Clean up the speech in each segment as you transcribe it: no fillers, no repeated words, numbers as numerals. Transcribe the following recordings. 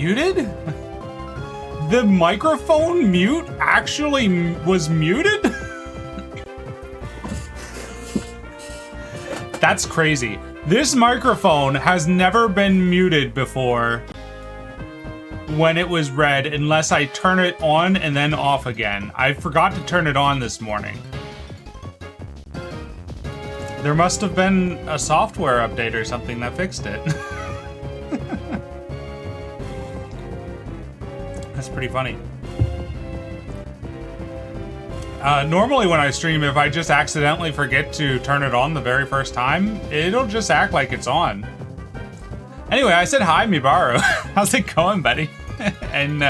muted? The microphone mute actually was muted? That's crazy. This microphone has never been muted before when it was red unless I turn it on and then off again. I forgot to turn it on this morning. There must have been a software update or something that fixed it. That's pretty funny. Normally when I stream, if I just accidentally forget to turn it on the very first time, it'll just act like it's on. Anyway, I said hi, Mibaru. How's it going, buddy? And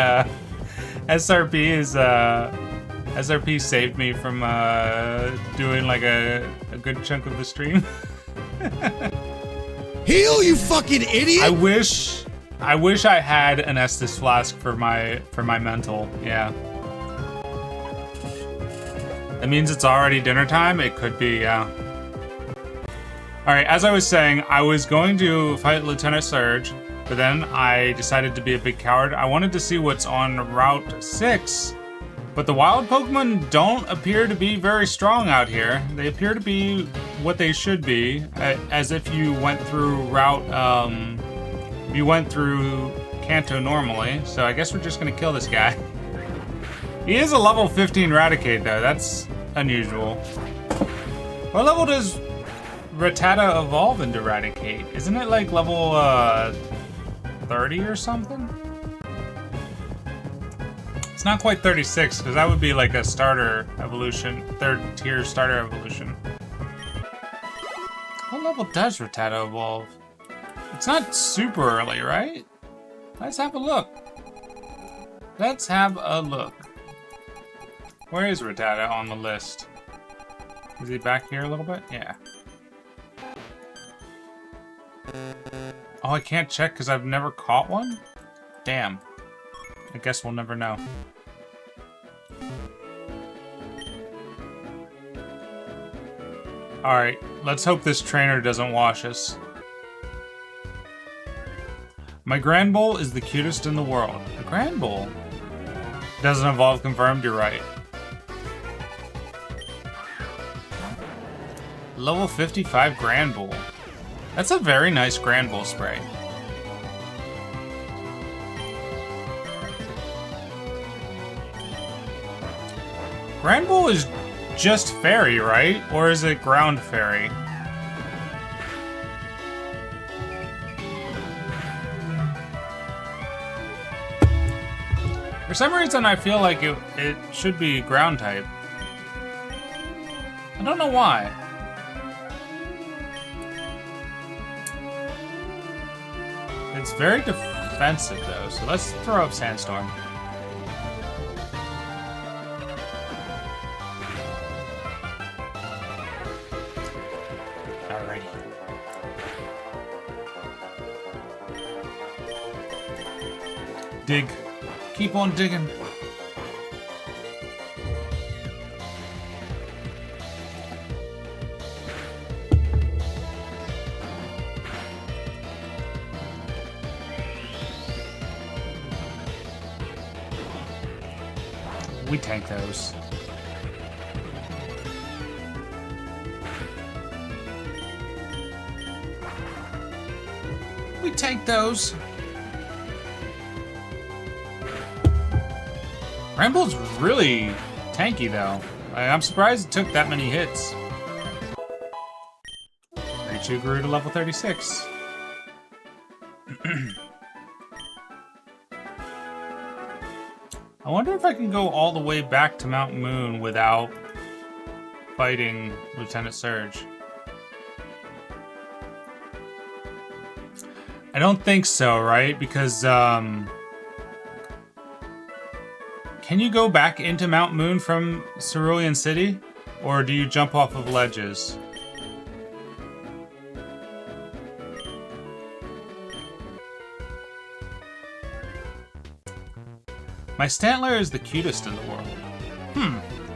SRP saved me from doing like a good chunk of the stream. Heal, you fucking idiot! I wish I had an Estus flask for my mental. Yeah. That means it's already dinner time? It could be, yeah. Alright, as I was saying, I was going to fight Lieutenant Surge, but then I decided to be a big coward. I wanted to see what's on Route 6, but the wild Pokemon don't appear to be very strong out here. They appear to be what they should be, as if you went through Kanto normally, so I guess we're just gonna kill this guy. He is a level 15 Raticate, though. That's unusual. What level does Rattata evolve into Raticate? Isn't it like level 30 or something? It's not quite 36, because that would be like a starter evolution, third tier starter evolution. What level does Rattata evolve? It's not super early, right? Let's have a look. Let's have a look. Where is Rattata on the list? Is he back here a little bit? Yeah. Oh, I can't check because I've never caught one? Damn. I guess we'll never know. Alright, let's hope this trainer doesn't wash us. My Grand Bull is the cutest in the world. The Grand Bull? Doesn't evolve confirmed, you're right. Level 55 Grand Bull. That's a very nice Grand Bull spray. Grand Bull is just fairy, right? Or is it ground fairy? For some reason, I feel like it should be ground type. I don't know why. It's very defensive, though, so let's throw up Sandstorm. Alrighty. Dig. Keep on digging. We tank those. We tank those. Ramble's really tanky, though. I'm surprised it took that many hits. Raichu grew to level 36. I wonder if I can go all the way back to Mount Moon without fighting Lieutenant Surge. I don't think so, right? Because, can you go back into Mount Moon from Cerulean City? Or do you jump off of ledges? My Stantler is the cutest in the world.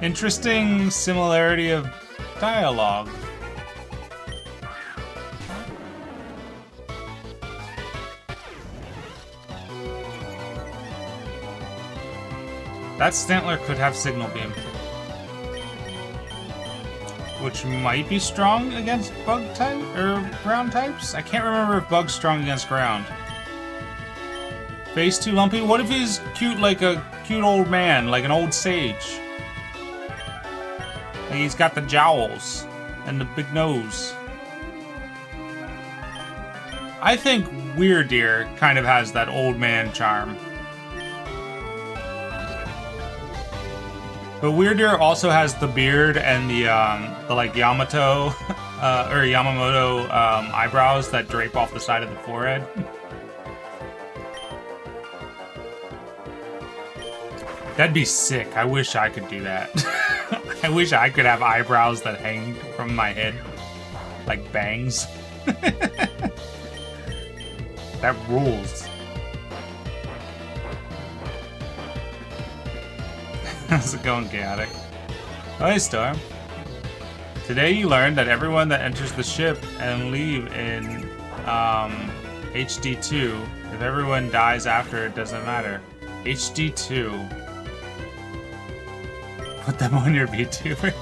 Interesting similarity of dialogue. That Stantler could have Signal Beam. Which might be strong against bug type or ground types? I can't remember if bug's strong against ground. Face too lumpy? What if he's cute like a cute old man, like an old sage? Like he's got the jowls and the big nose. I think Weirdeer kind of has that old man charm. But Weirdeer also has the beard and the like Yamato or Yamamoto eyebrows that drape off the side of the forehead. That'd be sick. I wish I could do that. I wish I could have eyebrows that hang from my head like bangs. That rules. How's it going, Chaotic? Oh, hey, Storm. Today you learned that everyone that enters the ship and leave in HD2, if everyone dies after, it doesn't matter. HD2. Put them on your VTuber.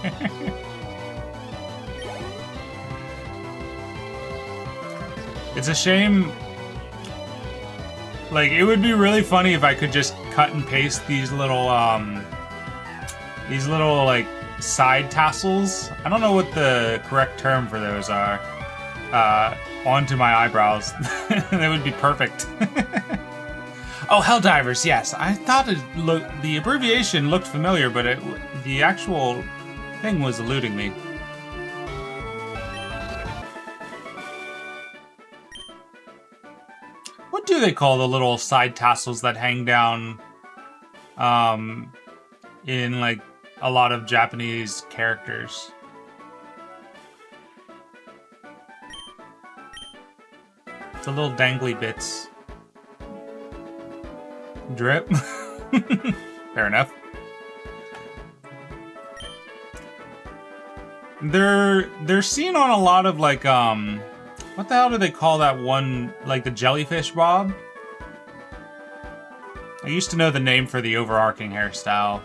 It's a shame. Like, it would be really funny if I could just cut and paste these little like side tassels. I don't know what the correct term for those are. Onto my eyebrows. That would be perfect. Oh, Helldivers, yes. I thought the abbreviation looked familiar, but the actual thing was eluding me. What do they call the little side tassels that hang down in like a lot of Japanese characters? The little dangly bits. Drip. Fair enough. They're seen on a lot of like what the hell do they call that one, like the jellyfish bob? I used to know the name for the overarching hairstyle,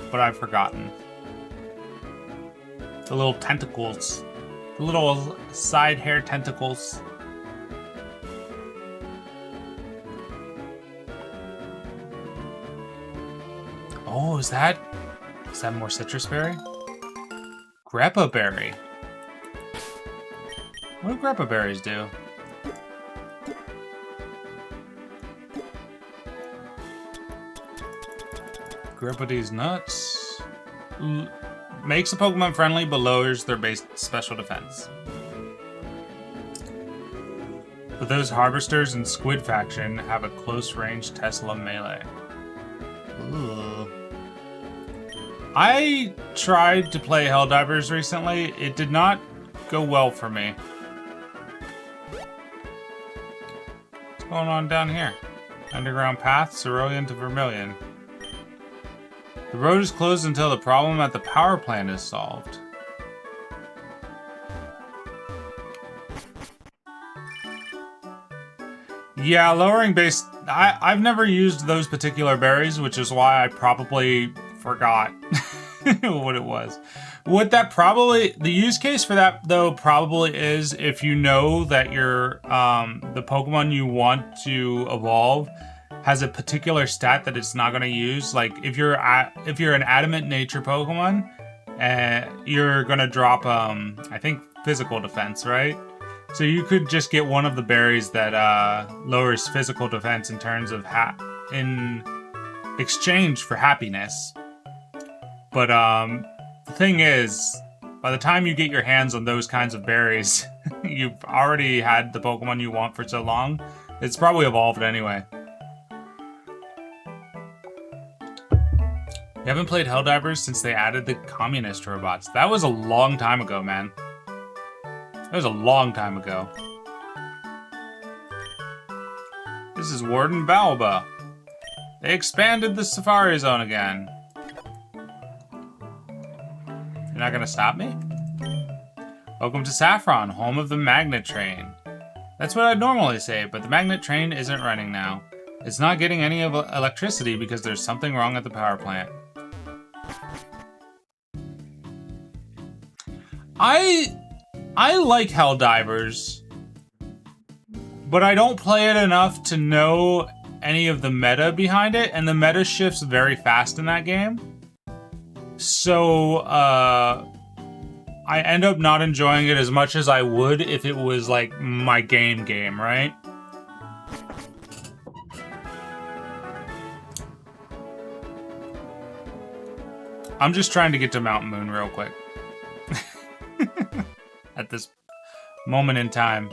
but I've forgotten. The little tentacles. The little side hair tentacles. Oh, is that more citrus berry? Grappa berry. What do grappa berries do? Grappa these nuts. Makes a Pokemon friendly, but lowers their base special defense. But those Harvesters and Squid faction have a close range Tesla melee. Ooh. I tried to play Helldivers recently. It did not go well for me. What's going on down here? Underground path, Cerulean to Vermilion. The road is closed until the problem at the power plant is solved. Yeah, lowering base... I've never used those particular berries, which is why I probably forgot what it was. What that probably... The use case for that, though, probably is if you know that your the Pokemon you want to evolve has a particular stat that it's not going to use. Like, if you're an Adamant Nature Pokemon, you're going to drop, I think, Physical Defense, right? So you could just get one of the berries that lowers physical defense in terms of in exchange for happiness. But the thing is, by the time you get your hands on those kinds of berries, you've already had the Pokemon you want for so long. It's probably evolved anyway. You haven't played Helldivers since they added the communist robots. That was a long time ago, man. That was a long time ago. This is Warden Balba. They expanded the Safari Zone again. You're not gonna stop me? Welcome to Saffron, home of the Magnet Train. That's what I'd normally say, but the Magnet Train isn't running now. It's not getting any of electricity because there's something wrong at the power plant. I like Helldivers, but I don't play it enough to know any of the meta behind it, and the meta shifts very fast in that game. So, I end up not enjoying it as much as I would if it was, like, my game, right? I'm just trying to get to Mountain Moon real quick. At this moment in time.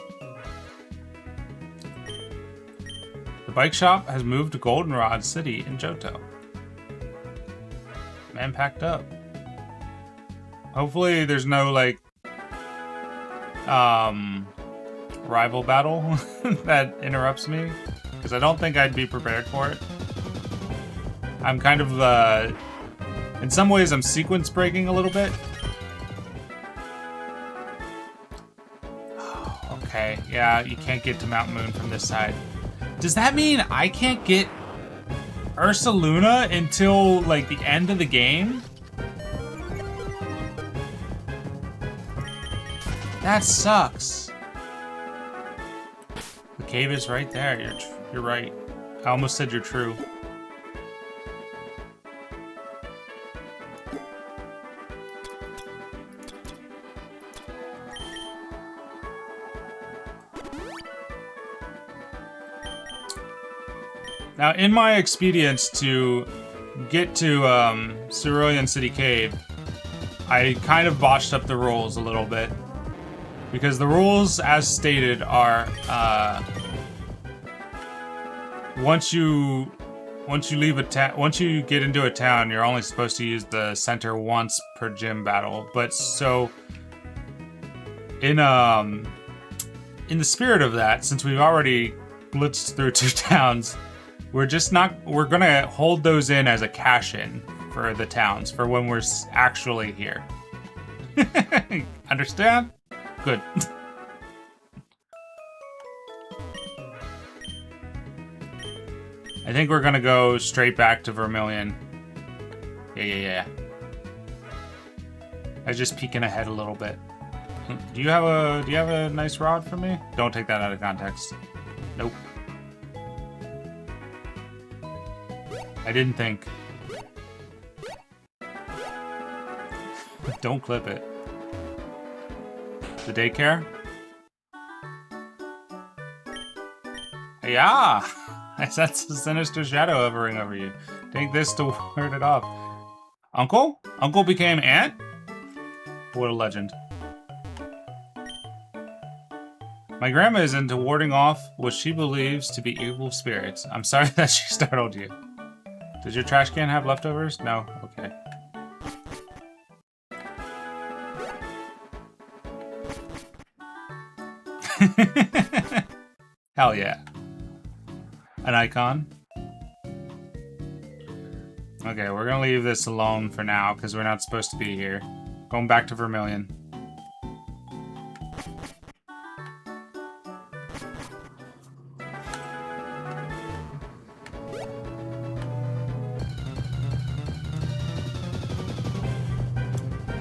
The bike shop has moved to Goldenrod City in Johto. Man packed up. Hopefully there's no, like, rival battle that interrupts me, because I don't think I'd be prepared for it. I'm kind of, in some ways I'm sequence breaking a little bit. Okay, yeah, you can't get to Mount Moon from this side. Does that mean I can't get Ursaluna until, like, the end of the game? That sucks. The cave is right there. You're right. I almost said you're true. Now, in my expedience to get to Cerulean City Cave, I kind of botched up the rules a little bit. Because the rules, as stated, are once you leave a town, once you get into a town, you're only supposed to use the center once per gym battle. But so in the spirit of that, since we've already blitzed through 2 towns, we're gonna hold those in as a cash-in for the towns for when we're actually here. Understand? Good. I think we're gonna go straight back to Vermilion. Yeah. I was just peeking ahead a little bit. Do you have a nice rod for me? Don't take that out of context. Nope. I didn't think. Don't clip it. The daycare? Yeah! I sense a sinister shadow hovering over you. Take this to ward it off. Uncle? Uncle became aunt? What a legend. My grandma is into warding off what she believes to be evil spirits. I'm sorry that she startled you. Does your trash can have leftovers? No? Okay. Hell yeah. An icon? Okay, we're gonna leave this alone for now, because we're not supposed to be here. Going back to Vermilion.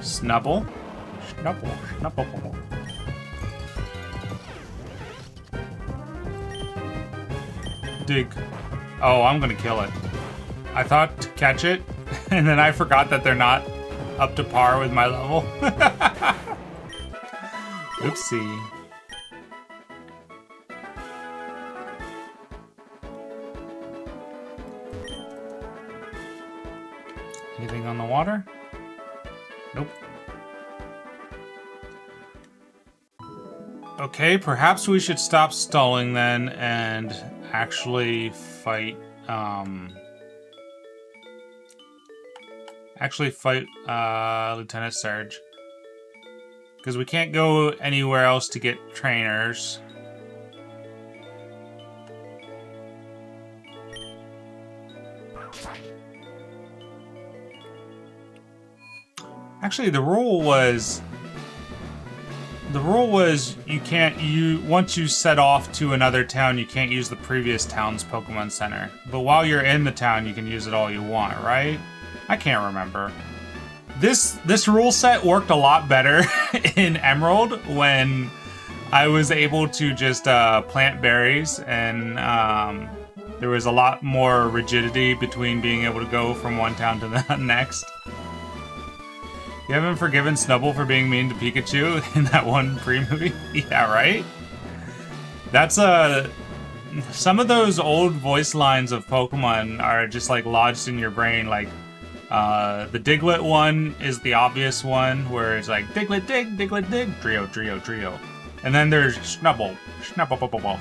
Snubble. Snubble. Dig. Oh, I'm gonna kill it. I thought to catch it, and then I forgot that they're not up to par with my level. Oopsie. Anything on the water? Nope. Okay, perhaps we should stop stalling then and actually fight, Lieutenant Surge. Because we can't go anywhere else to get trainers. Actually, the rule was The rule was once you set off to another town, you can't use the previous town's Pokemon Center. But while you're in the town, you can use it all you want, right? I can't remember. This rule set worked a lot better in Emerald when I was able to just plant berries, and there was a lot more rigidity between being able to go from one town to the next. You haven't forgiven Snubbull for being mean to Pikachu in that one pre-movie? Yeah, right? That's some of those old voice lines of Pokemon are just like lodged in your brain. Like the Diglett one is the obvious one where it's like Diglett dig, Diglett dig, Trio, Trio, Trio. And then there's Snubbull, Snubbull.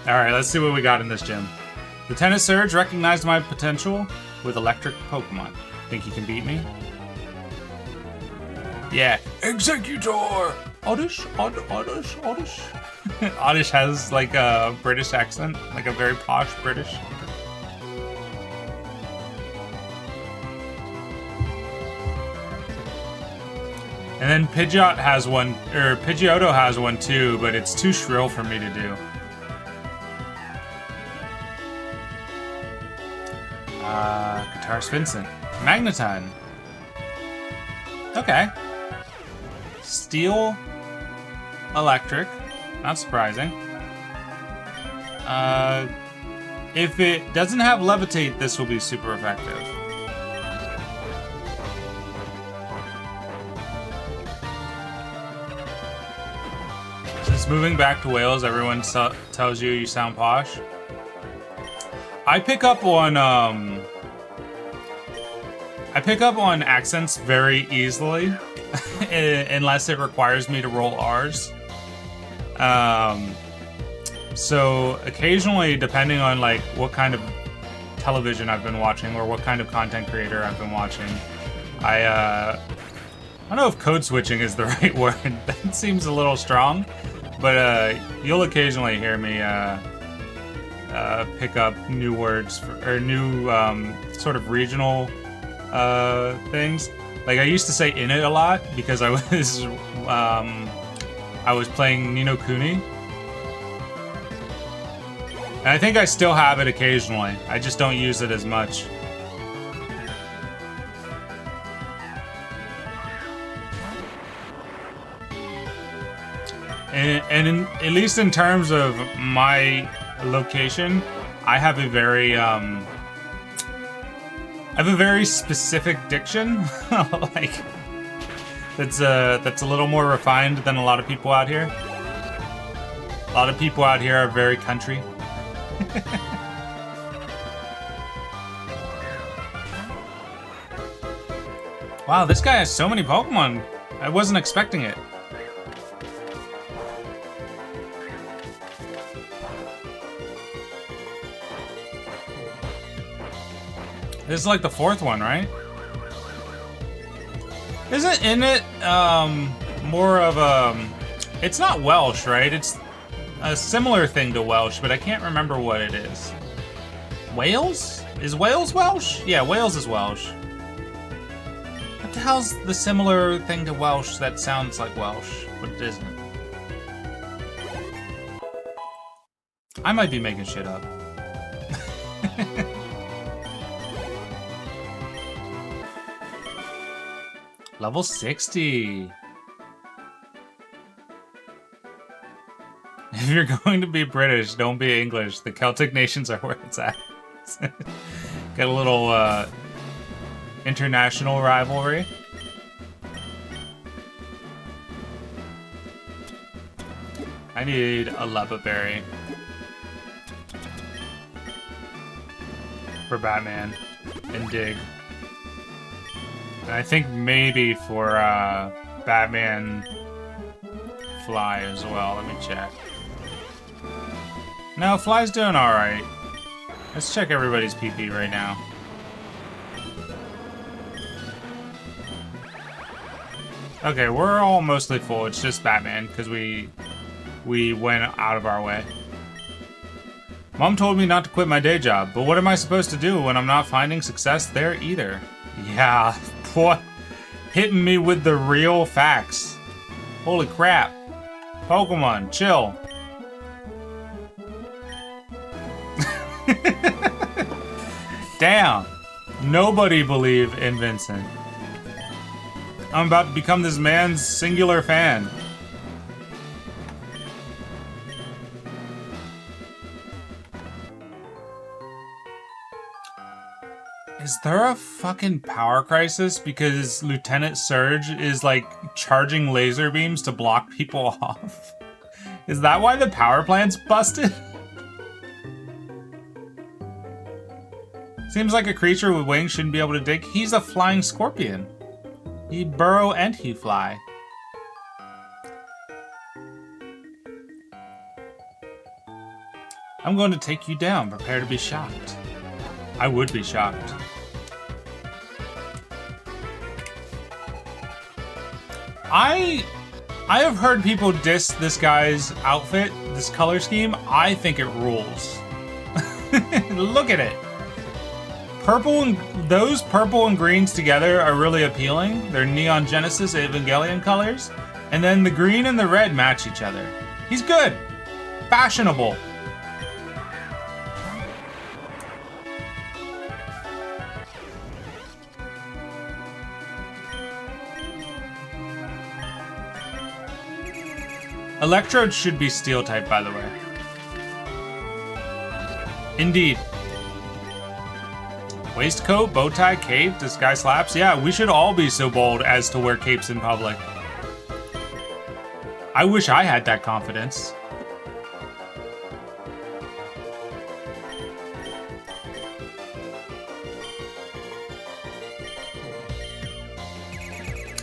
Alright, let's see what we got in this gym. Lieutenant Surge recognized my potential with electric Pokemon. Think he can beat me? Yeah. Executor! Oddish. Oddish has like a British accent, like a very posh British. And then Pidgeot has one, or Pidgeotto has one too, but it's too shrill for me to do. Guitarist Vincent. Magneton. Okay. Steel. Electric. Not surprising. If it doesn't have Levitate, this will be super effective. Since moving back to Wales, everyone tells you sound posh. I pick up on accents very easily, unless it requires me to roll R's. So occasionally, depending on like what kind of television I've been watching or what kind of content creator I've been watching, I don't know if code switching is the right word. That seems a little strong, but you'll occasionally hear me pick up new words or new sort of regional things. Like I used to say "in it" a lot because I was playing Ni no Kuni, and I think I still have it occasionally. I just don't use it as much. And at least in terms of my location, I have a very specific diction, like that's a little more refined than a lot of people out here. A lot of people out here are very country. Wow, this guy has so many Pokemon. I wasn't expecting it. This is like the fourth one, right? Isn't in it more of a... It's not Welsh, right? It's a similar thing to Welsh, but I can't remember what it is. Wales? Is Wales Welsh? Yeah, Wales is Welsh. What the hell's the similar thing to Welsh that sounds like Welsh, but it isn't? I might be making shit up. Level 60. If you're going to be British, don't be English. The Celtic nations are where it's at. Got a little international rivalry. I need a Leva Berry for Batman and Dig. And I think maybe for Batman Fly as well. Let me check. No, Fly's doing alright. Let's check everybody's PP right now. Okay, we're all mostly full. It's just Batman, because we went out of our way. Mom told me not to quit my day job, but what am I supposed to do when I'm not finding success there either? Yeah, boy. Hitting me with the real facts. Holy crap. Pokemon, chill. Damn. Nobody believe in Vincent. I'm about to become this man's singular fan. Is there a fucking power crisis because Lieutenant Surge is like charging laser beams to block people off? Is that why the power plant's busted? Seems like a creature with wings shouldn't be able to dig. He's a flying scorpion. He burrow and he fly. I'm going to take you down. Prepare to be shocked. I would be shocked. I have heard people diss this guy's outfit, this color scheme. I think it rules. Look at it. Those purple and greens together are really appealing. They're Neon Genesis Evangelion colors. And then the green and the red match each other. He's good. Fashionable. Electrode should be steel type, by the way. Indeed. Waistcoat, bow tie, cape, disguise slaps. Yeah, we should all be so bold as to wear capes in public. I wish I had that confidence.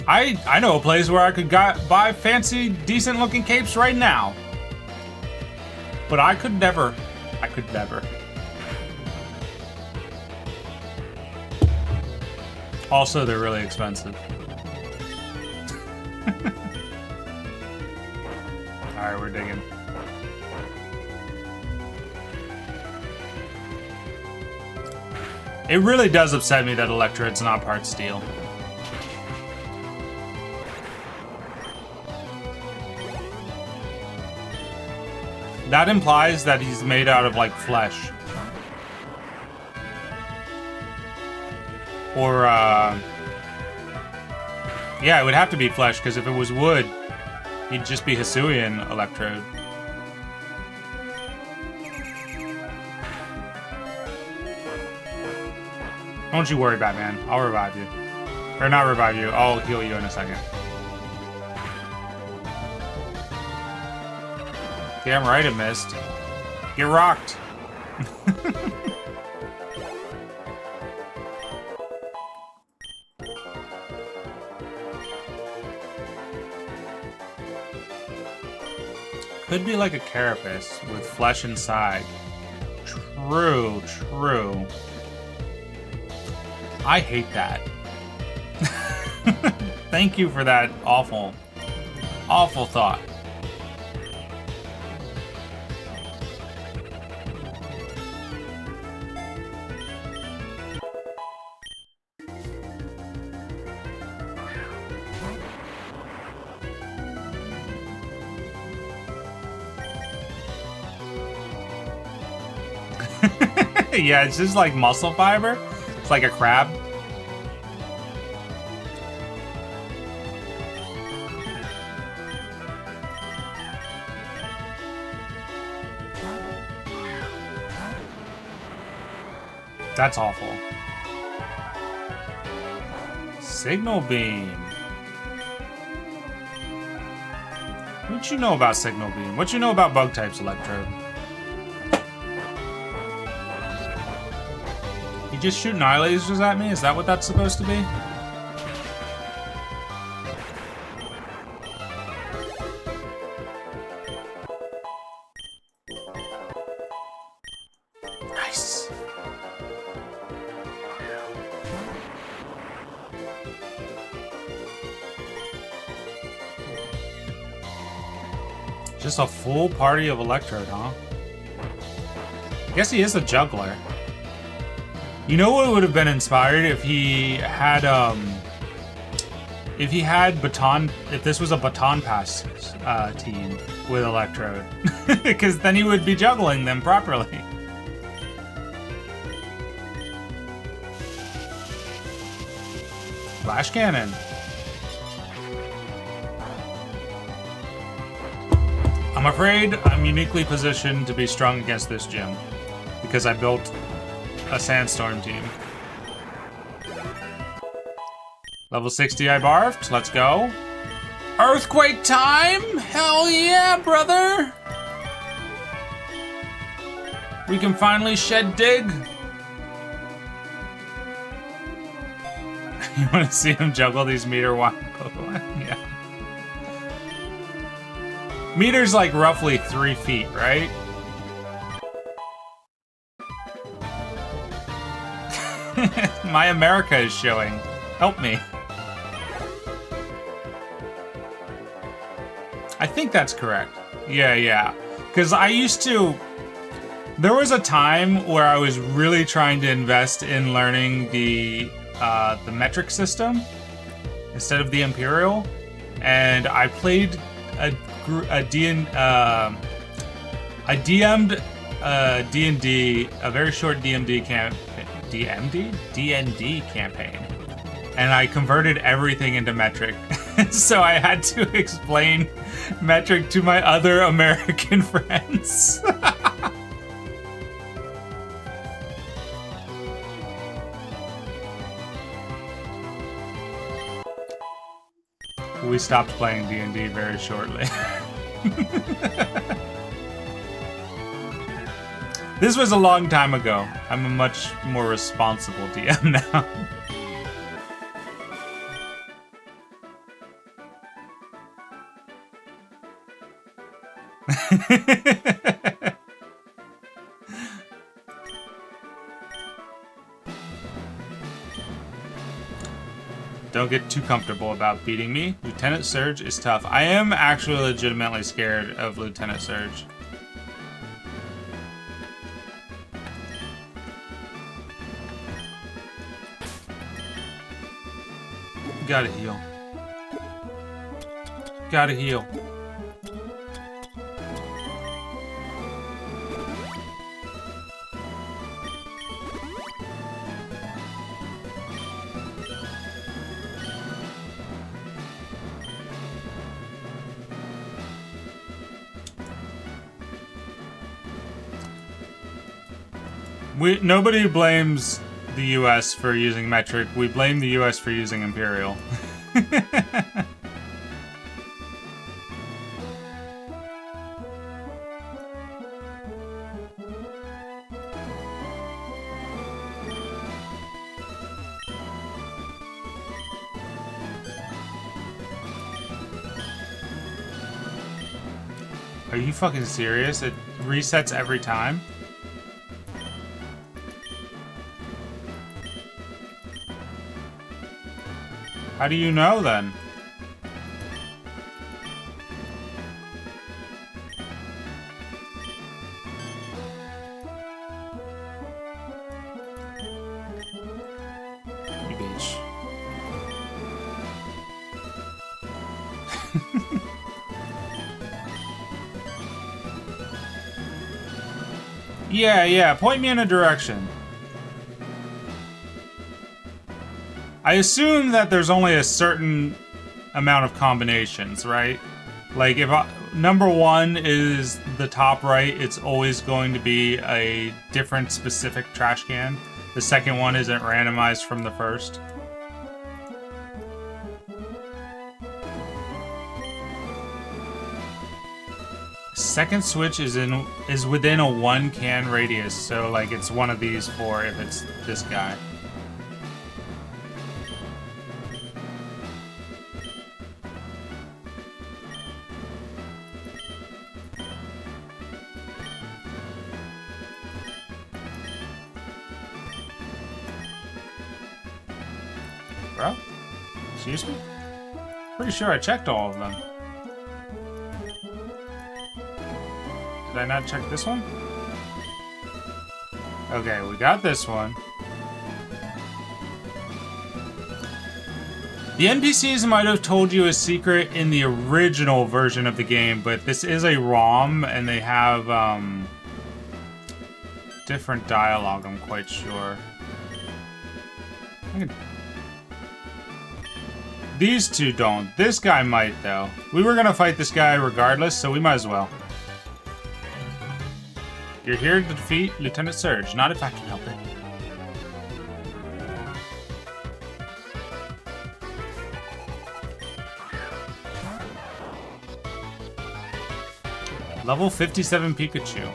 I know a place where I could buy fancy, decent-looking capes right now. But I could never. I could never. Also, they're really expensive. Alright, we're digging. It really does upset me that Electrode's not part steel. That implies that he's made out of, like, flesh. Or, yeah, it would have to be flesh, because if it was wood, he'd just be Hisuian Electrode. Don't you worry, Batman. I'll revive you. Or not revive you, I'll heal you in a second. Damn right it missed. Get rocked. Could be like a carapace with flesh inside. True, true. I hate that. Thank you for that awful, awful thought. Yeah, it's just like muscle fiber. It's like a crab. That's awful. Signal beam. What you know about signal beam? What you know about bug types, Electrode? You just shooting eye lasers at me? Is that what that's supposed to be? Nice. Just a full party of Electrode, huh? I guess he is a juggler. You know what would have been inspired if he had baton, if this was a baton pass team with Electrode, because then he would be juggling them properly. Flash cannon. I'm afraid I'm uniquely positioned to be strong against this gym because I built a Sandstorm team. Level 60 I barfed. Let's go. Earthquake time? Hell yeah, brother! We can finally shed dig. You want to see him juggle these meter one Pokemon? Yeah. Meter's like roughly 3 feet, right? My America is showing. Help me. I think that's correct. Yeah. Because I used to... There was a time where I was really trying to invest in learning the metric system instead of the Imperial. And I played I DM'd D&D, a very short D&D campaign, and I converted everything into metric. So I had to explain metric to my other American friends. We stopped playing D&D very shortly. This was a long time ago. I'm a much more responsible DM now. Don't get too comfortable about beating me. Lieutenant Surge is tough. I am actually legitimately scared of Lieutenant Surge. Gotta heal. Gotta heal. Nobody blames the US for using metric. We blame the US for using Imperial. Are you fucking serious? It resets every time? How do you know, then? You bitch. Yeah, point me in a direction. I assume that there's only a certain amount of combinations, right? Like, if number 1 is the top right, it's always going to be a different specific trash can. The second one isn't randomized from the first. Second switch is within a 1 can radius, so like it's one of these 4 if it's this guy. Bro? Excuse me? Pretty sure I checked all of them. Did I not check this one? Okay, we got this one. The NPCs might have told you a secret in the original version of the game, but this is a ROM, and they have, different dialogue, I'm quite sure. These two don't. This guy might, though. We were gonna fight this guy regardless, so we might as well. You're here to defeat Lieutenant Surge, not if I can help it. Level 57 Pikachu.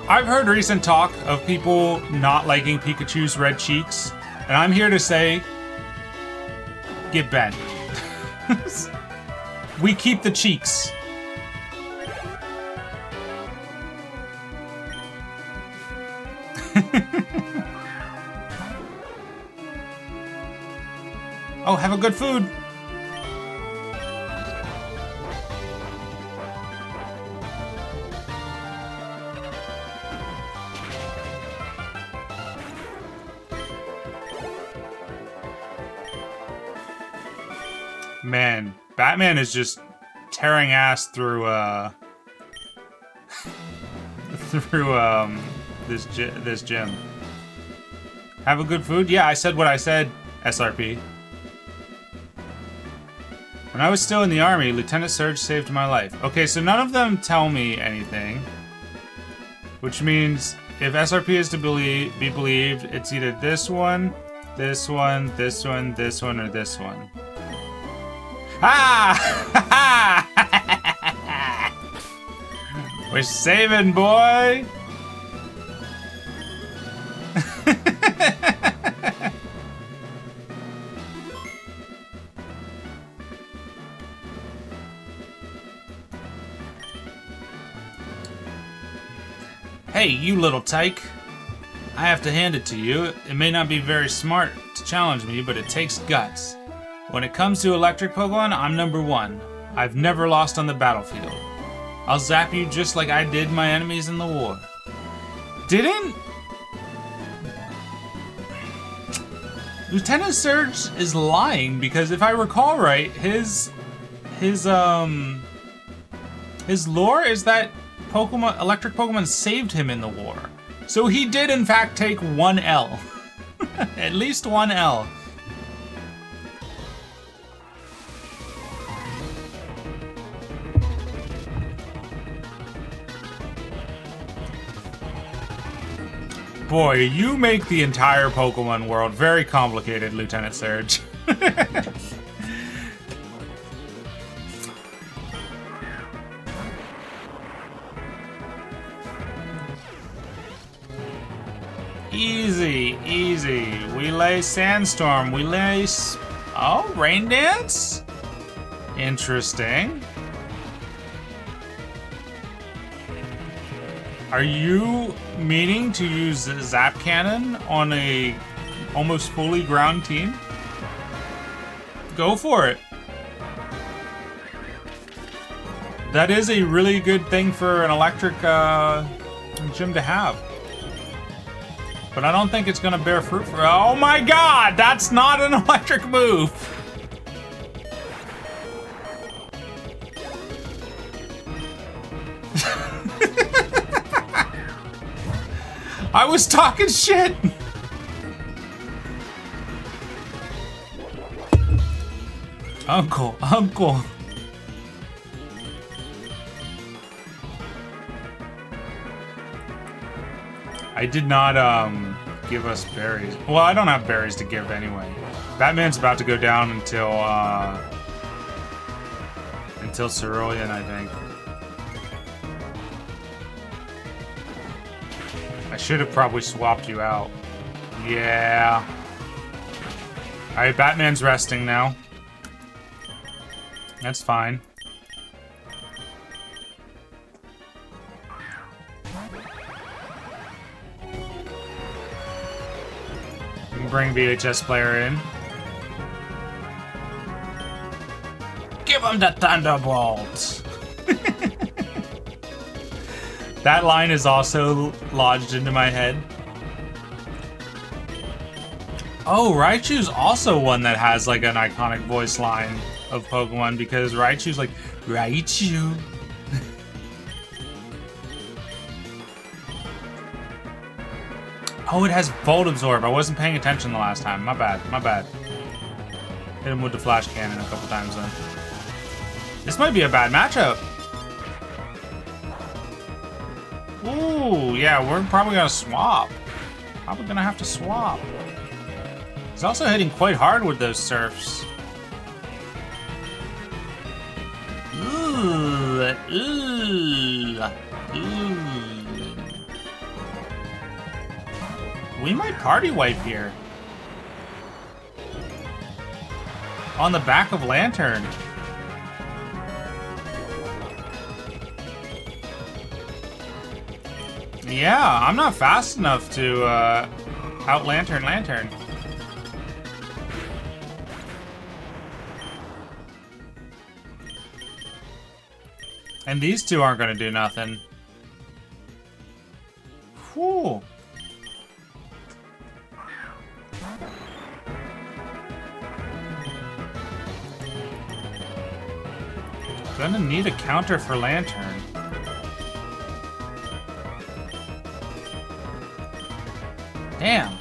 I've heard recent talk of people not liking Pikachu's red cheeks, and I'm here to say, get bent. We keep the cheeks. Oh, have a good food. Man, Batman is just tearing ass through this gym. Have a good food? Yeah, I said what I said, SRP. When I was still in the army, Lieutenant Surge saved my life. Okay, so none of them tell me anything. Which means if SRP is to be believed, it's either this one, this one, this one, this one, or this one. Ah! We're saving, boy! Hey, you little tyke. I have to hand it to you. It may not be very smart to challenge me, but it takes guts. When it comes to electric Pokemon, I'm #1. I've never lost on the battlefield. I'll zap you just like I did my enemies in the war. Didn't? Lieutenant Surge is lying because if I recall right, his lore is that electric Pokemon saved him in the war. So he did in fact take 1 L. At least 1 L. Boy, you make the entire Pokemon world very complicated, Lieutenant Surge. Easy, easy. We lay Sandstorm. We lay... Oh, Rain Dance? Interesting. Are you meaning to use Zap Cannon on a almost fully ground team? Go for it. That is a really good thing for an electric gym to have. But I don't think it's gonna bear fruit for... Oh my god! That's not an electric move! I was talking shit! Uncle. I did not, give us berries. Well, I don't have berries to give anyway. Batman's about to go down until Cerulean, I think. I should have probably swapped you out. Yeah. Alright, Batman's resting now. That's fine. We can bring VHS player in. Give him the Thunderbolt! That line is also lodged into my head. Oh, Raichu's also one that has like an iconic voice line of Pokemon because Raichu's like, Raichu. Oh, it has Volt Absorb. I wasn't paying attention the last time. My bad, my bad. Hit him with the Flash Cannon a couple times then. This might be a bad matchup. Ooh, yeah, we're probably gonna swap. Probably gonna have to swap. He's also hitting quite hard with those surfs. Ooh, ooh, ooh. We might party wipe here. On the back of Lantern. Yeah, I'm not fast enough to out Lantern. And these two aren't gonna do nothing. Whew. Gonna need a counter for Lantern. Damn.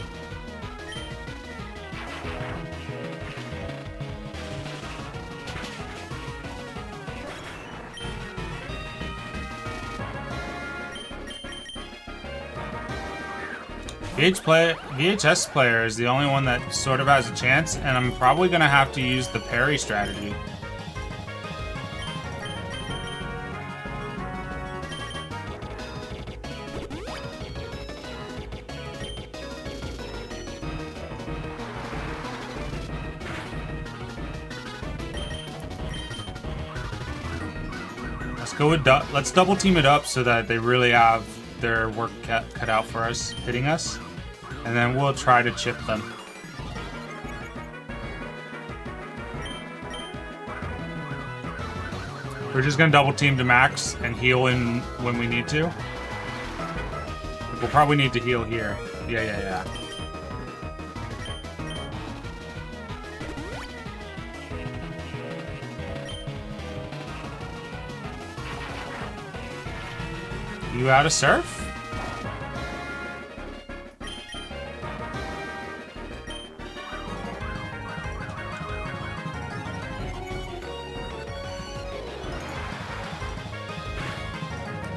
VHS player is the only one that sort of has a chance, and I'm probably gonna have to use the parry strategy. Let's double team it up so that they really have their work cut out for us, hitting us, and then we'll try to chip them. We're just gonna double team to max and heal in when we need to. We'll probably need to heal here. Yeah. You out of surf?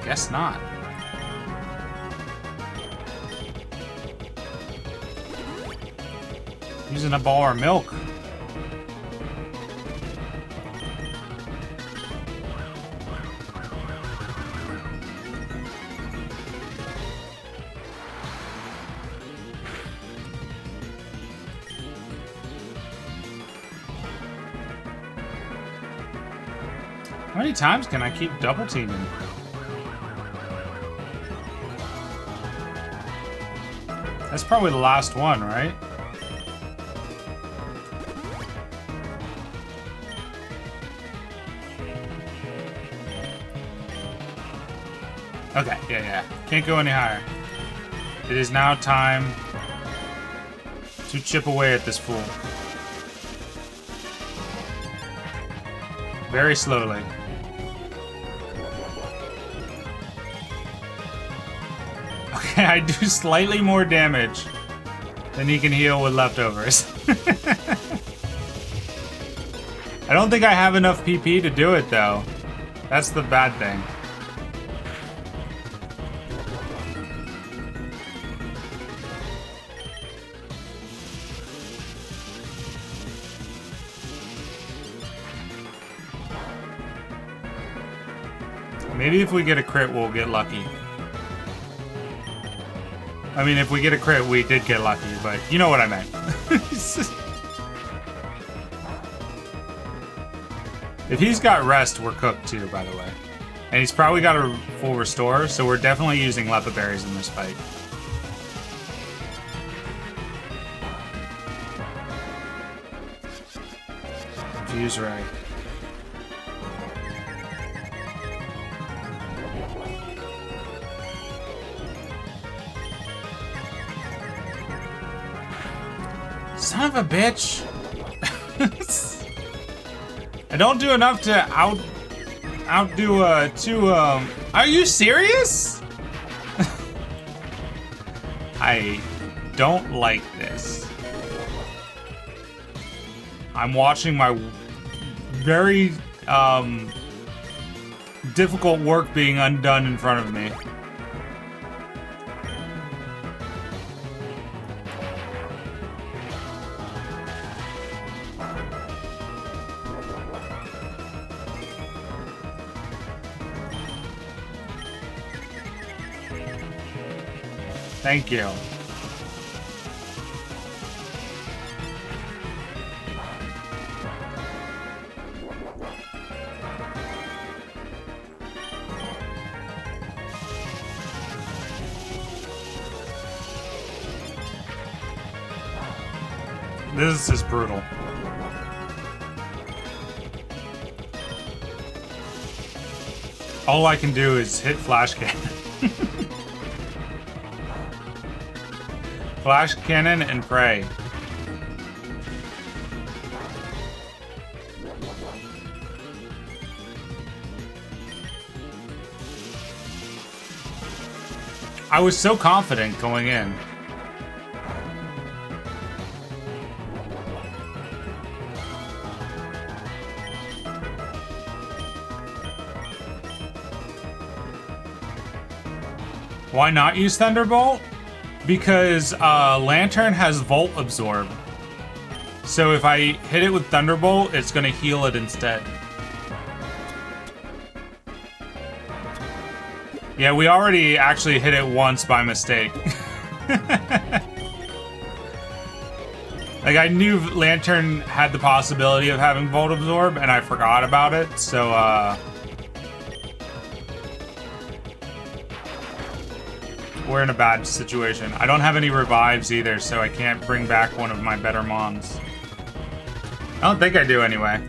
Guess not. Using a bar of milk. How many times can I keep double teaming? That's probably the last one, right? Okay, yeah. Can't go any higher. It is now time to chip away at this fool. Very slowly. Okay, I do slightly more damage than he can heal with leftovers. I don't think I have enough PP to do it, though. That's the bad thing. Maybe if we get a crit, we'll get lucky. I mean, if we get a crit, we did get lucky, but you know what I meant. If he's got rest, we're cooked too, by the way. And he's probably got a full restore, so we're definitely using Lepa Berries in this fight. Confuse Ray. Son of a bitch. I don't do enough to outdo are you serious? I don't like this. I'm watching my very difficult work being undone in front of me. Thank you. This is brutal. All I can do is hit flash cannon. Flash cannon and pray. I was so confident going in. Why not use Thunderbolt? Because Lantern has Volt Absorb. So if I hit it with Thunderbolt, it's gonna heal it instead. Yeah, we already actually hit it once by mistake. Like, I knew Lantern had the possibility of having Volt Absorb, and I forgot about it, so, we're in a bad situation. I don't have any revives either, so I can't bring back one of my better mons. I don't think I do anyway.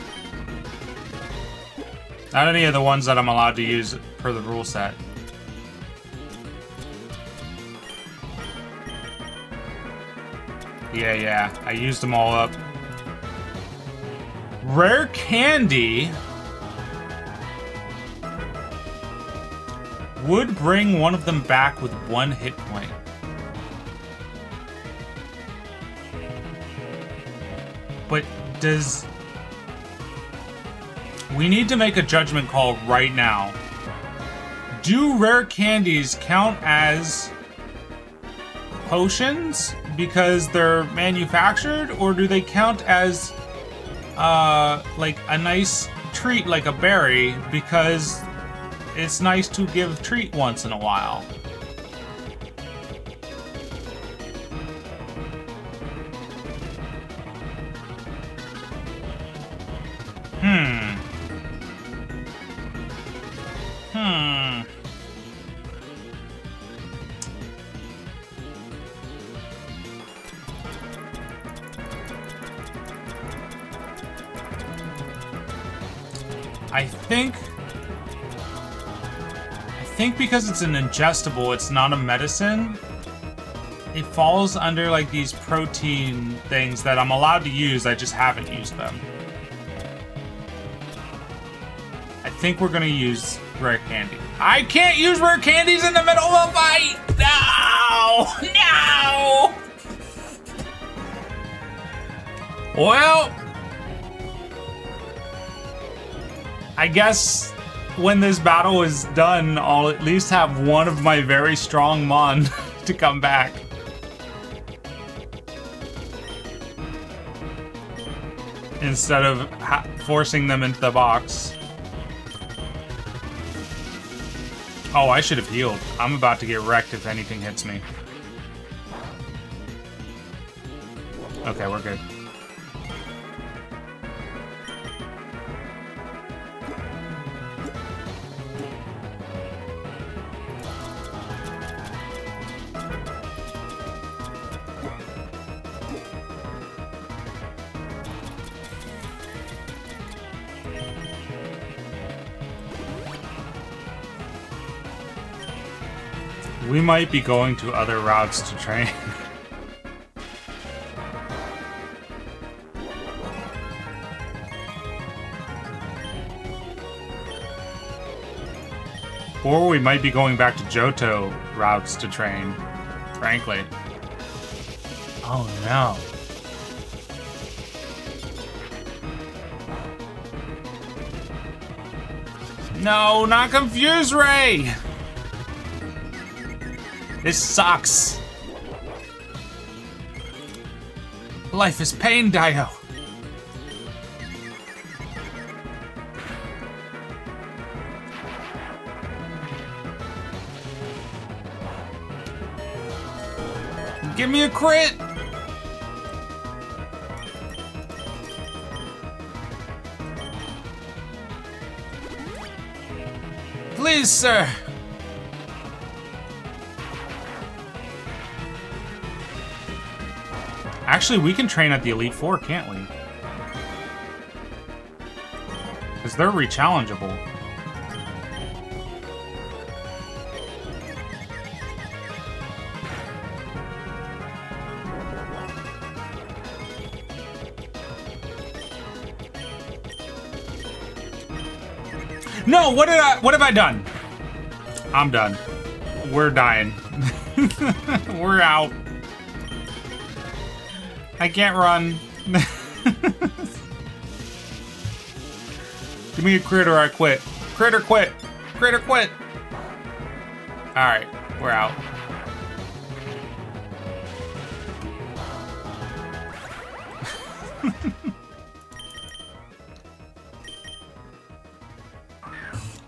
Not any of the ones that I'm allowed to use per the rule set. Yeah, I used them all up. Rare candy would bring one of them back with 1 hit point. But does... We need to make a judgment call right now. Do rare candies count as potions because they're manufactured, or do they count as like a nice treat like a berry because it's nice to give treat once in a while? I think because it's an ingestible, it's not a medicine. It falls under like these protein things that I'm allowed to use, I just haven't used them. I think we're gonna use rare candy. I can't use rare candies in the middle of a fight! No! No! Well, I guess when this battle is done, I'll at least have one of my very strong mon to come back. Instead of forcing them into the box. Oh, I should have healed. I'm about to get wrecked if anything hits me. Okay, we're good. We might be going to other routes to train. Or we might be going back to Johto routes to train, frankly. Oh no. No, not Confuse Ray! This sucks. Life is pain, Dio. Give me a crit! Please, sir. Actually, we can train at the Elite Four, can't we? Because they're rechallengeable. No, what have I done? I'm done. We're dying. We're out. I can't run. Give me a crit or I quit. Crit or quit. Crit or quit. Alright, we're out.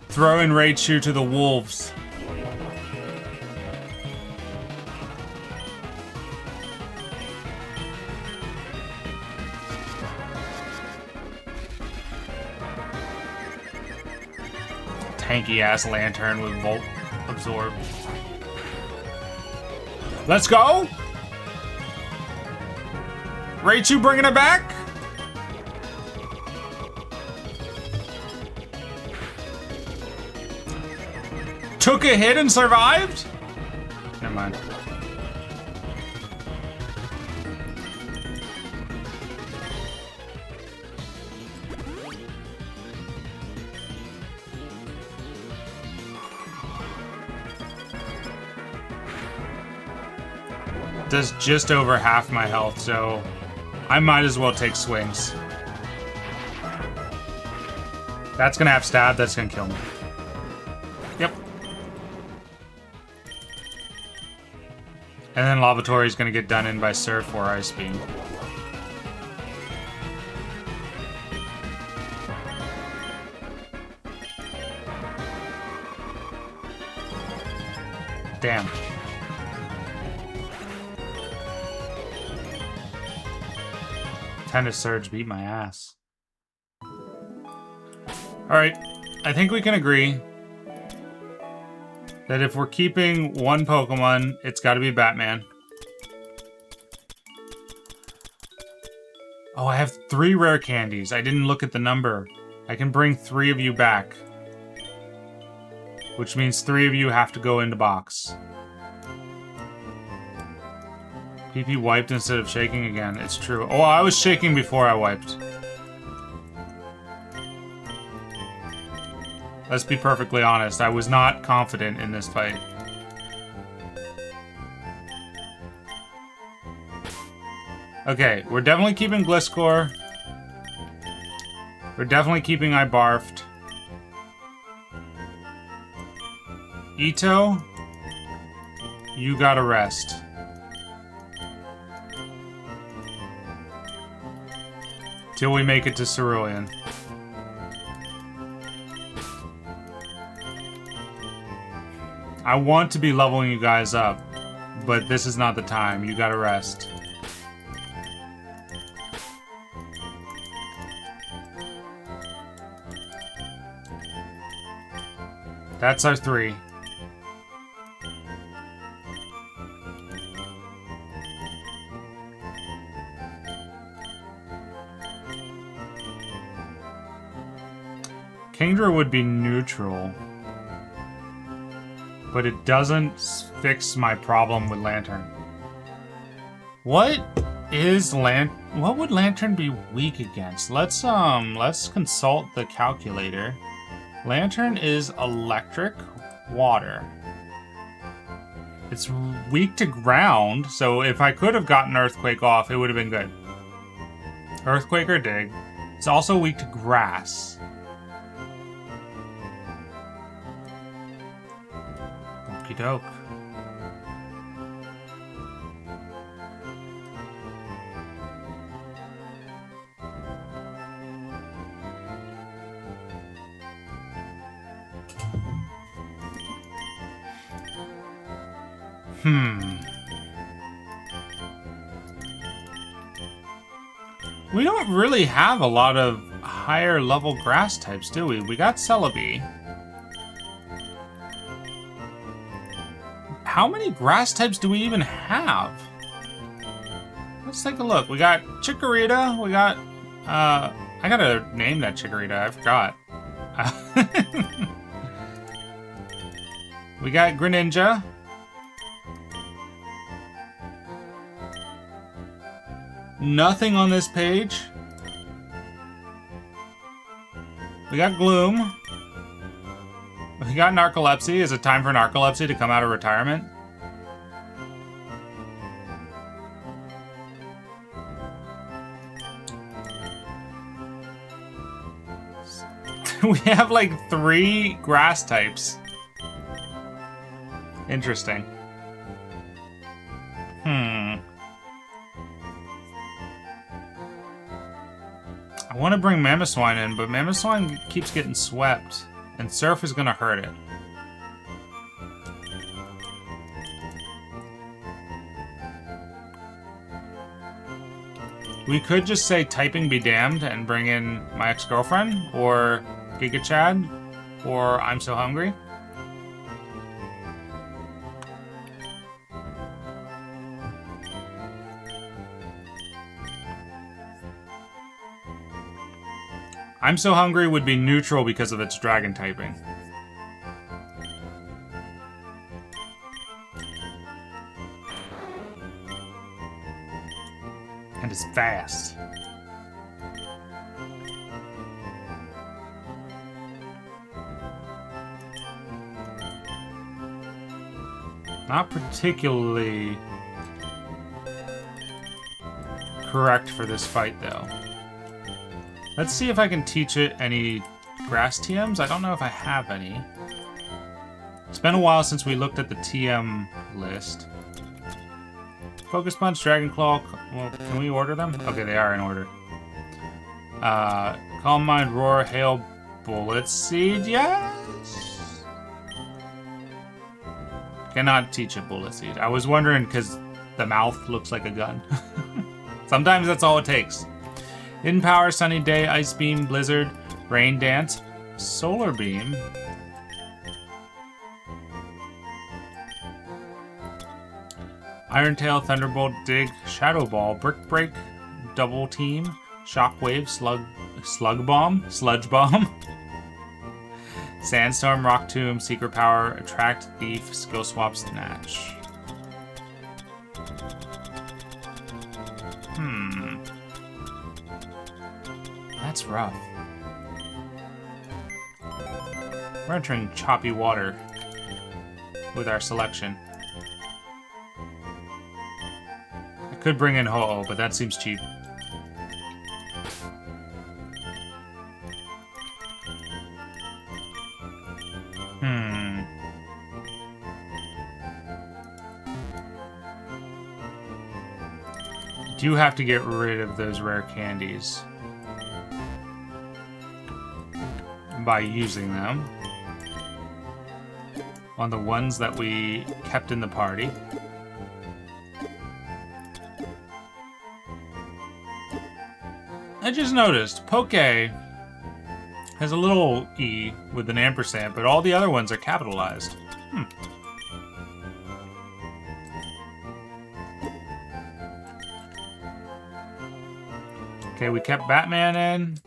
Throwing Raichu to the wolves. Tanky ass Lantern with Volt Absorb. Let's go! Raichu bringing it back? Took a hit and survived? Never mind. Does just over half my health, so I might as well take swings. That's gonna have stab, that's gonna kill me. Yep. And then Lavatori's gonna get done in by Surf or Ice Beam. Damn. Tenda Surge beat my ass. Alright, I think we can agree that if we're keeping one Pokemon, it's gotta be Batman. Oh, I have 3 rare candies. I didn't look at the number. I can bring 3 of you back. Which means 3 of you have to go into box. PP wiped instead of shaking again. It's true. Oh, I was shaking before I wiped. Let's be perfectly honest. I was not confident in this fight. Okay, we're definitely keeping Gliscor. We're definitely keeping I Barfed. Ito, you gotta rest. Till we make it to Cerulean. I want to be leveling you guys up, but this is not the time. You gotta rest. That's our 3. Kingdra would be neutral, but it doesn't fix my problem with Lantern. What would Lantern be weak against? Let's consult the calculator. Lantern is electric, water. It's weak to ground, so if I could have gotten Earthquake off, it would have been good. Earthquake or Dig. It's also weak to grass. Okie doke. We don't really have a lot of higher level grass types, do we? We got Celebi. How many grass types do we even have? Let's take a look. We got Chikorita. We got, I gotta name that Chikorita. I forgot. We got Greninja. Nothing on this page. We got Gloom. We got Narcolepsy. Is it time for Narcolepsy to come out of retirement? We have like 3 grass types. Interesting. I want to bring Mamoswine in, but Mamoswine keeps getting swept, and Surf is going to hurt it. We could just say typing be damned and bring in my ex-girlfriend, or Giga Chad, or I'm so hungry. I'm so hungry would be neutral because of its dragon typing. And it's fast. Not particularly correct for this fight, though. Let's see if I can teach it any grass TMs. I don't know if I have any. It's been a while since we looked at the TM list. Focus Punch, Dragon Claw. Well, can we order them? Okay, they are in order. Calm Mind, Roar, Hail, Bullet Seed. Yes! Cannot teach a Bullet Seed. I was wondering because the mouth looks like a gun. Sometimes that's all it takes. Hidden Power, Sunny Day, Ice Beam, Blizzard, Rain Dance, Solar Beam. Iron Tail, Thunderbolt, Dig, Shadow Ball, Brick Break, Double Team, Shockwave, Sludge Bomb, Sandstorm, Rock Tomb, Secret Power, Attract, Thief, Skill Swap, Snatch. That's rough. We're entering choppy water with our selection. I could bring in Ho-Oh, but that seems cheap. Do have to get rid of those rare candies by using them on the ones that we kept in the party. I just noticed Poke has a little E with an ampersand, but all the other ones are capitalized. Okay, we kept Batman in.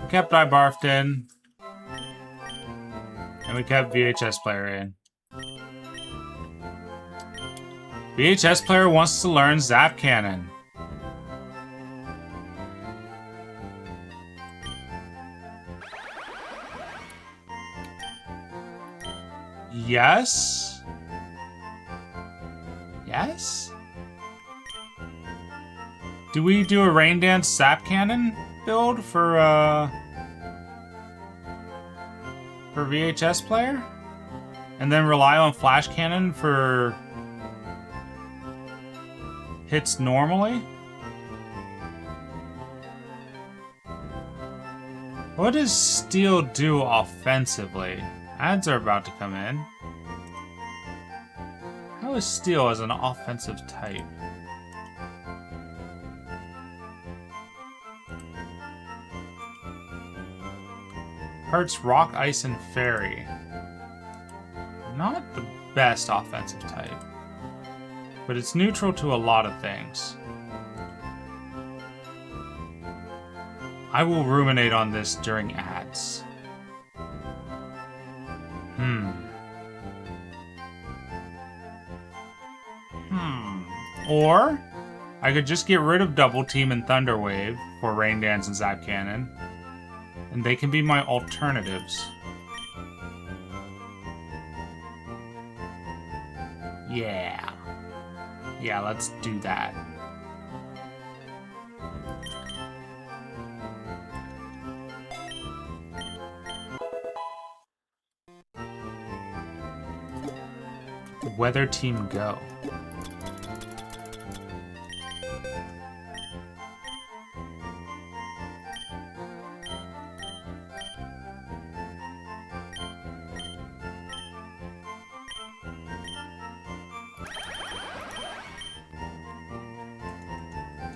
We kept I Barfed in. And we kept VHS Player in. VHS Player wants to learn Zap Cannon. Yes? Yes? Do we do a Rain Dance Sap Cannon build for VHS player? And then rely on Flash Cannon for hits normally? What does Steel do offensively? Ads are about to come in. How is Steel as an offensive type? Hurts Rock, Ice, and Fairy. Not the best offensive type, but it's neutral to a lot of things. I will ruminate on this during ads. Or I could just get rid of Double Team and Thunder Wave for Rain Dance and Zap Cannon, and they can be my alternatives. Yeah. Yeah, let's do that. Weather Team go.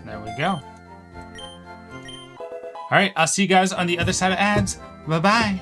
There we go. Alright, I'll see you guys on the other side of ads. Bye-bye.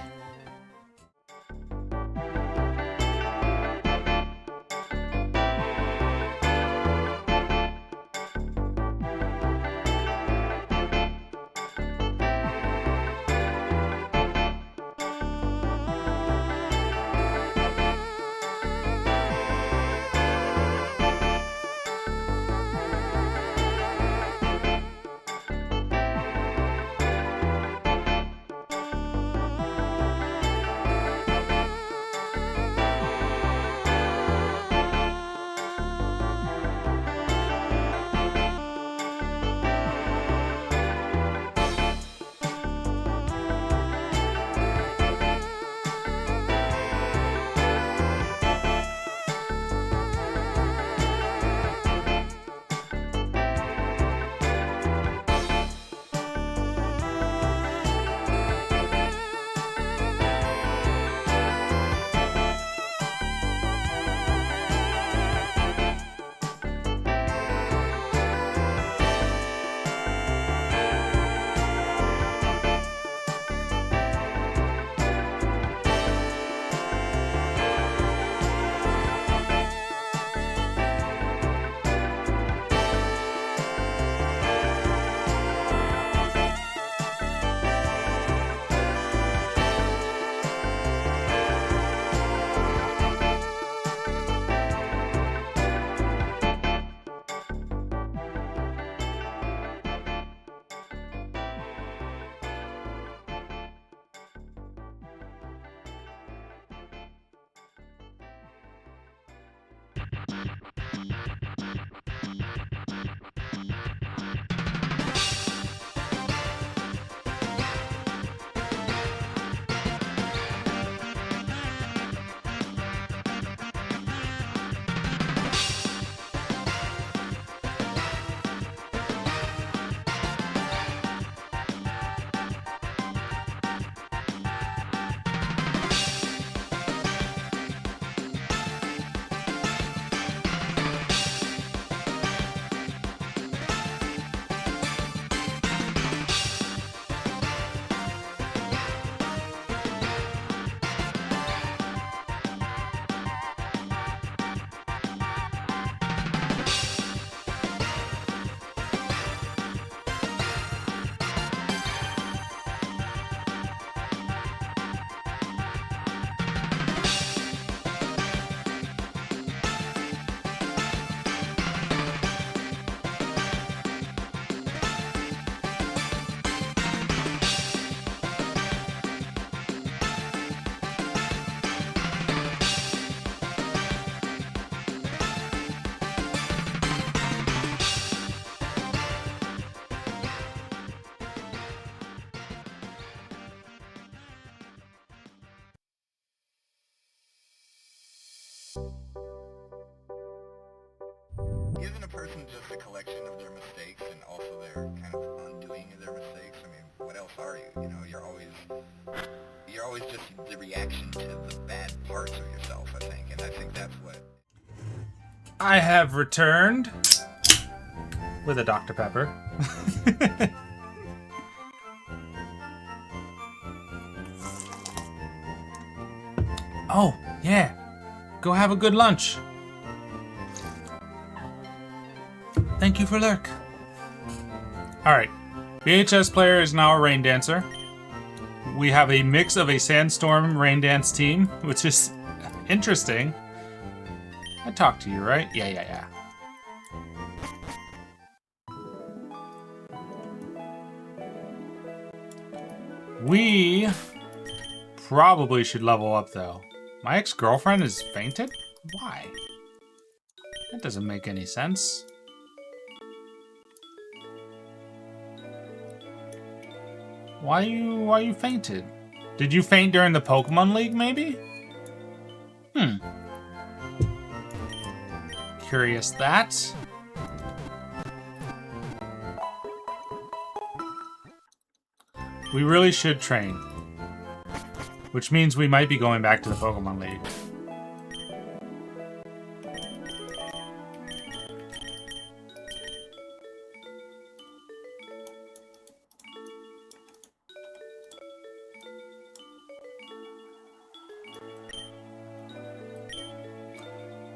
isn't a person just a collection of their mistakes and also their kind of undoing of their mistakes? I mean, what else are you? You know, you're always just the reaction to the bad parts of yourself, I think, and I think that's what... I have returned with a Dr. Pepper. Oh, yeah. Go have a good lunch. Thank you for lurk. Alright. VHS player is now a rain dancer. We have a mix of a sandstorm rain dance team, which is interesting. I talked to you, right? Yeah. We probably should level up, though. My ex-girlfriend has fainted? Why? That doesn't make any sense. Why you fainted? Did you faint during the Pokemon League, maybe? Curious that. We really should train. Which means we might be going back to the Pokemon League.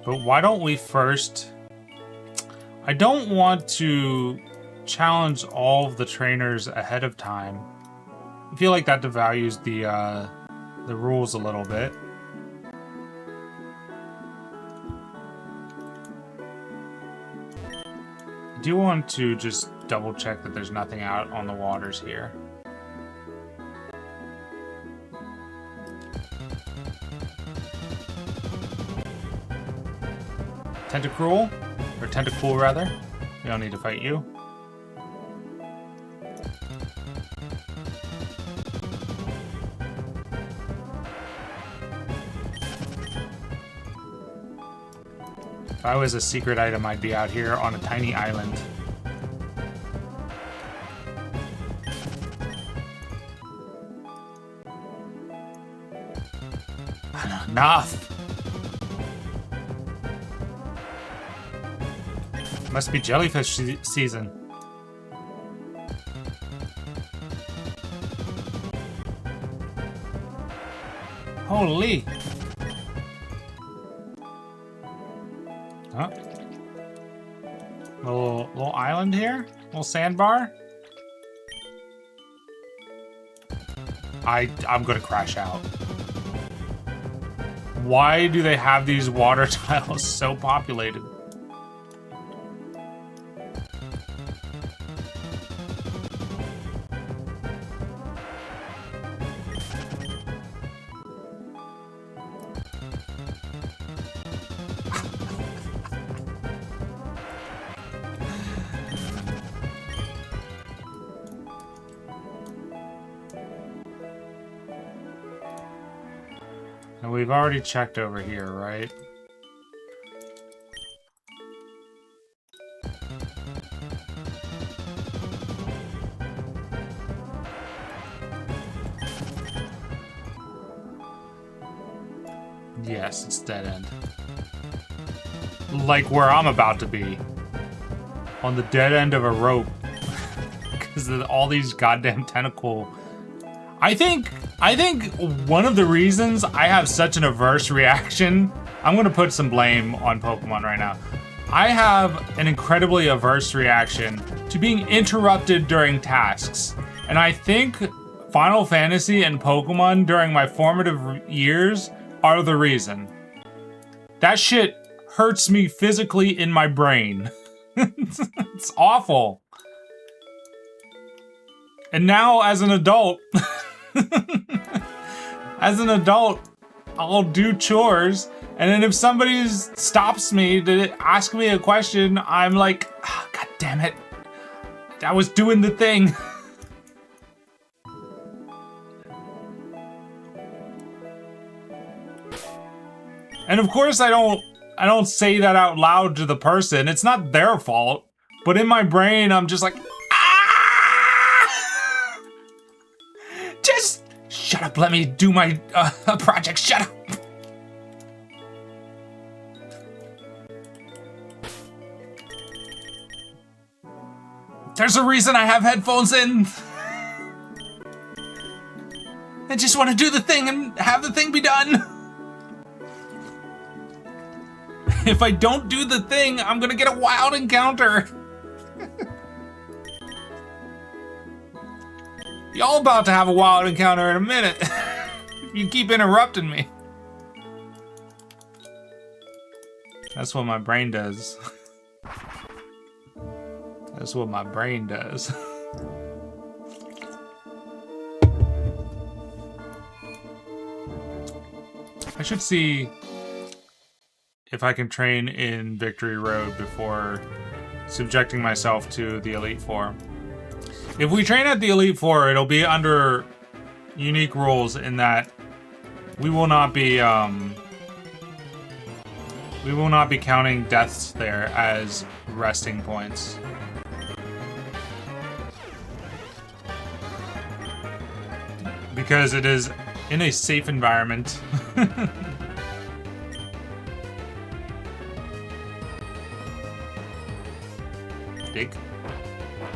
But why don't we first... I don't want to challenge all of the trainers ahead of time. I feel like that devalues the rules a little bit. I do want to just double check that there's nothing out on the waters here. Tentacruel? Or Tentacool, rather. We don't need to fight you. If I was a secret item, I'd be out here on a tiny island. Enough! Must be jellyfish season. Holy! Huh? Little island here? Little sandbar? I'm gonna crash out. Why do they have these water tiles so populated? And we've already checked over here, right? Yes, it's dead end. Like where I'm about to be. On the dead end of a rope. Because of all these goddamn tentacle... I think one of the reasons I have such an averse reaction... I'm going to put some blame on Pokemon right now. I have an incredibly averse reaction to being interrupted during tasks. And I think Final Fantasy and Pokemon during my formative years are the reason. That shit hurts me physically in my brain. It's awful. And now as an adult, I'll do chores, and then if somebody stops me to ask me a question, I'm like, oh, God damn it. I was doing the thing. And of course I I don't say that out loud to the person. It's not their fault. But in my brain, I'm just like, ah! Just shut up. Let me do my project. Shut up. There's a reason I have headphones in. I just want to do the thing and have the thing be done. If I don't do the thing, I'm gonna get a wild encounter. Y'all about to have a wild encounter in a minute. You keep interrupting me. That's what my brain does. That's what my brain does. I should see if I can train in Victory Road before subjecting myself to the Elite Four. If we train at the Elite Four, it'll be under unique rules in that we will not be counting deaths there as resting points. Because it is in a safe environment. Dig.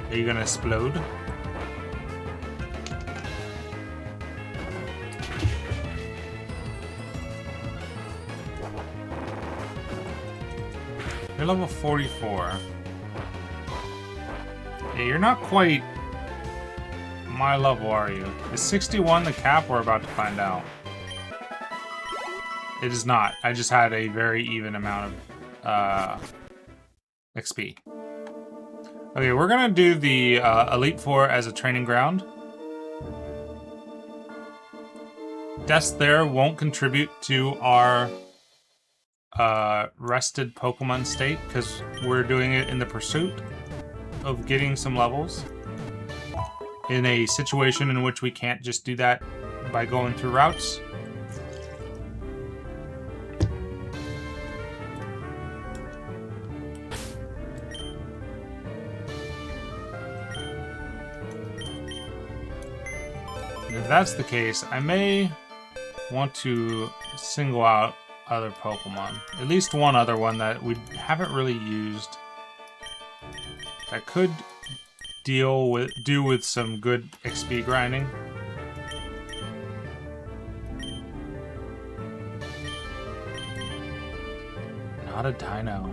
Are you gonna explode? You're level 44. Yeah, you're not quite my level, are you? Is 61 the cap? We're about to find out. It is not. I just had a very even amount of XP. Okay, we're gonna do the Elite Four as a training ground. Deaths there won't contribute to our rested Pokemon state because we're doing it in the pursuit of getting some levels. In a situation in which we can't just do that by going through routes. If that's the case, I may want to single out other Pokemon. At least one other one that we haven't really used that could do with some good XP grinding. Not a dino.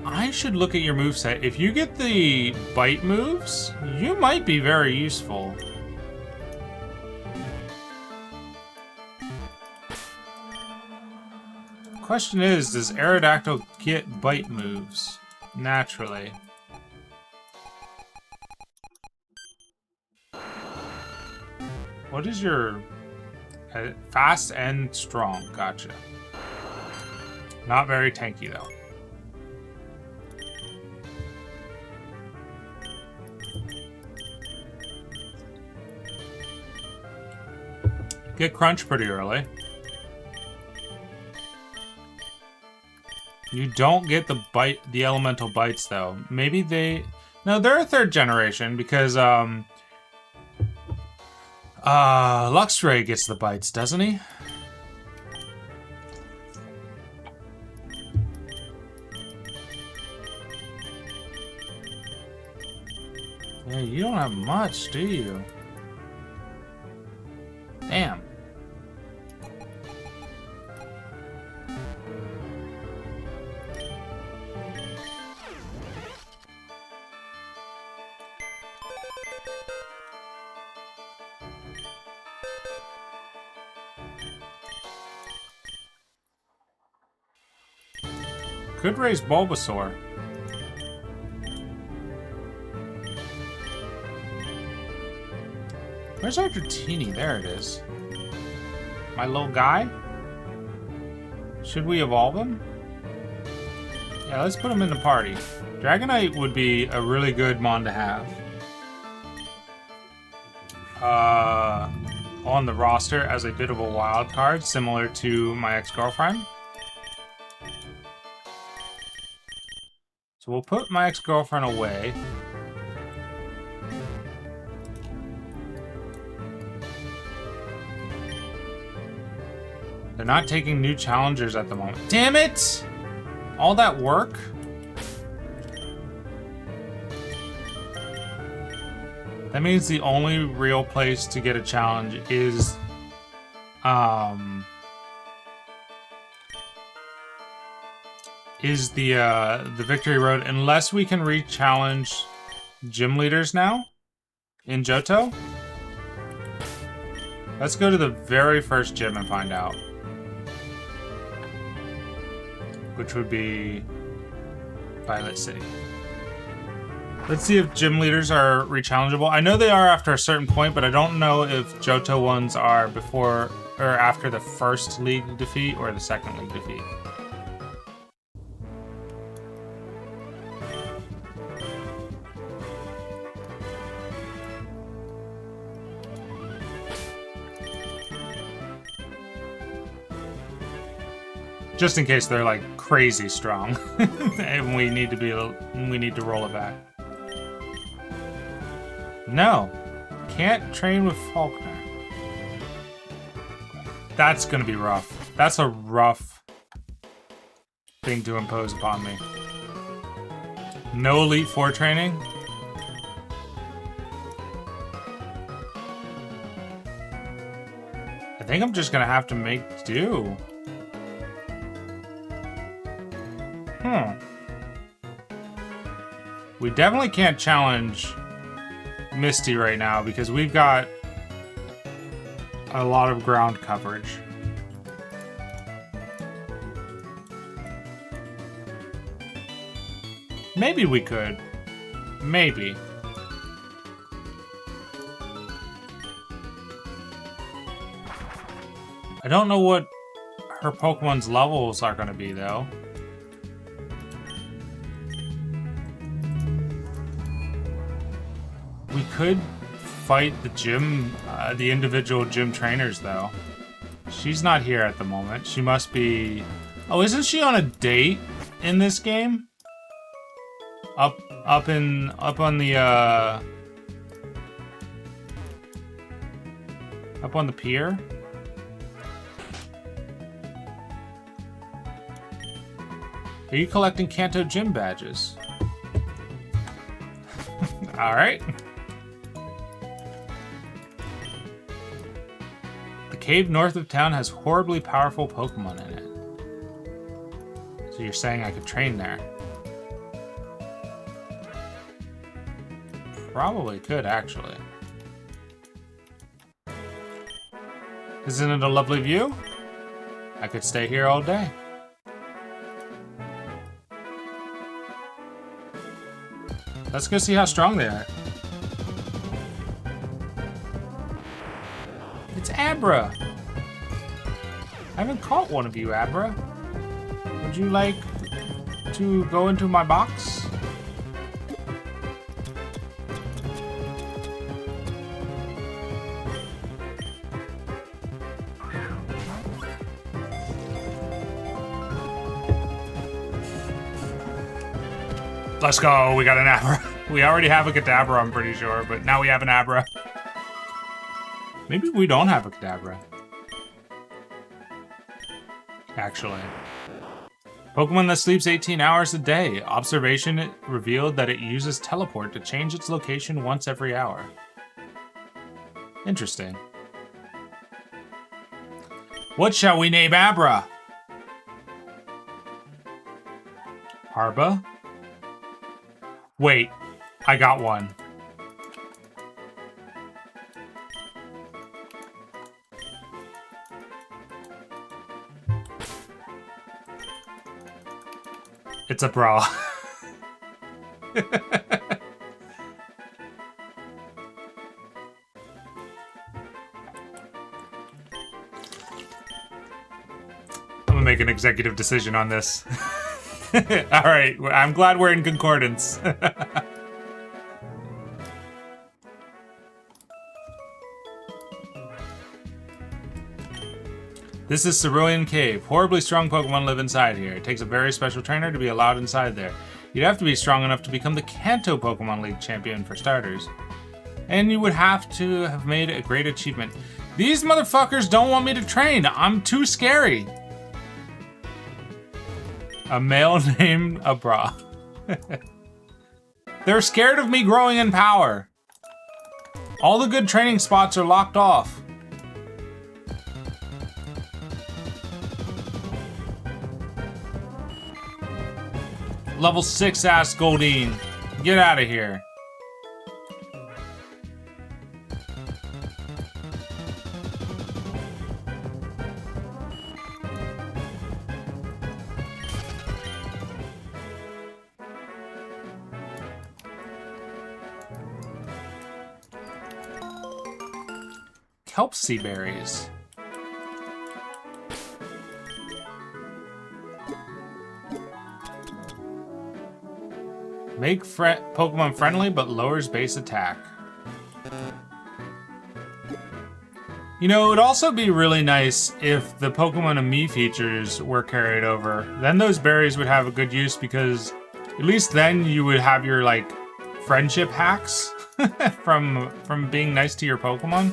I should look at your moveset. If you get the bite moves, you might be very useful. Question is, does Aerodactyl get bite moves naturally? What is your fast and strong? Gotcha. Not very tanky though. Get crunch pretty early. You don't get the elemental bites though. Maybe no, they're a third generation because Luxray gets the bites, doesn't he? Yeah, you don't have much, do you? Damn. Could raise Bulbasaur. Where's our Dratini? There it is. My little guy? Should we evolve him? Yeah, let's put him in the party. Dragonite would be a really good mon to have. on the roster as a bit of a wild card, similar to my ex-girlfriend. So we'll put my ex-girlfriend away. They're not taking new challengers at the moment. Damn it! All that work? That means the only real place to get a challenge is the Victory Road, unless we can re-challenge gym leaders now in Johto. Let's go to the very first gym and find out. Which would be Violet City. Let's see if gym leaders are rechallengeable. I know they are after a certain point, but I don't know if Johto ones are before or after the first league defeat or the second league defeat. Just in case they're like crazy strong, and we need to roll it back. No, can't train with Faulkner. That's gonna be rough. That's a rough thing to impose upon me. No Elite Four training. I think I'm just gonna have to make do. We definitely can't challenge Misty right now because we've got a lot of ground coverage. Maybe we could. Maybe. I don't know what her Pokemon's levels are going to be, though. We could fight the gym, the individual gym trainers, though. She's not here at the moment. She must be... Oh, isn't she on a date in this game? Up on the pier? Are you collecting Kanto gym badges? All right. The cave north of town has horribly powerful Pokemon in it. So you're saying I could train there? Probably could, actually. Isn't it a lovely view? I could stay here all day. Let's go see how strong they are. It's Abra! I haven't caught one of you, Abra. Would you like to go into my box? Let's go, we got an Abra. We already have a Kadabra, I'm pretty sure, but now we have an Abra. Maybe we don't have a Kadabra. Actually. Pokemon that sleeps 18 hours a day. Observation revealed that it uses teleport to change its location once every hour. Interesting. What shall we name Abra? Harba? Wait, I got one. It's a bra. I'm gonna make an executive decision on this. Alright, I'm glad we're in concordance. This is Cerulean Cave. Horribly strong Pokemon live inside here. It takes a very special trainer to be allowed inside there. You'd have to be strong enough to become the Kanto Pokemon League champion for starters. And you would have to have made a great achievement. These motherfuckers don't want me to train. I'm too scary. A male named Abra. They're scared of me growing in power. All the good training spots are locked off. Level 6 ass Goldeen. Get out of here. Kelp sea berries. Make Pokemon friendly, but lowers base attack. You know, it would also be really nice if the Pokemon and Me features were carried over. Then those berries would have a good use because at least then you would have your, like, friendship hacks from being nice to your Pokemon.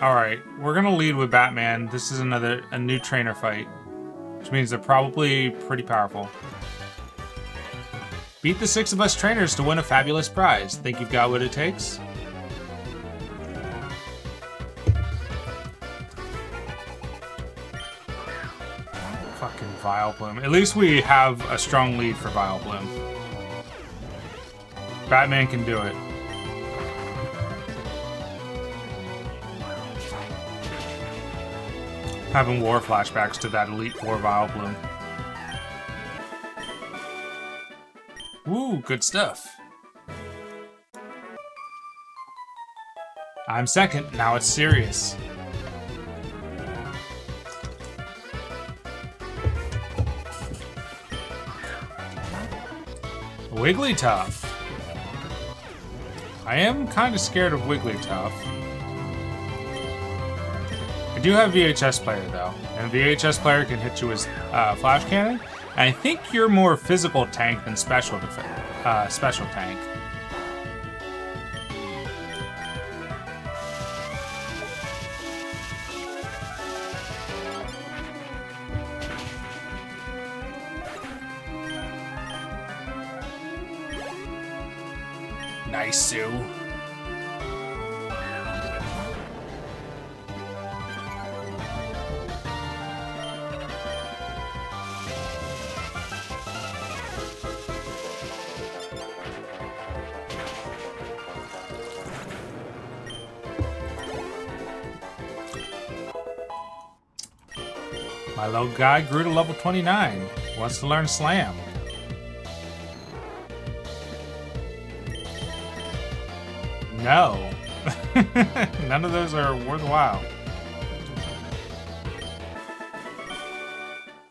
Alright, we're gonna lead with Batman. This is a new trainer fight, which means they're probably pretty powerful. Beat the 6 of us trainers to win a fabulous prize. Think you've got what it takes? Fucking Vileplume. At least we have a strong lead for Vileplume. Batman can do it. Having war flashbacks to that Elite Four Vileplume. Ooh, good stuff. I'm second, now it's serious. Wigglytuff. I am kind of scared of Wigglytuff. I do have VHS player though, and VHS player can hit you with flash cannon. And I think you're more physical tank than special tank. Nice, Sue. My little guy grew to level 29. Wants to learn Slam. No. None of those are worthwhile.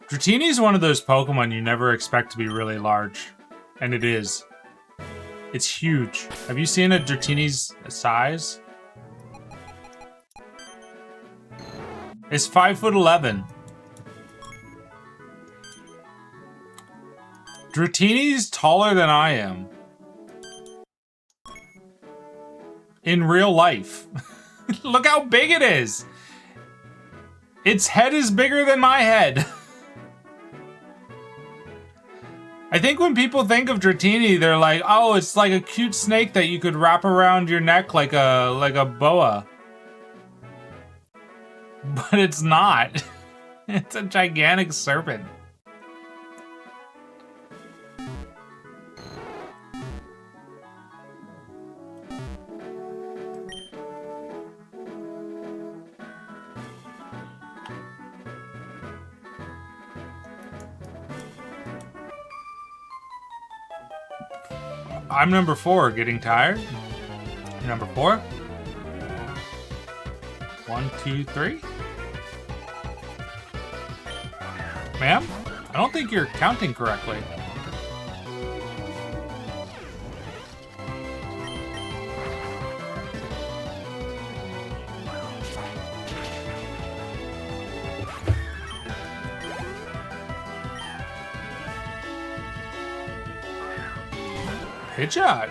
Dratini is one of those Pokemon you never expect to be really large. And it is. It's huge. Have you seen a Dratini's size? It's 5'11". Dratini's taller than I am. In real life. Look how big it is! Its head is bigger than my head. I think when people think of Dratini, they're like, oh, it's like a cute snake that you could wrap around your neck like a boa. But it's not. It's a gigantic serpent. I'm number 4, getting tired. Number 4. 1, 2, 3. Ma'am? I don't think you're counting correctly. Pidgeot.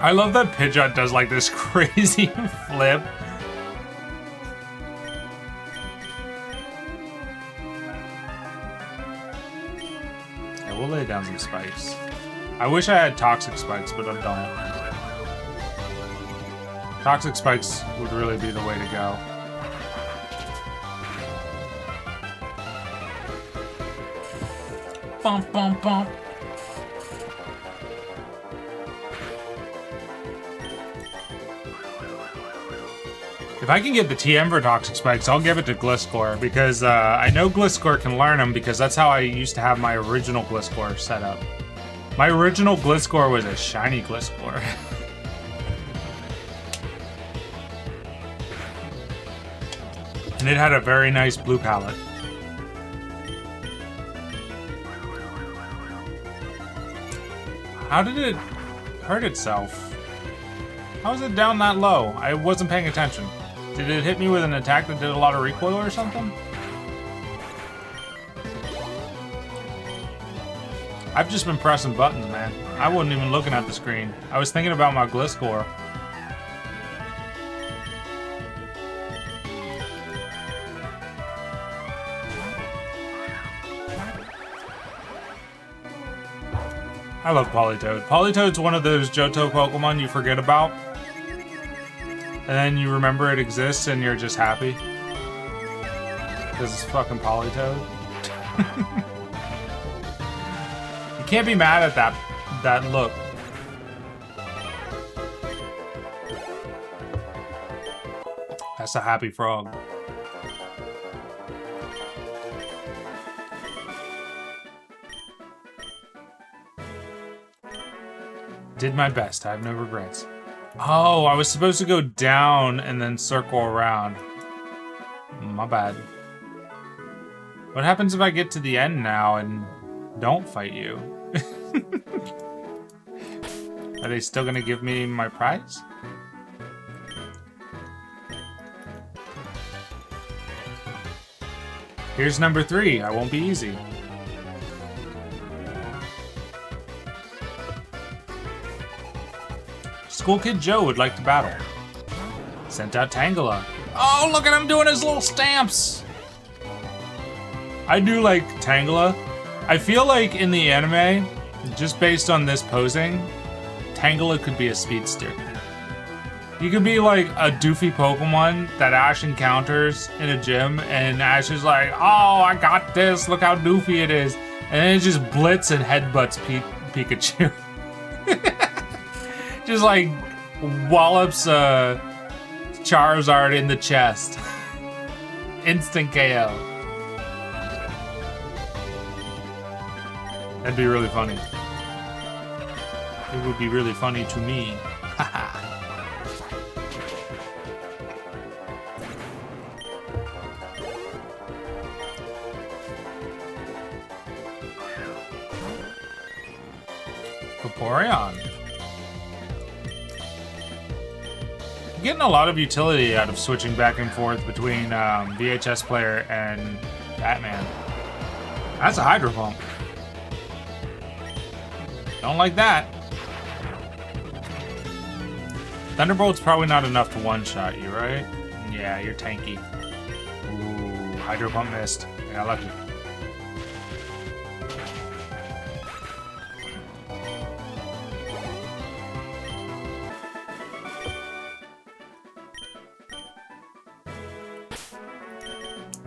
I love that Pidgeot does like this crazy flip. Yeah, we'll lay down some spikes. I wish I had toxic spikes, but I don't. Toxic spikes would really be the way to go. Bump, bump, bump. If I can get the TM for Toxic Spikes, I'll give it to Gliscor, because I know Gliscor can learn them, because that's how I used to have my original Gliscor set up. My original Gliscor was a shiny Gliscor. And it had a very nice blue palette. How did it hurt itself? How is it down that low? I wasn't paying attention. Did it hit me with an attack that did a lot of recoil or something? I've just been pressing buttons, man. I wasn't even looking at the screen. I was thinking about my Gliscor. I love Politoed. Politoed's one of those Johto Pokemon you forget about. And then you remember it exists and you're just happy. Because it's fucking Politoed. You can't be mad at that look. That's a happy frog. Did my best. I have no regrets. Oh, I was supposed to go down and then circle around. My bad. What happens if I get to the end now and don't fight you? Are they still gonna give me my prize? Here's number 3. I won't be easy. School Kid Joe would like to battle. Sent out Tangela. Oh, look at him doing his little stamps! I do like Tangela. I feel like in the anime, just based on this posing, Tangela could be a speedster. You could be like a doofy Pokemon that Ash encounters in a gym, and Ash is like, oh, I got this, look how doofy it is. And then it just blitz and headbutts Pikachu. Just like wallops Charizard in the chest. Instant KO. That'd be really funny. It would be really funny to me. Vaporeon. I'm getting a lot of utility out of switching back and forth between VHS player and Batman. That's a Hydro Pump. Don't like that. Thunderbolt's probably not enough to one-shot you, right? Yeah, you're tanky. Ooh, Hydro Pump missed. I got lucky.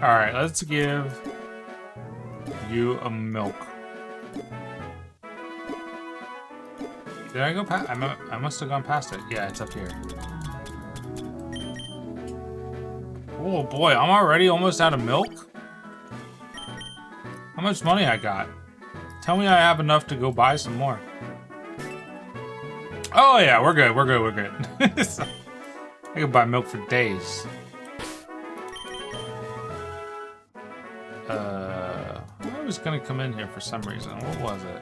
Alright, let's give you a milk. Did I go past? I must have gone past it. Yeah, it's up here. Oh boy, I'm already almost out of milk? How much money I got? Tell me I have enough to go buy some more. Oh yeah, we're good, we're good, we're good. I can buy milk for days. I was gonna come in here for some reason. What was it?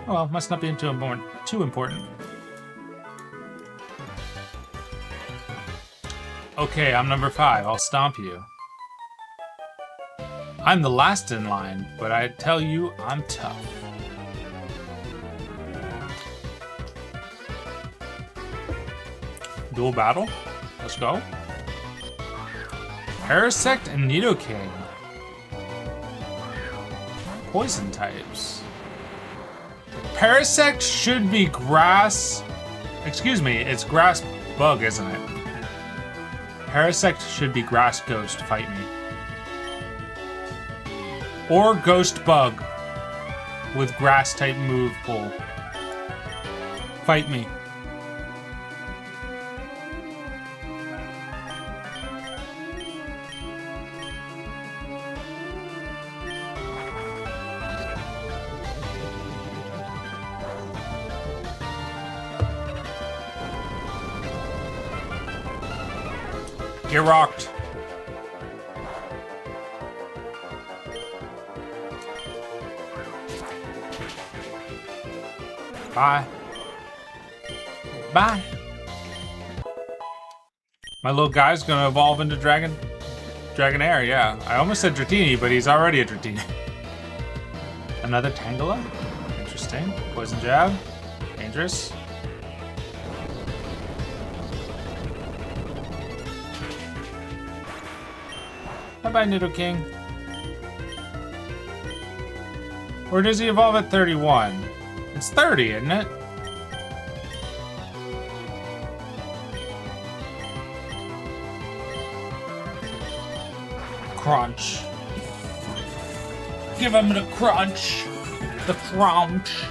Oh well, must not be too important. Okay, I'm number 5. I'll stomp you. I'm the last in line, but I tell you, I'm tough. Dual battle. Let's go. Parasect and Nidoking. Poison types. Parasect should be grass. Excuse me, it's grass bug, isn't it? Parasect should be grass ghost. Fight me. Or ghost bug with grass type move pull. Fight me. Get rocked. Bye. Bye. My little guy's gonna evolve into Dragonair, yeah. I almost said Dratini, but he's already a Dratini. Another Tangela? Interesting. Poison Jab. Dangerous. Bye-bye, Nidoking. Or does he evolve at 31? It's 30, isn't it? Crunch. Give him the crunch. The crunch.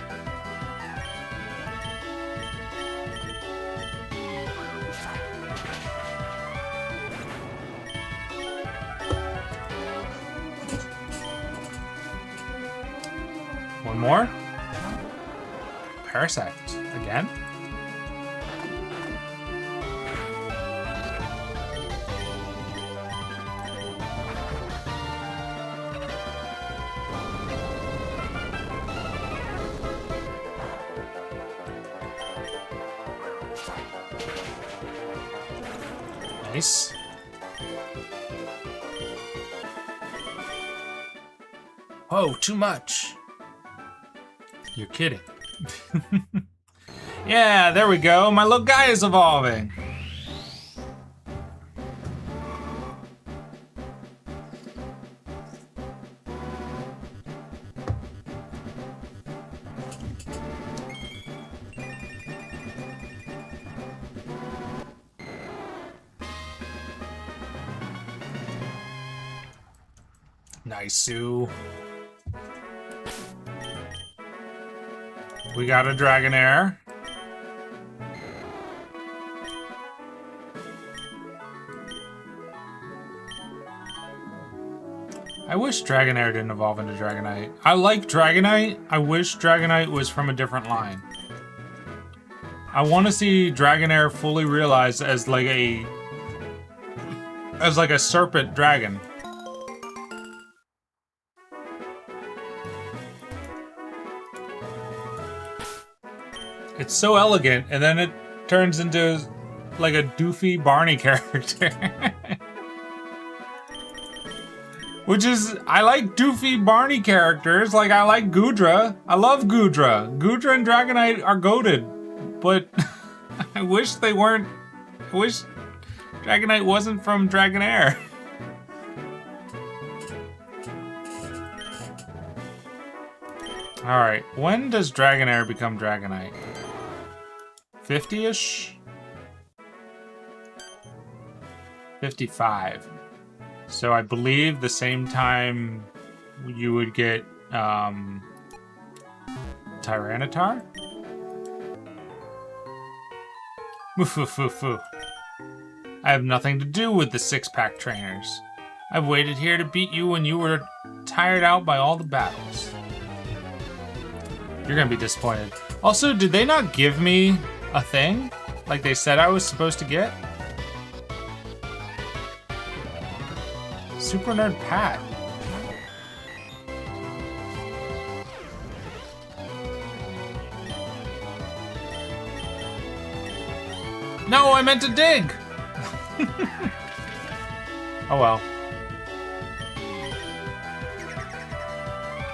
One more. Parasect again. Nice. Oh, too much. You're kidding. Yeah, there we go. My little guy is evolving. Nice, Sue. We got a Dragonair. I wish Dragonair didn't evolve into Dragonite. I like Dragonite. I wish Dragonite was from a different line. I want to see Dragonair fully realized as like a serpent dragon. It's so elegant, and then it turns into like a doofy Barney character. Which is, I like doofy Barney characters, like I like Goodra. I love Goodra. Goodra and Dragonite are goated, but I wish they weren't, I wish Dragonite wasn't from Dragonair. Alright, when does Dragonair become Dragonite? 50-ish? 55. So I believe the same time you would get Tyranitar? Moo-foo-foo-foo. I have nothing to do with the six-pack trainers. I've waited here to beat you when you were tired out by all the battles. You're gonna be disappointed. Also, did they not give me a thing? Like they said I was supposed to get? Super Nerd Pat. No, I meant to dig! Oh well.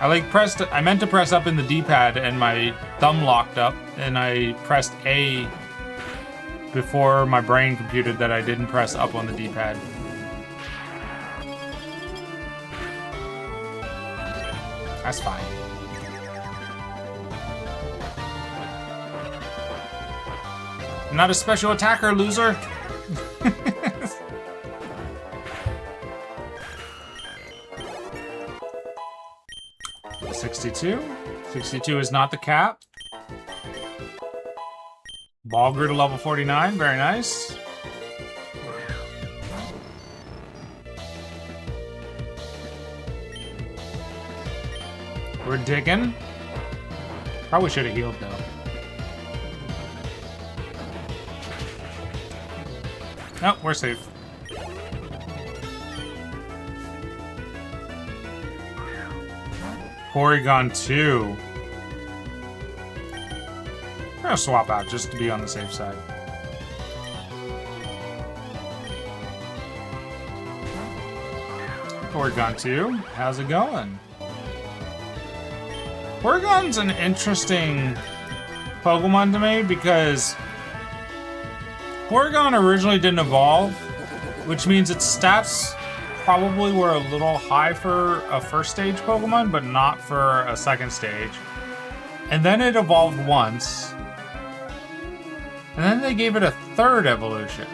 I meant to press up in the D-pad and my thumb locked up and I pressed A before my brain computed that I didn't press up on the D-pad. That's fine. I'm not a special attacker, loser. 62. 62 is not the cap. Ball grew to level 49. Very nice. We're digging. Probably should have healed, though. Nope, we're safe. Porygon 2. I'm gonna swap out just to be on the safe side. Porygon 2, how's it going? Porygon's an interesting Pokemon to me because Porygon originally didn't evolve, which means its stats probably were a little high for a first stage Pokemon, but not for a second stage. And then it evolved once. And then they gave it a third evolution.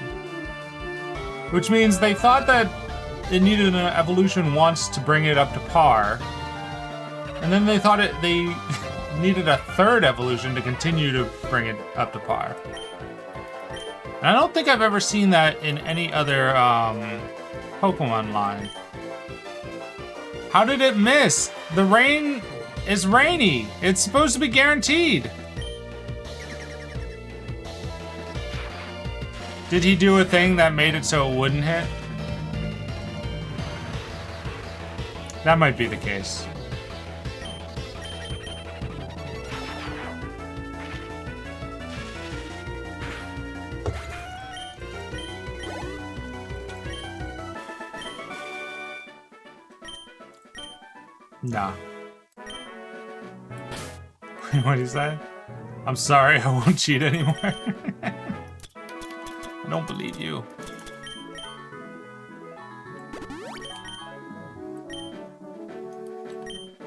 Which means they thought that it needed an evolution once to bring it up to par. And then they thought they needed a third evolution to continue to bring it up to par. And I don't think I've ever seen that in any other Pokemon line. How did it miss? The rain is rainy. It's supposed to be guaranteed. Did he do a thing that made it so it wouldn't hit? That might be the case. Nah. What did he say? I'm sorry, I won't cheat anymore. I don't believe you.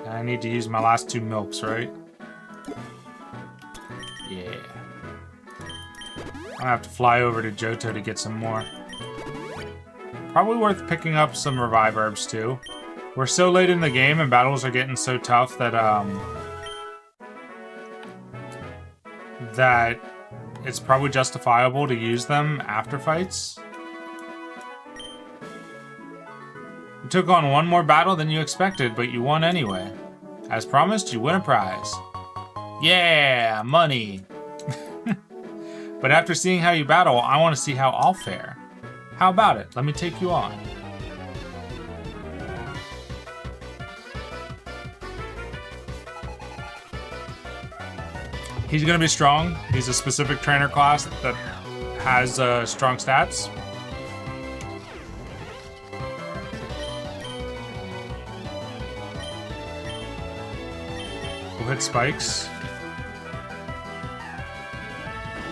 I need to use my last 2 milks, right? Yeah. I'm gonna have to fly over to Johto to get some more. Probably worth picking up some revive herbs too. We're so late in the game and battles are getting so tough that that it's probably justifiable to use them after fights. You took on one more battle than you expected, but you won anyway. As promised, you win a prize. Yeah, money! But after seeing how you battle, I want to see how I'll fare. How about it? Let me take you on. He's going to be strong. He's a specific trainer class that has strong stats. We'll hit spikes.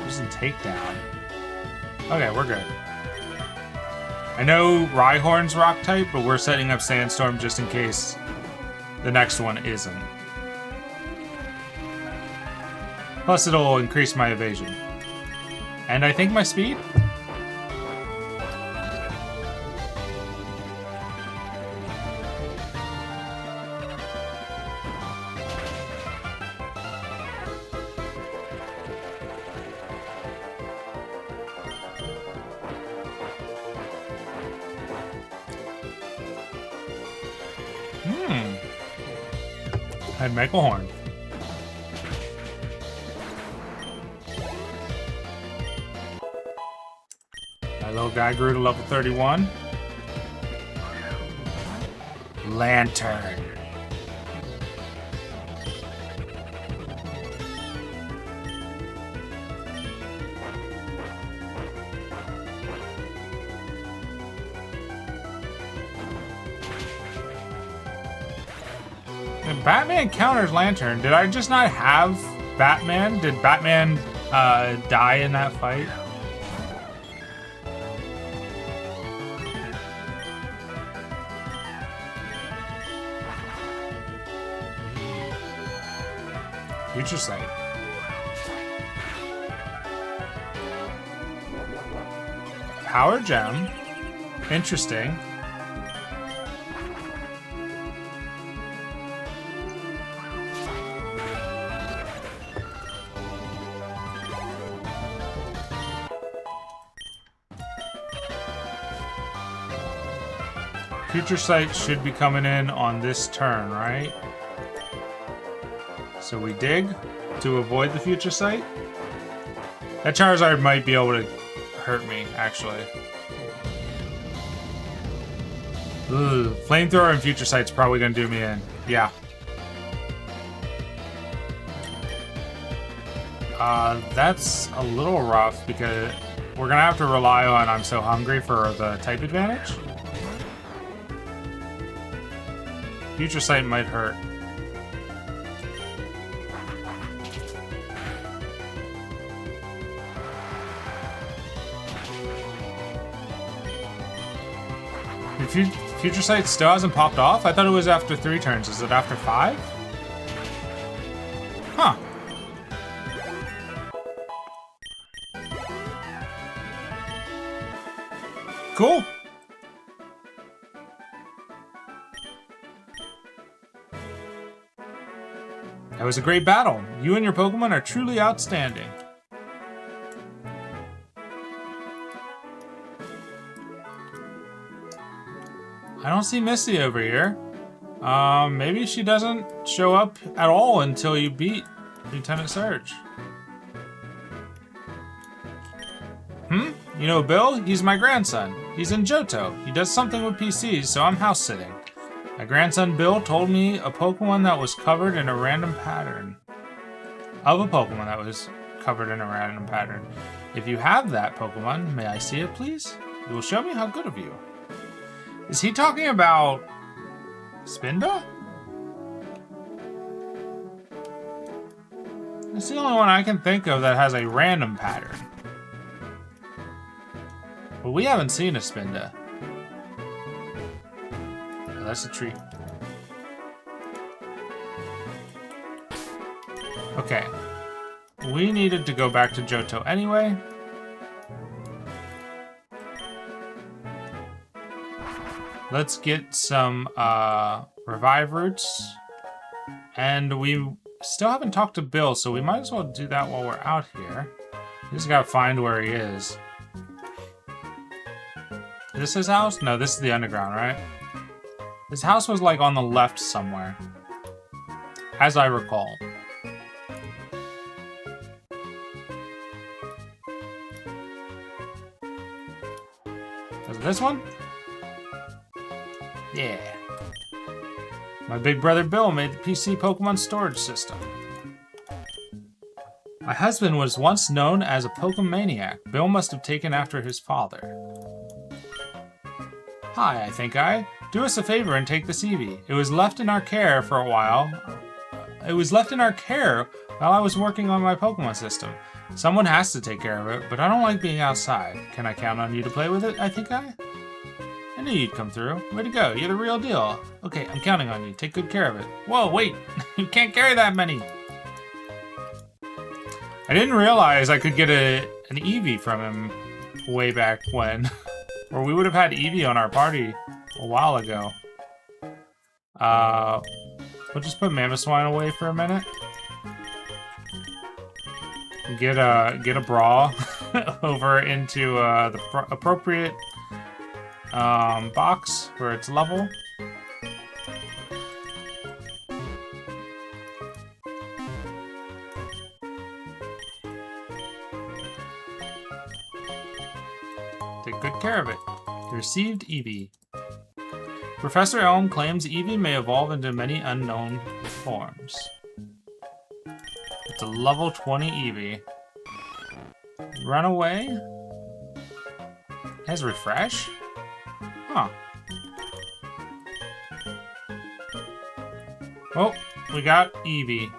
Doesn't take down. Okay, we're good. I know Rhyhorn's rock type, but we're setting up Sandstorm just in case the next one isn't. Plus, it'll increase my evasion. And I think my speed? I'd make a horn. That little guy grew to level 31. Lantern. Batman counters Lantern. Did I just not have Batman? Did Batman die in that fight? Future Sight. Power Gem. Interesting. Future Sight should be coming in on this turn, right? So we dig to avoid the Future Sight. That Charizard might be able to hurt me, actually. Ooh, Flamethrower and Future Sight's probably gonna do me in. Yeah. That's a little rough because we're gonna have to rely on I'm so hungry for the type advantage. Future Sight might hurt. Future Sight still hasn't popped off? I thought it was after 3 turns. Is it after 5? Huh. Cool. That was a great battle. You and your Pokemon are truly outstanding. I don't see Misty over here. Maybe she doesn't show up at all until you beat Lieutenant Surge. You know Bill? He's my grandson. He's in Johto. He does something with PCs, so I'm house sitting. My grandson Bill told me a Pokemon that was covered in a random pattern. If you have that Pokemon, may I see it, please? You will show me how good of you. Is he talking about Spinda? That's the only one I can think of that has a random pattern. But we haven't seen a Spinda. Oh, that's a treat. Okay. We needed to go back to Johto anyway. Let's get some revive roots. And we still haven't talked to Bill, so we might as well do that while we're out here. We just gotta find where he is. Is this his house? No, this is the underground, right? His house was like on the left somewhere. As I recall. Is it this one? Yeah. My big brother Bill made the PC Pokemon storage system. My husband was once known as a Pokemaniac. Bill must have taken after his father. Hi, I think I. Do us a favor and take this Eevee. It was left in our care for a while. While I was working on my Pokemon system. Someone has to take care of it, but I don't like being outside. Can I count on you to play with it, I think I? I knew you'd come through. Way to go, you're the real deal. Okay, I'm counting on you. Take good care of it. Whoa, wait! You can't carry that many! I didn't realize I could get an Eevee from him way back when. Or we would have had Eevee on our party a while ago. We'll just put Mamoswine away for a minute. Get a Brawl over into the appropriate box where it's level. Take good care of it. Received Eevee. Professor Elm claims Eevee may evolve into many unknown forms. It's a level 20 Eevee. Run away? Has refresh? Huh. Oh, we got Eevee.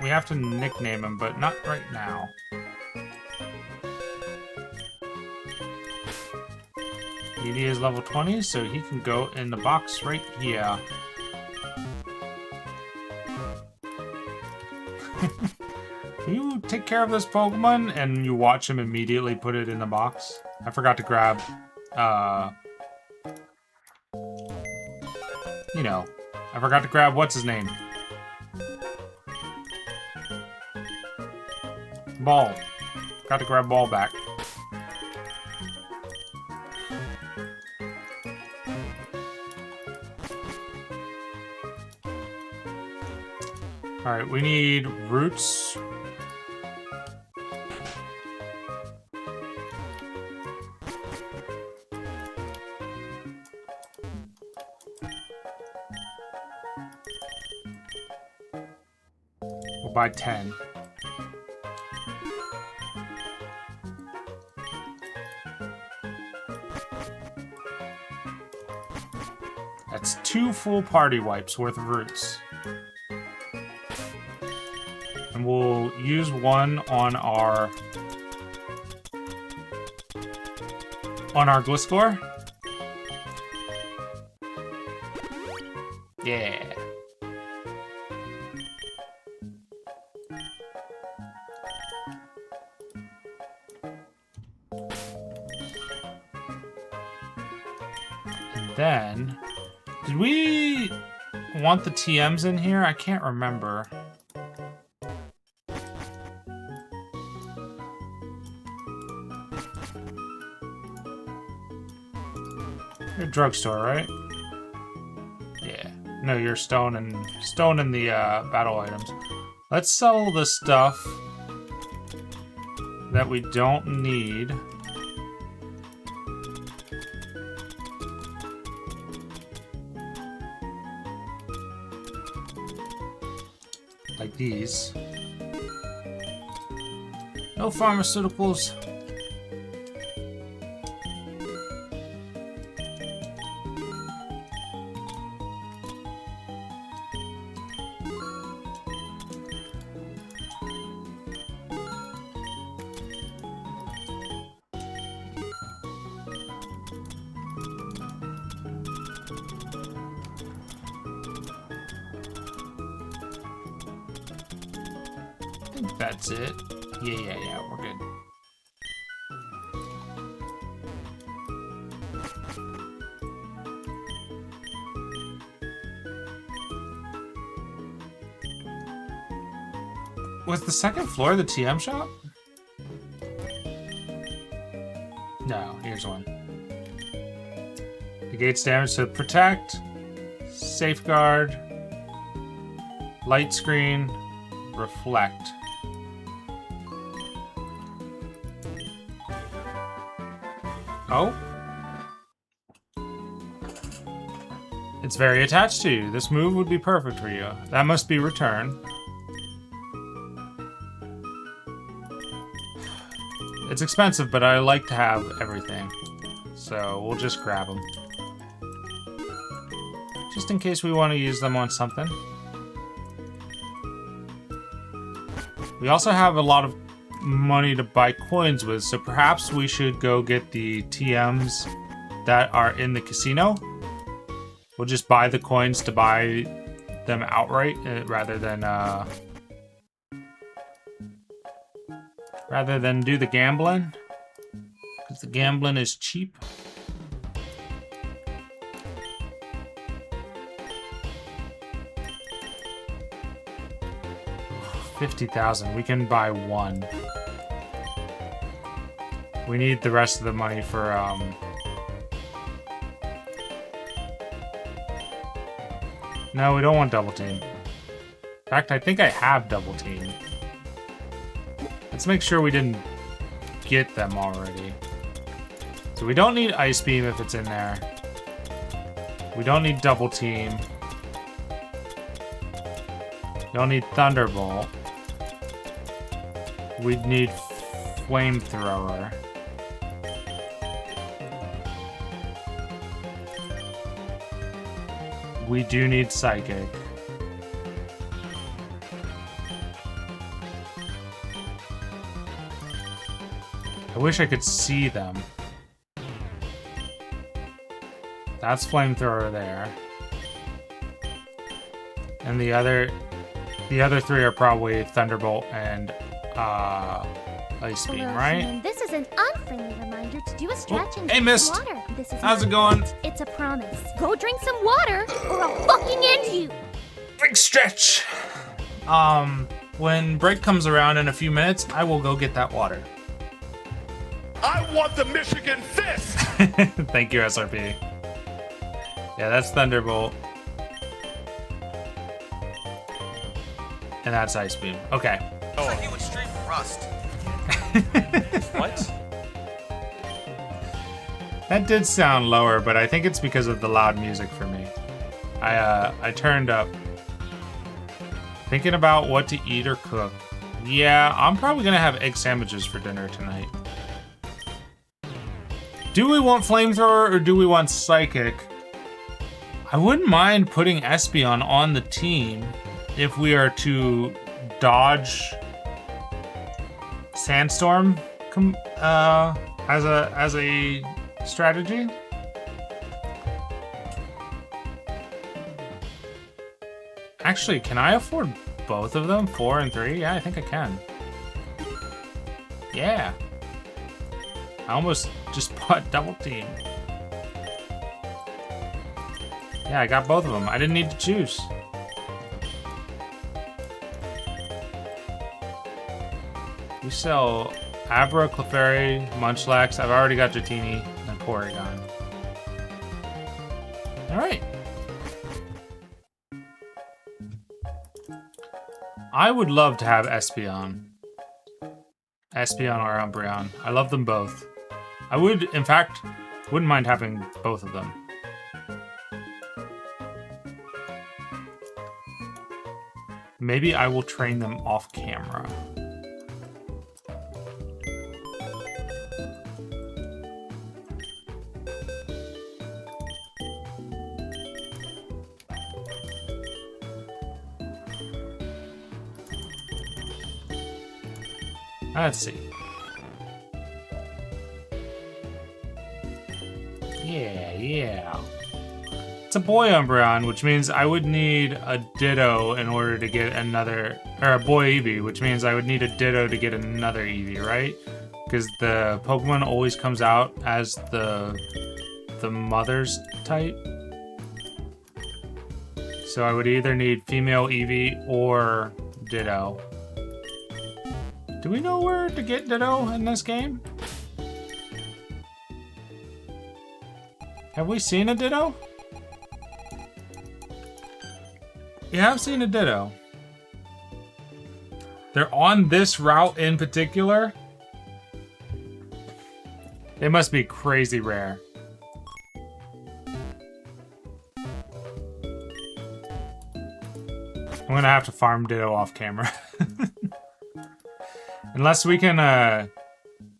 We have to nickname him, but not right now. Eevee is level 20, so he can go in the box right here. Can you take care of this Pokemon? And you watch him immediately put it in the box. I forgot to grab, you know, I forgot to grab what's his name? Ball. Got to grab Ball back. Alright, we need roots. We'll buy 10. That's 2 full party wipes worth of roots. And we'll use one on our Gliscor. Yeah. And then, did we want the TMs in here? I can't remember. You're a drugstore, right? Yeah. No, you're stone and the battle items. Let's sell the stuff that we don't need. Like these. No pharmaceuticals. I think that's it. Yeah, we're good. Was the second floor the TM shop? No, here's one. Negates damage to protect, safeguard, light screen, reflect. Oh? It's very attached to you. This move would be perfect for you. That must be return. It's expensive, but I like to have everything. So we'll just grab them. Just in case we want to use them on something. We also have a lot of money to buy coins with, so perhaps we should go get the TMs that are in the casino. We'll just buy the coins to buy them outright rather than do the gambling, because the gambling is cheap. $50,000. We can buy one. We need the rest of the money for No, we don't want double team. In fact, I think I have double team. Let's make sure we didn't get them already. So we don't need Ice Beam if it's in there. We don't need double team. We don't need Thunderbolt. We need Flamethrower. We do need Psychic. I wish I could see them. That's Flamethrower there. And the other The other three are probably Thunderbolt and Ice Beam, Hello, right? human. This is an unfriendly reminder to do a stretch and hey, drink Mist. some water. This is How's not it going? It's a promise. Go drink some water, or I'll fucking end you. Big stretch. When break comes around in a few minutes, I will go get that water. I want the Michigan fist! Thank you, SRP. Yeah, that's Thunderbolt. And that's Ice Beam. Okay. Looks like he would stream Rust. What? That did sound lower, but I think it's because of the loud music for me. I turned up. Thinking about what to eat or cook. Yeah, I'm probably gonna have egg sandwiches for dinner tonight. Do we want Flamethrower or do we want Psychic? I wouldn't mind putting Espeon on the team if we are to dodge Sandstorm as a strategy. Actually, can I afford both of them? 4 and 3? Yeah, I think I can. Yeah. I almost just bought double team. Yeah, I got both of them. I didn't need to choose. We sell Abra, Clefairy, Munchlax. I've already got Dratini and Porygon. Alright. I would love to have Espeon. Espeon or Umbreon. I love them both. I would, in fact, wouldn't mind having both of them. Maybe I will train them off camera. Let's see. Yeah. It's a boy Umbreon, which means I would need a Ditto in order to get another, or a boy Eevee, which means I would need a Ditto to get another Eevee, right? Because the Pokemon always comes out as the mother's type. So I would either need female Eevee or Ditto. Do we know where to get Ditto in this game? Have we seen a Ditto? We have seen a Ditto. They're on this route in particular. They must be crazy rare. I'm gonna have to farm Ditto off camera. Unless we can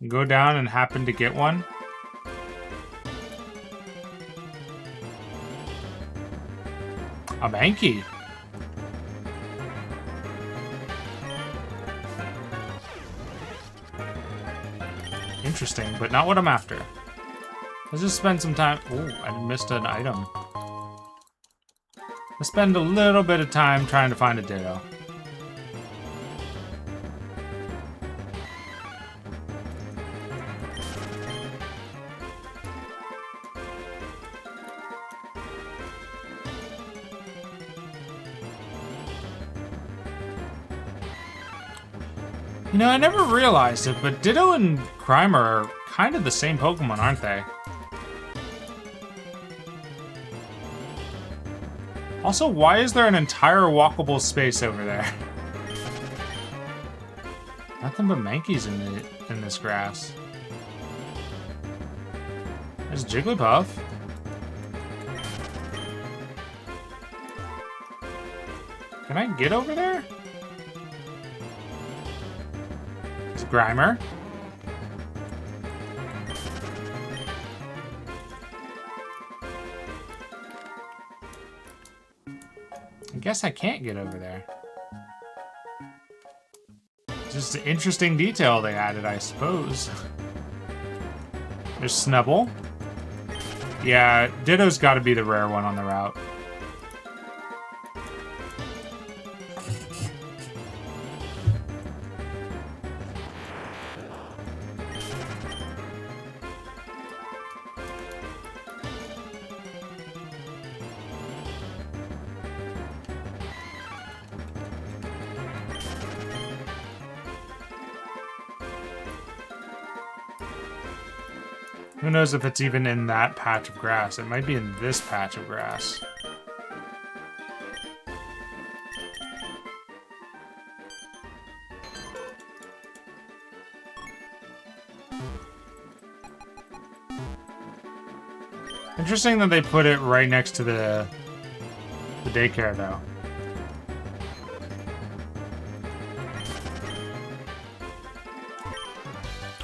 go down and happen to get one. A Mankey. Interesting, but not what I'm after. Let's just spend some time. Oh, I missed an item. Let's spend a little bit of time trying to find a Ditto. You know, I never realized it, but Ditto and Grimer are kind of the same Pokemon, aren't they? Also, why is there an entire walkable space over there? Nothing but Mankeys in this grass. There's Jigglypuff. Can I get over there? It's Grimer. I guess I can't get over there. Just an interesting detail they added, I suppose. There's Snubble. Yeah, Ditto's got to be the rare one on the route. Who knows if it's even in that patch of grass? It might be in this patch of grass. Interesting that they put it right next to the daycare, though.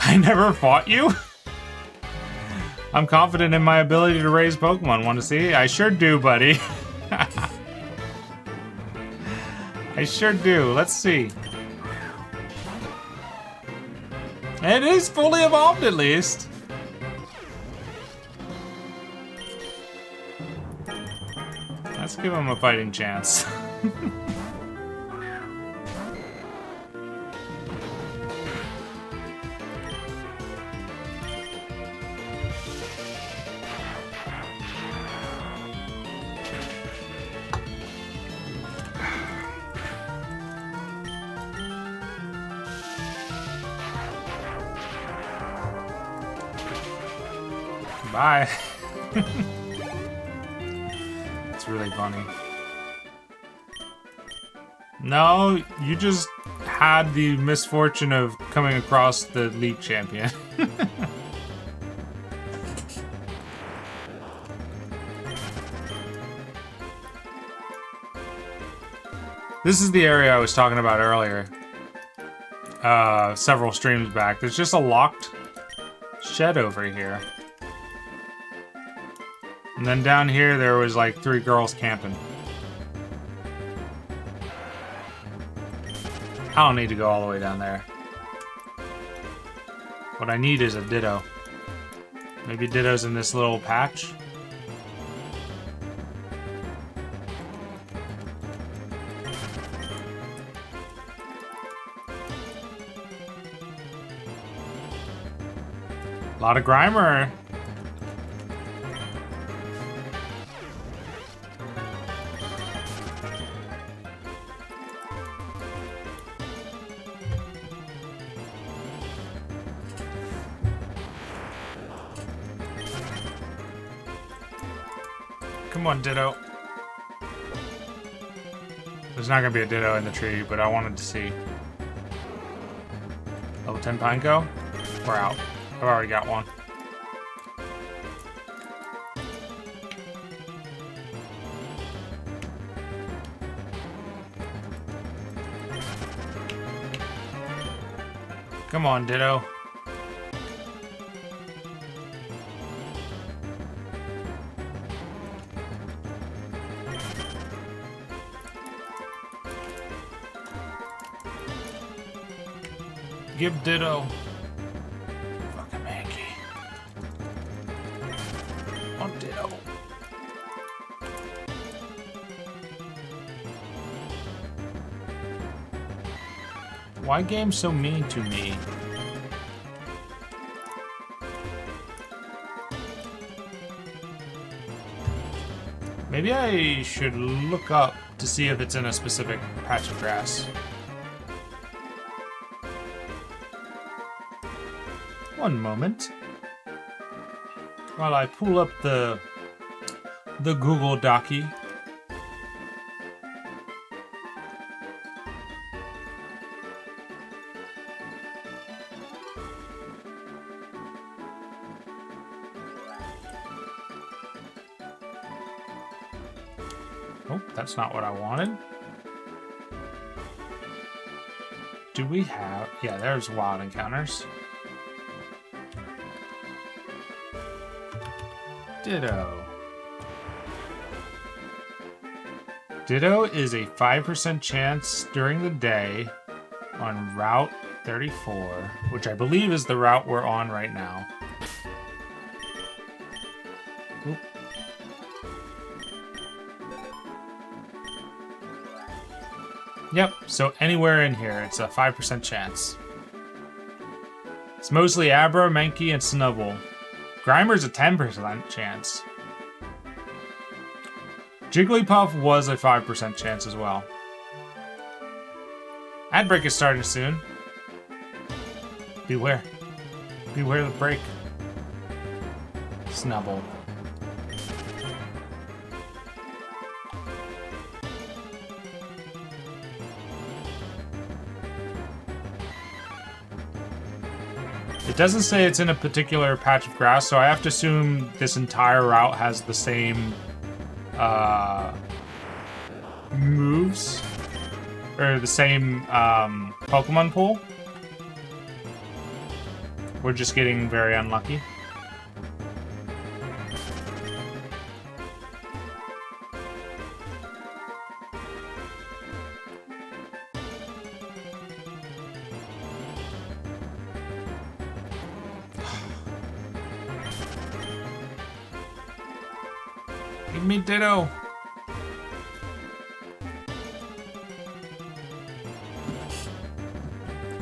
I never fought you? I'm confident in my ability to raise Pokemon. Want to see? I sure do, buddy. I sure do. Let's see. It is fully evolved, at least. Let's give him a fighting chance. Bye. It's really funny. No, you just had the misfortune of coming across the league champion. This is the area I was talking about earlier. Several streams back. There's just a locked shed over here. And then down here, there was like 3 girls camping. I don't need to go all the way down there. What I need is a Ditto. Maybe Ditto's in this little patch. A lot of Grimer. Come on, Ditto. There's not gonna be a Ditto in the tree, but I wanted to see. Level 10 Pineco? We're out. I've already got one. Come on, Ditto. Give Ditto. Fucking Mankey. On Ditto. Why game so mean to me? Maybe I should look up to see if it's in a specific patch of grass. One moment. While I pull up the Google Docky. Oh, that's not what I wanted. Do we have... Yeah, there's wild encounters. Ditto. Ditto is a 5% chance during the day on Route 34, which I believe is the route we're on right now. Oop. Yep, so anywhere in here, it's a 5% chance. It's mostly Abra, Mankey, and Snubbull. Grimer's a 10% chance. Jigglypuff was a 5% chance as well. Ad break is starting soon. Beware. Beware the break. Snubble. It doesn't say it's in a particular patch of grass, so I have to assume this entire route has the same moves, or the same Pokemon pool. We're just getting very unlucky. Give me Ditto.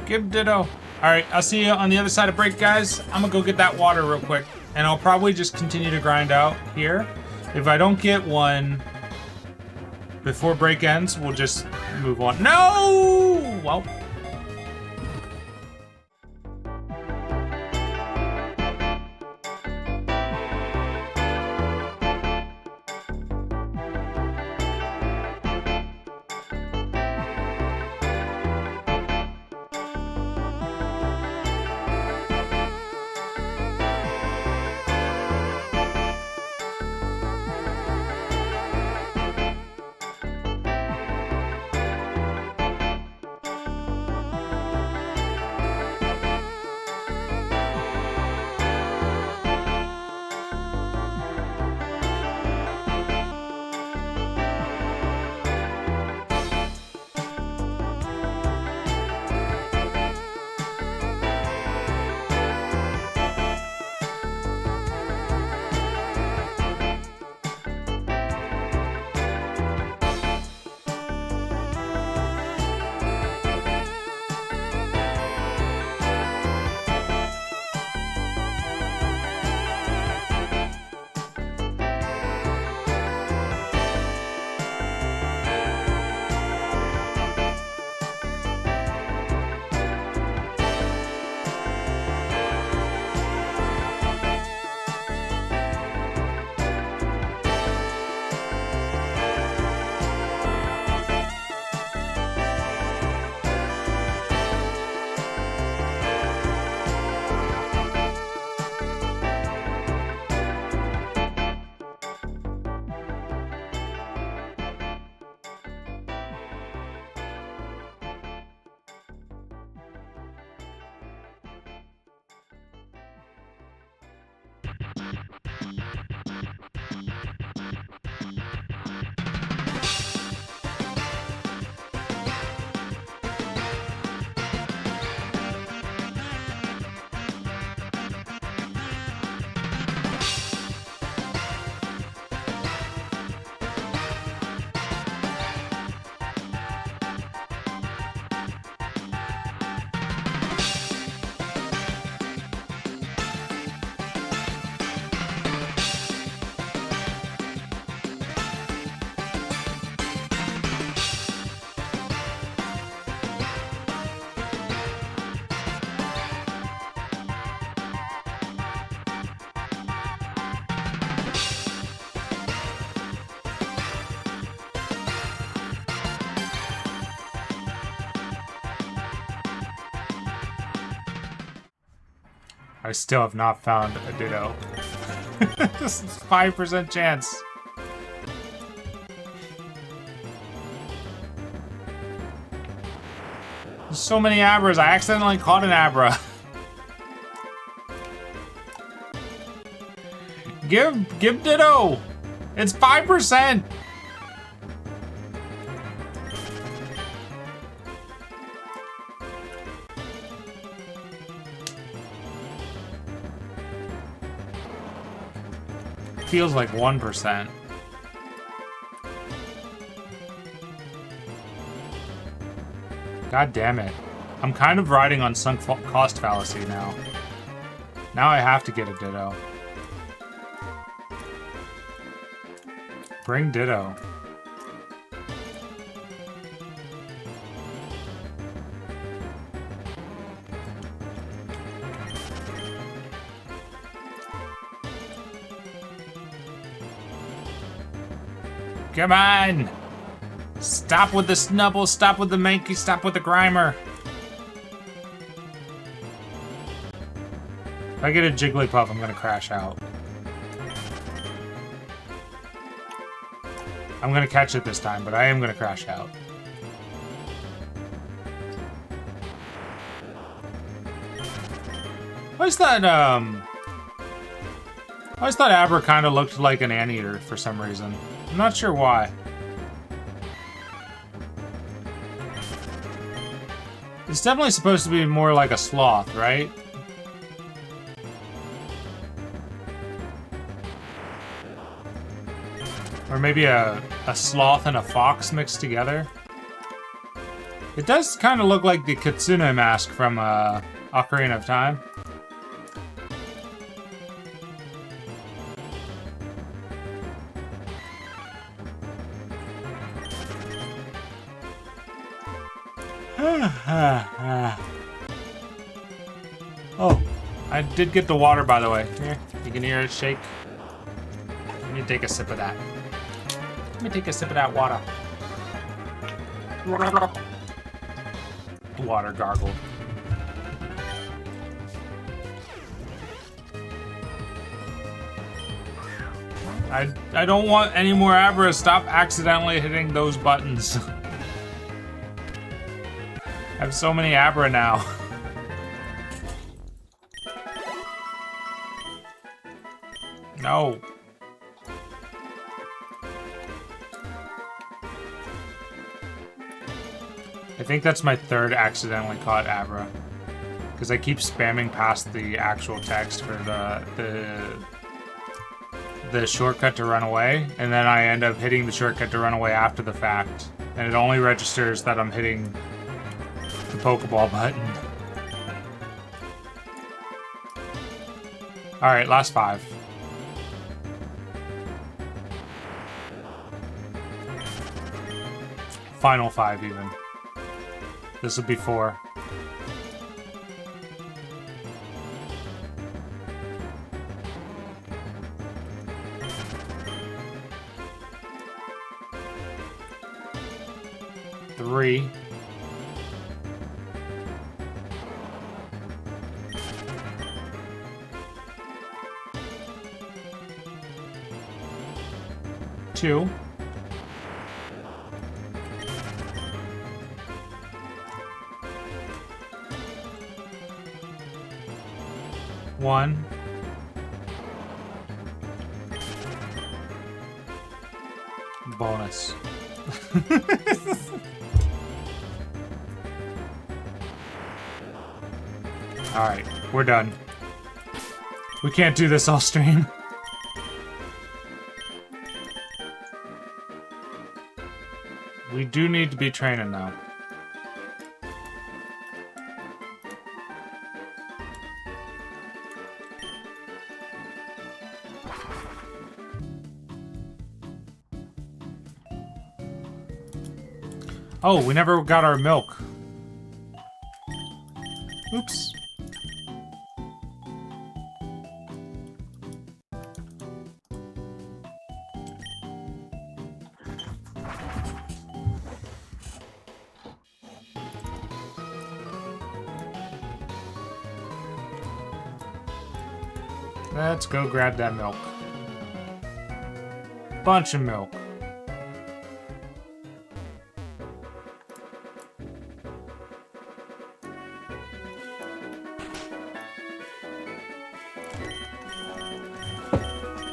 Give Ditto. Alright, I'll see you on the other side of break, guys. I'm gonna go get that water real quick. And I'll probably just continue to grind out here. If I don't get one before break ends, we'll just move on. No! Well. I still have not found a Ditto. This is 5% chance. There's so many Abras. I accidentally caught an Abra. Give Ditto. It's 5%. Feels like 1%. God damn it. I'm kind of riding on sunk cost fallacy now. Now I have to get a Ditto. Bring Ditto. Come on! Stop with the Snubble, stop with the Mankey, stop with the Grimer. If I get a Jigglypuff, I'm gonna crash out. I'm gonna catch it this time, but I am gonna crash out. I always thought Abra kind of looked like an anteater for some reason. I'm not sure why. It's definitely supposed to be more like a sloth, right? Or maybe a sloth and a fox mixed together. It does kind of look like the Kitsune mask from Ocarina of Time. Oh, I did get the water, by the way. Here, you can hear it shake. Let me take a sip of that. Let me take a sip of that water. Water gargled. I don't want any more Abra. Stop accidentally hitting those buttons. I have so many Abra now. No. I think that's my third accidentally caught Abra. Because I keep spamming past the actual text for the shortcut to run away, and then I end up hitting the shortcut to run away after the fact. And it only registers that I'm hitting the Pokeball button. Alright, last 5. Final 5 even. This will be 4. Three. Two. One. Bonus. Alright, we're done. We can't do this all stream. We do need to be training now. Oh, we never got our milk. Oops. Let's go grab that milk. Bunch of milk.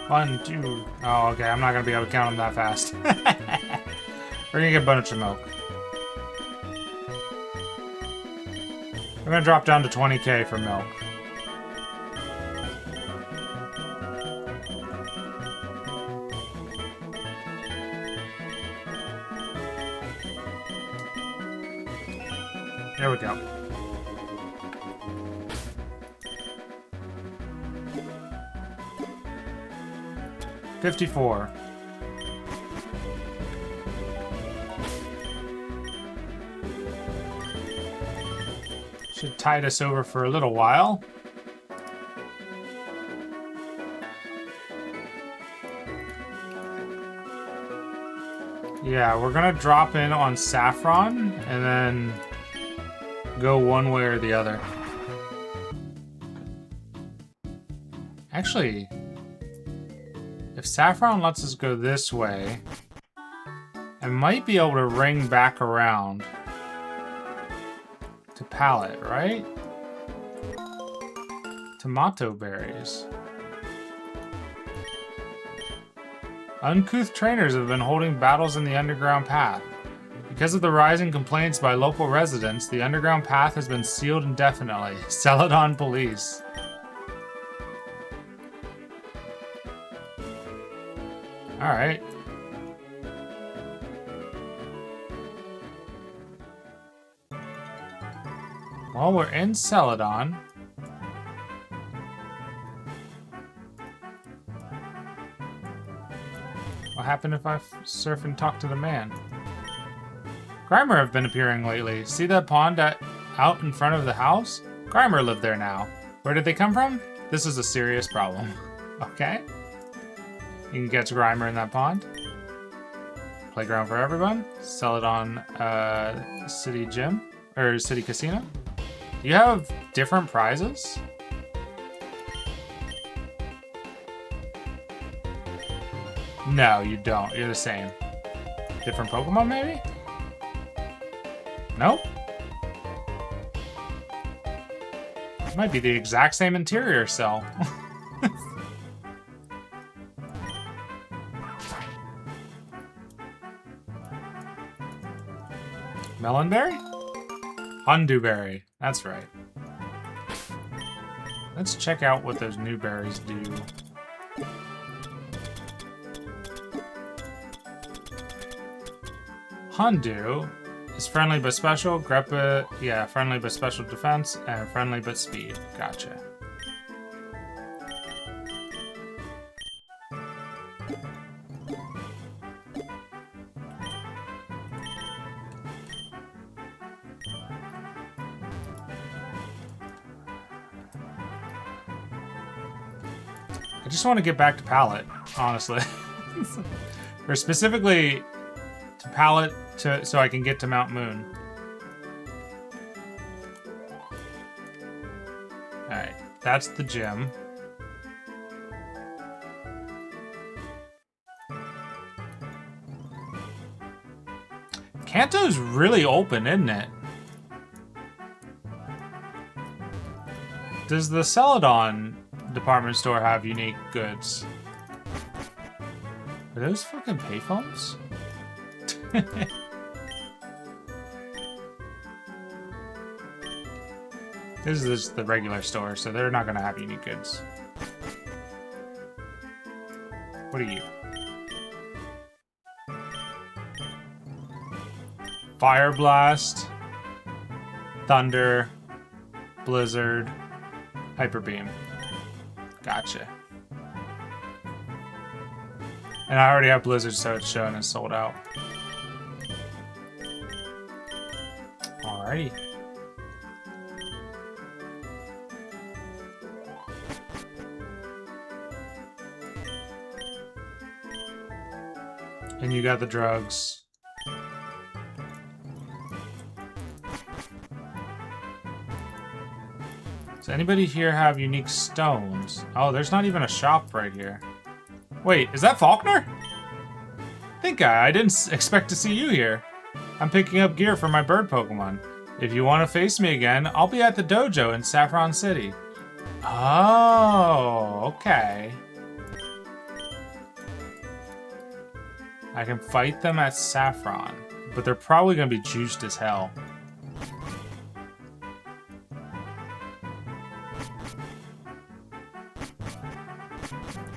One, two. Oh, okay. I'm not gonna be able to count them that fast. We're gonna get a bunch of milk. We're gonna drop down to 20k for milk. There we go. $54. Should tide us over for a little while. Yeah, we're gonna drop in on Saffron and then go one way or the other. Actually, if Saffron lets us go this way, I might be able to ring back around to Pallet, right? Tomato berries. Uncouth trainers have been holding battles in the underground path. Because of the rising complaints by local residents, the underground path has been sealed indefinitely. Celadon police. Alright. Well, we're in Celadon. What happened if I surf and talk to the man? Grimer have been appearing lately. See that pond out in front of the house? Grimer lived there now. Where did they come from? This is a serious problem. Okay. You can catch Grimer in that pond. Playground for everyone. Celadon City Gym. Or City Casino. Do you have different prizes? No, you don't. You're the same. Different Pokemon, maybe? Nope. Might be the exact same interior cell. Melonberry? Honduberry. That's right. Let's check out what those new berries do. Hondu is friendly but special. Greppa, yeah, friendly but special defense, and friendly but speed. Gotcha. I just want to get back to Pallet, honestly. Or specifically to Pallet so I can get to Mount Moon. Alright, that's the gym. Kanto's really open, isn't it? Does the Celadon department store have unique goods? Are those fucking payphones? This is the regular store, so they're not gonna have unique goods. What are you? Fire Blast, Thunder, Blizzard, Hyper Beam. Gotcha. And I already have Blizzard, so it's showing it's sold out. Alrighty. And you got the drugs. Does anybody here have unique stones? Oh, there's not even a shop right here. Wait, is that Faulkner? Think I didn't expect to see you here. I'm picking up gear for my bird Pokemon. If you want to face me again, I'll be at the dojo in Saffron City. Oh, okay. I can fight them at Saffron, but they're probably going to be juiced as hell.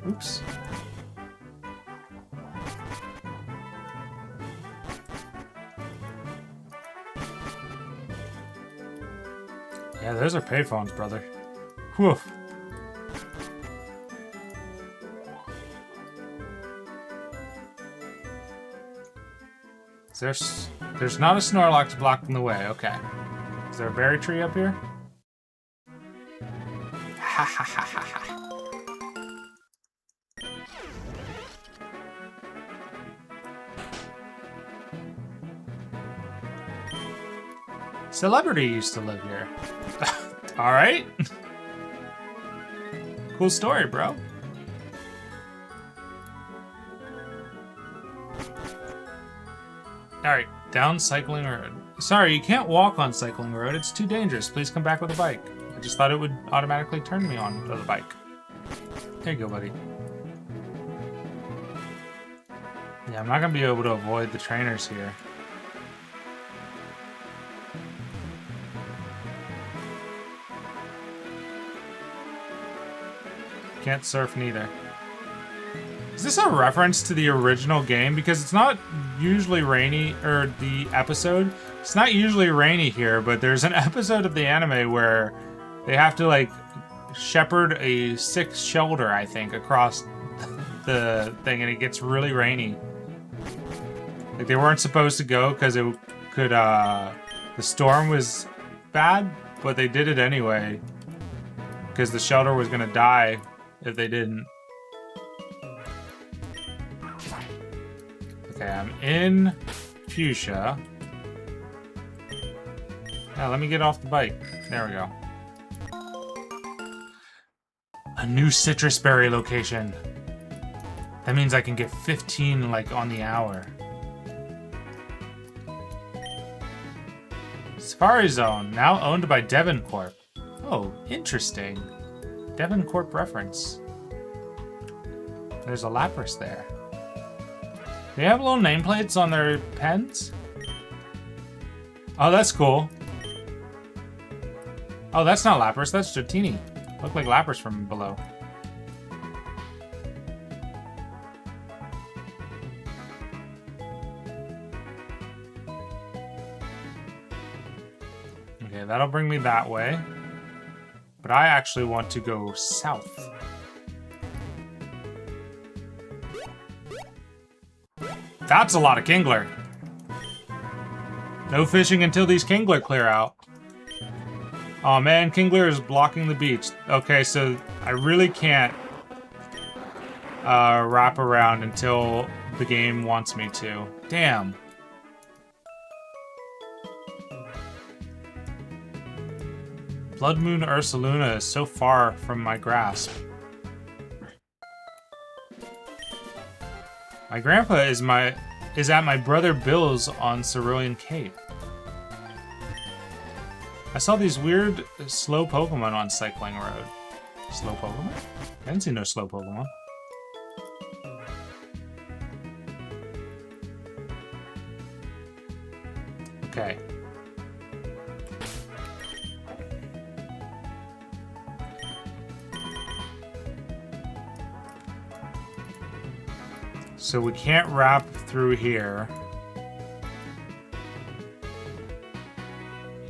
Oops. Yeah, those are payphones, brother. Whew. There's not a Snorlax blocking the way. Okay. Is there a berry tree up here? Ha ha ha ha ha. Celebrity used to live here. All right. Cool story, bro. All right, down cycling road. Sorry, you can't walk on cycling road. It's too dangerous. Please come back with a bike. I just thought it would automatically turn me on to the bike. There you go, buddy. Yeah, I'm not gonna be able to avoid the trainers here. Can't surf neither. Is this a reference to the original game? Because it's not usually rainy, or the episode, it's not usually rainy here, but there's an episode of the anime where they have to, like, shepherd a sick shoulder, I think, across the thing, and it gets really rainy. Like, they weren't supposed to go because it could, the storm was bad, but they did it anyway. Because the shelter was gonna die if they didn't. Okay, I'm in Fuchsia. Now, let me get off the bike. There we go. A new citrus berry location. That means I can get 15, like, on the hour. Safari Zone, now owned by Devon Corp. Oh, interesting. Devon Corp reference. There's a Lapras there. They have little nameplates on their pens? Oh, that's cool. Oh, that's not Lapras, that's Dratini. Look like Lapras from below. Okay, that'll bring me that way. But I actually want to go south. That's a lot of Kingler. No fishing until these Kingler clear out. Oh man, Kingler is blocking the beach. Okay, so I really can't wrap around until the game wants me to. Damn. Blood Moon Ursaluna is so far from my grasp. My grandpa is at my brother Bill's on Cerulean Cape. I saw these weird slow Pokemon on Cycling Road. Slow Pokemon? I didn't see no slow Pokemon. Okay. So we can't wrap through here.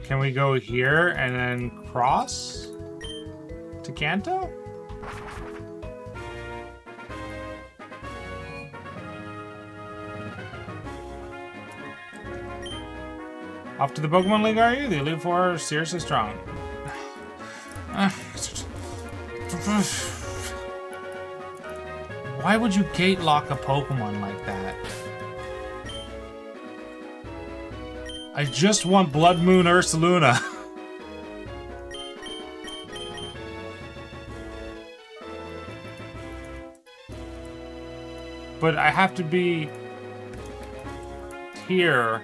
Can we go here and then cross to Kanto? Off to the Pokemon League, are you? The Elite Four are seriously strong. Why would you gate lock a Pokemon like that? I just want Blood Moon Ursaluna. But I have to be here.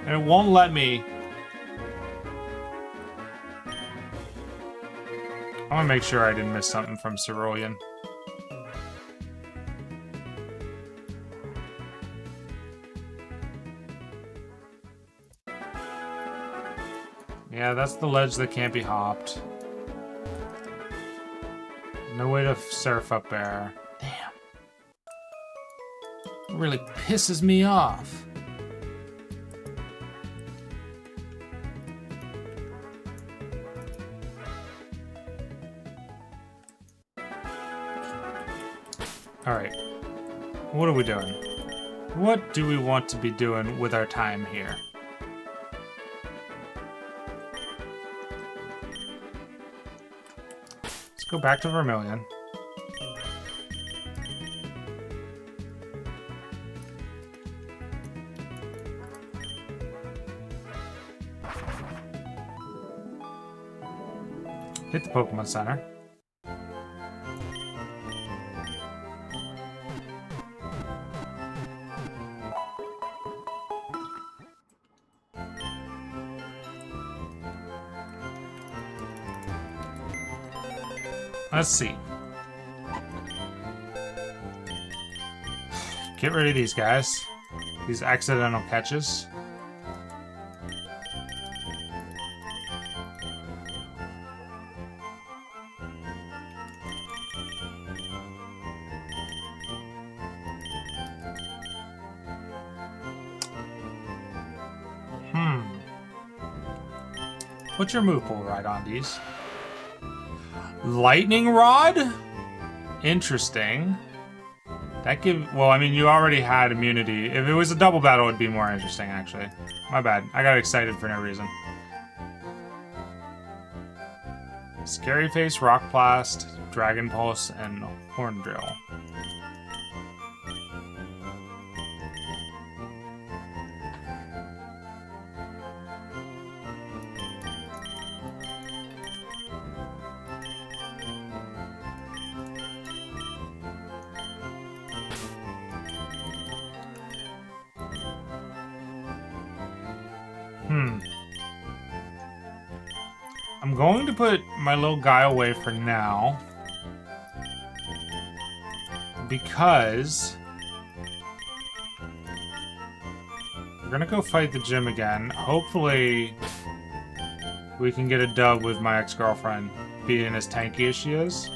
And it won't let me. I want to make sure I didn't miss something from Cerulean. Yeah, that's the ledge that can't be hopped. No way to surf up there. Damn. It really pisses me off. Alright. What are we doing? What do we want to be doing with our time here? Let's go back to Vermilion. Hit the Pokemon Center. Let's see. Get rid of these guys. These accidental catches. What's your move pool right on these? Lightning Rod? Interesting. That well, I mean, you already had immunity. If it was a double battle, it'd be more interesting, actually. My bad. I got excited for no reason. Scary Face, Rock Blast, Dragon Pulse, and Horn Drill. I'm going to put my little guy away for now. Because we're gonna go fight the gym again. Hopefully we can get a dub with my ex-girlfriend being as tanky as she is.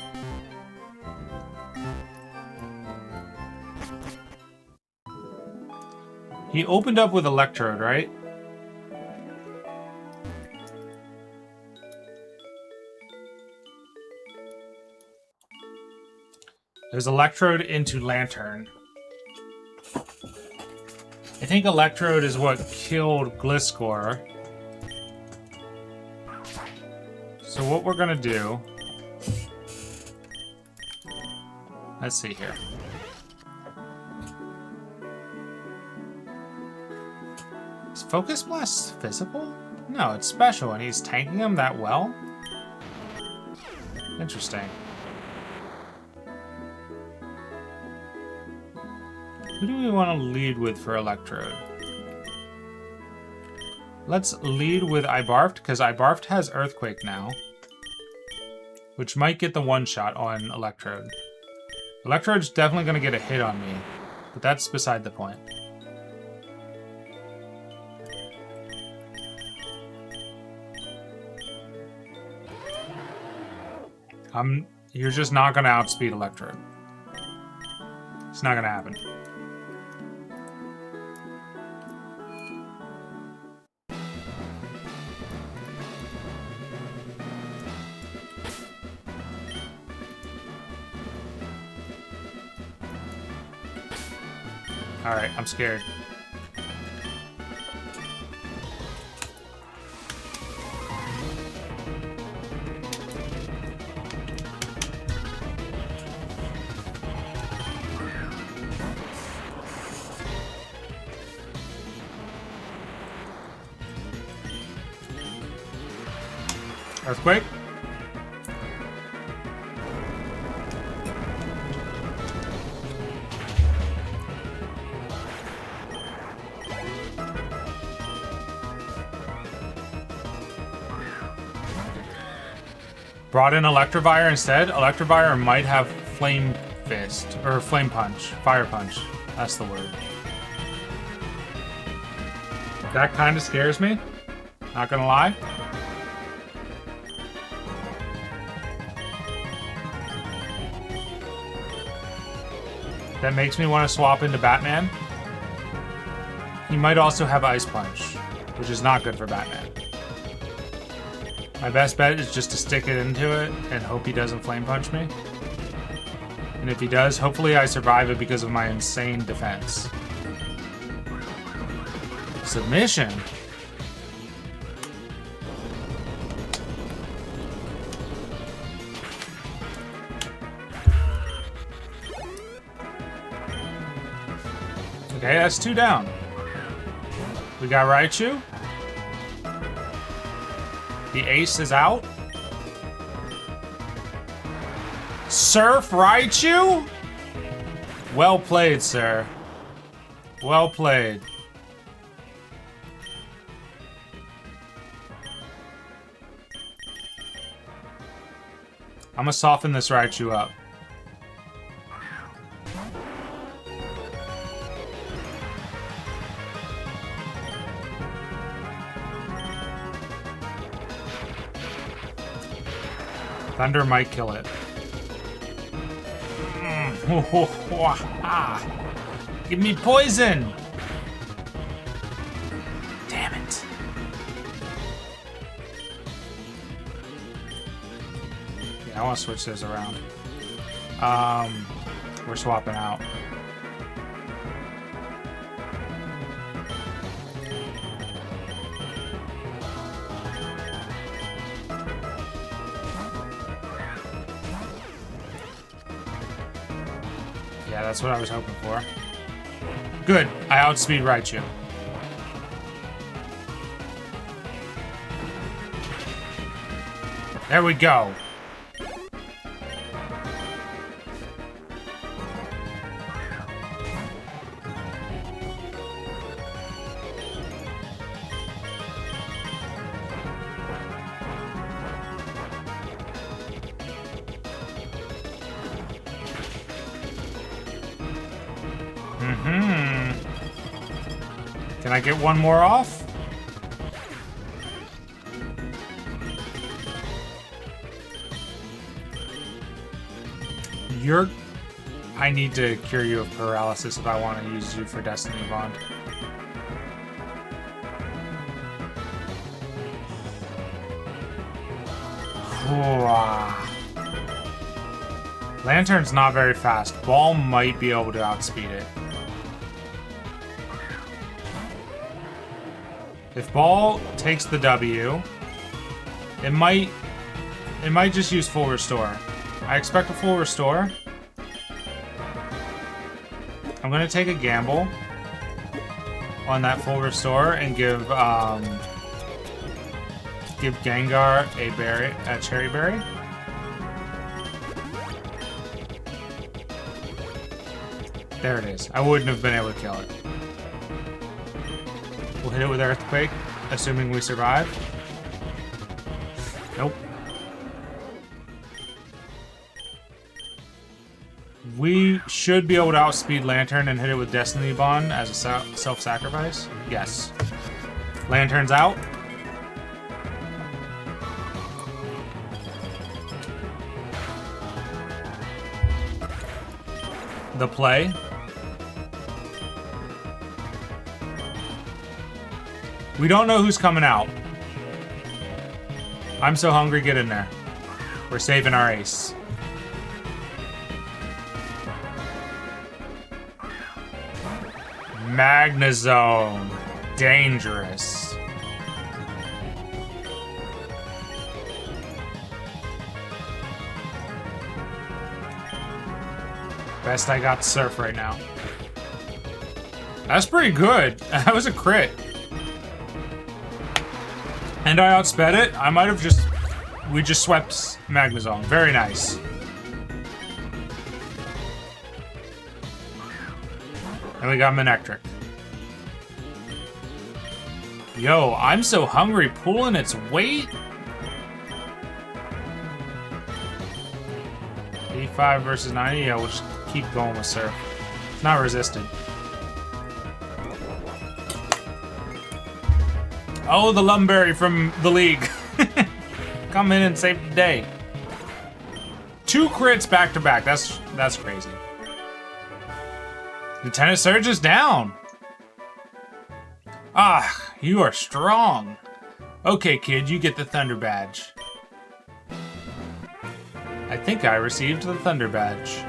He opened up with Electrode, right? There's Electrode into Lantern. I think Electrode is what killed Gliscor. So what we're gonna do... Let's see here. Is Focus Blast physical? No, it's special, and he's tanking him that well? Interesting. Who do we want to lead with for Electrode? Let's lead with Ibarft, because Ibarft has Earthquake now. Which might get the one-shot on Electrode. Electrode's definitely going to get a hit on me, but that's beside the point. You're just not going to outspeed Electrode. It's not going to happen. Alright, I'm scared. Earthquake? Brought in Electivire instead. Electivire might have Flame Fist, or Flame Punch. Fire Punch. That's the word. That kind of scares me. Not gonna lie. That makes me want to swap into Batman. He might also have Ice Punch, which is not good for Batman. My best bet is just to stick it into it and hope he doesn't Flame Punch me. And if he does, hopefully I survive it because of my insane defense. Submission? Okay, that's 2 down. We got Raichu. The ace is out. Surf Raichu? Well played, sir. Well played. I'm gonna soften this Raichu up. Thunder might kill it. Give me poison! Damn it. Yeah, I want to switch those around. We're swapping out. Yeah, that's what I was hoping for. Good. I outspeed Raichu. There we go. Can I get one more off? I need to cure you of paralysis if I want to use you for Destiny Bond. Lantern's not very fast. Ball might be able to outspeed it. If Ball takes the W, it might just use full restore. I expect a full restore. I'm gonna take a gamble on that full restore and give Gengar a cherry berry. There it is. I wouldn't have been able to kill it. We'll hit it with Earthquake, assuming we survive. Nope. We should be able to outspeed Lantern and hit it with Destiny Bond as a self-sacrifice. Yes. Lantern's out. The play. We don't know who's coming out. I'm so hungry, get in there. We're saving our ace. Magnezone. Dangerous. Best I got Surf right now. That's pretty good. That was a crit. And I outsped it. I might have just... We just swept Magnezone. Very nice. And we got Manectric. Yo, I'm so hungry, pulling its weight. 85 versus 90. Yeah, we'll just keep going with Surf. It's not resisted. Oh, the Lumberry from the league. Come in and save the day. 2 crits back to back. That's crazy. Lieutenant Surge is down. Ah, you are strong. Okay, kid, you get the Thunder Badge. I think I received the Thunder Badge.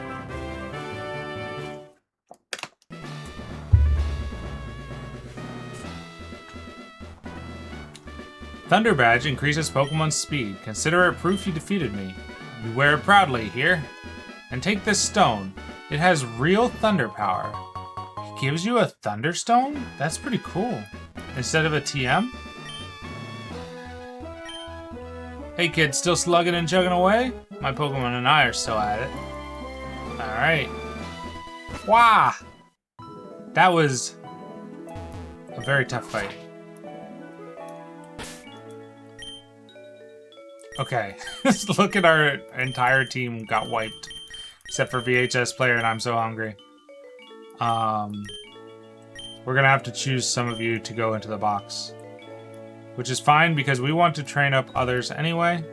Thunder Badge increases Pokemon's speed. Consider it proof you defeated me. You wear it proudly here. And take this stone. It has real thunder power. It gives you a Thunderstone? That's pretty cool. Instead of a TM? Hey kids, still slugging and chugging away? My Pokemon and I are still at it. Alright. Wow! That was a very tough fight. Okay, look at our entire team got wiped. Except for VHS player and I'm so hungry. We're gonna have to choose some of you to go into the box. Which is fine because we want to train up others anyway.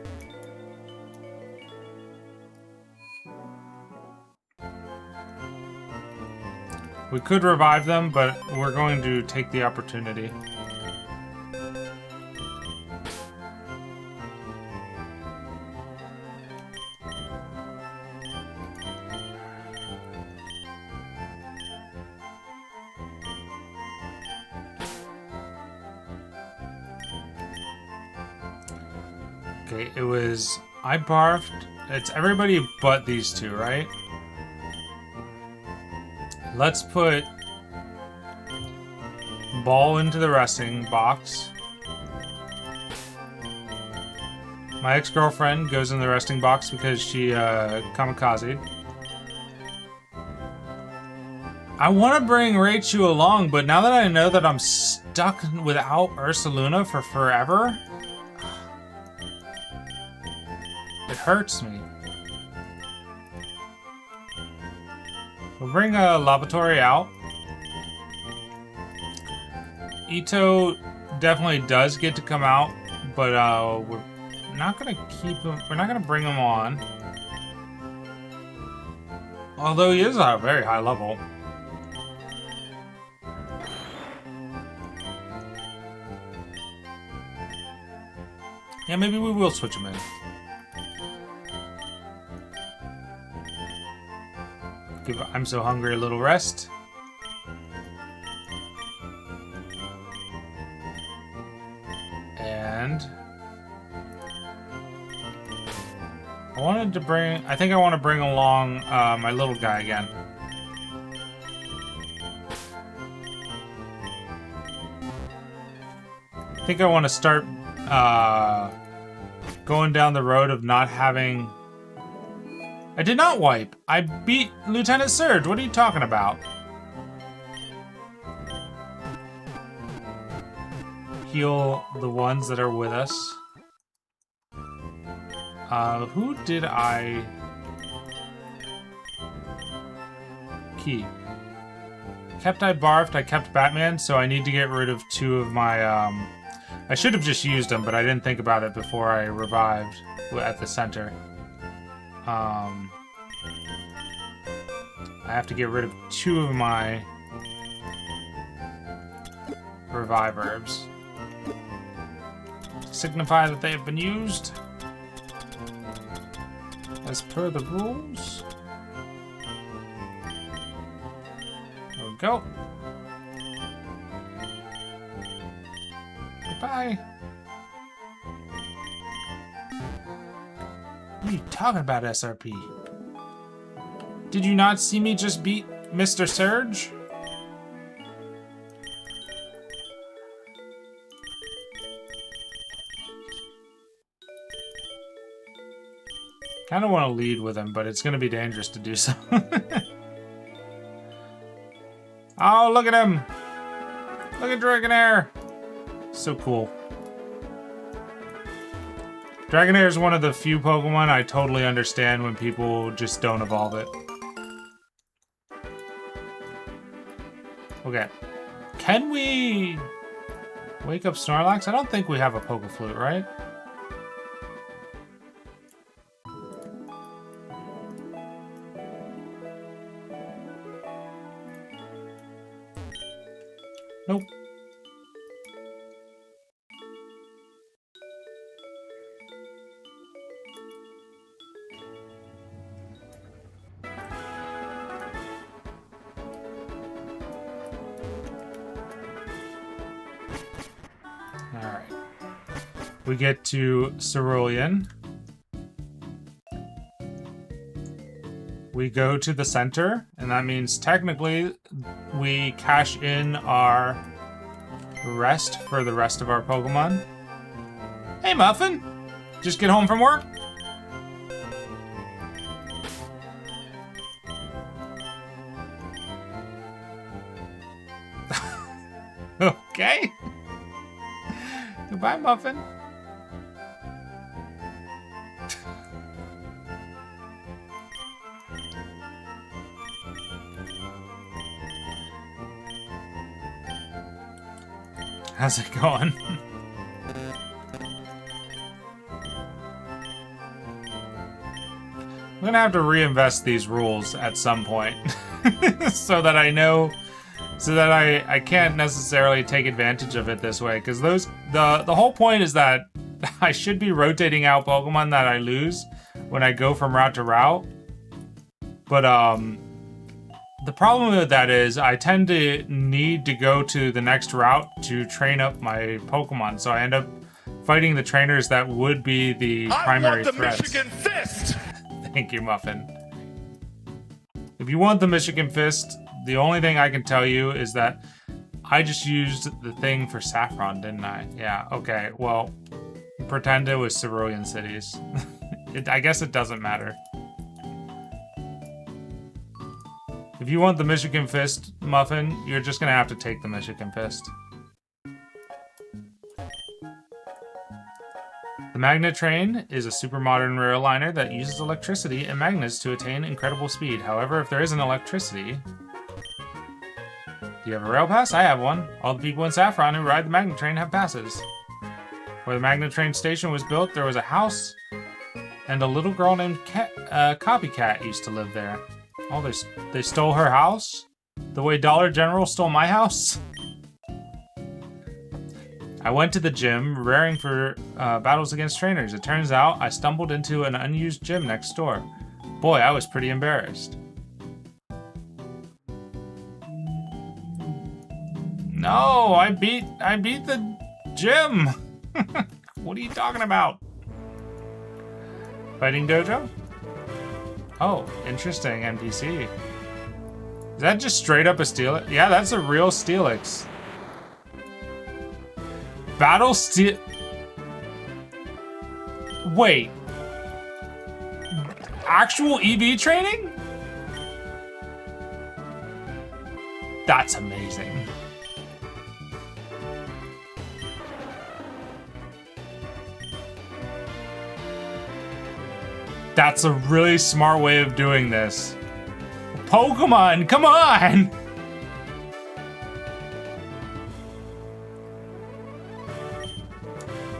We could revive them, but we're going to take the opportunity. Okay, it was... I barfed. It's everybody but these two, right? Let's put Ball into the resting box. My ex-girlfriend goes in the resting box because she kamikazed. I want to bring Raichu along, but now that I know that I'm stuck without Ursaluna for forever, it hurts me. We'll bring Laboratory out. Ito definitely does get to come out, but we're not gonna keep him. We're not gonna bring him on. Although he is at a very high level. Yeah, maybe we will switch him in. Give I'm So Hungry a little rest. And I think I want to bring along my little guy again. I think I want to start going down the road of not having... I did not wipe. I beat Lieutenant Surge. What are you talking about? Heal the ones that are with us. Who did I keep? Kept I barfed, I kept Batman, so I need to get rid of 2 of my, I should have just used them, but I didn't think about it before I revived at the center. I have to get rid of 2 of my revive herbs. To signify that they have been used. As per the rules. There we go. Goodbye. What are you talking about, SRP? Did you not see me just beat Mr. Surge? Kind of want to lead with him, but it's going to be dangerous to do so. Oh, look at him! Look at Dragonair! So cool. Dragonair is one of the few Pokemon I totally understand when people just don't evolve it. Okay. Can we wake up Snorlax? I don't think we have a Pokeflute, right? Nope. Alright. We get to Cerulean. We go to the center, and that means technically we cash in our rest for the rest of our Pokemon. Hey, Muffin! Just get home from work? Okay. Goodbye, Muffin. How's it going? I'm gonna have to reinvest these rules at some point so that I know, so that I can't necessarily take advantage of it this way, because the whole point is that I should be rotating out Pokemon that I lose when I go from route to route. But the problem with that is I tend to need to go to the next route to train up my Pokemon, so I end up fighting the trainers that would be the primary threats. I want the Michigan Fist! Thank you, Muffin. If you want the Michigan Fist, the only thing I can tell you is that I just used the thing for Saffron, didn't I? Yeah, okay. Well, pretend it was Cerulean Cities. I guess it doesn't matter. If you want the Michigan Fist, Muffin, you're just gonna have to take the Michigan Fist. The Magnet Train is a super modern rail liner that uses electricity and magnets to attain incredible speed. However, if there isn't electricity... Do you have a rail pass? I have one. All the people in Saffron who ride the Magnet Train have passes. Where the Magnet Train station was built, there was a house, and a little girl named Copycat used to live there. Oh, they stole her house? The way Dollar General stole my house? I went to the gym, raring for battles against trainers. It turns out I stumbled into an unused gym next door. Boy, I was pretty embarrassed. No, I beat the gym. What are you talking about? Fighting Dojo? Oh, interesting NPC. Is that just straight up a Steelix? Yeah, that's a real Steelix. Battle Steel... Wait. Actual EV training? That's amazing. That's a really smart way of doing this. Pokemon, come on!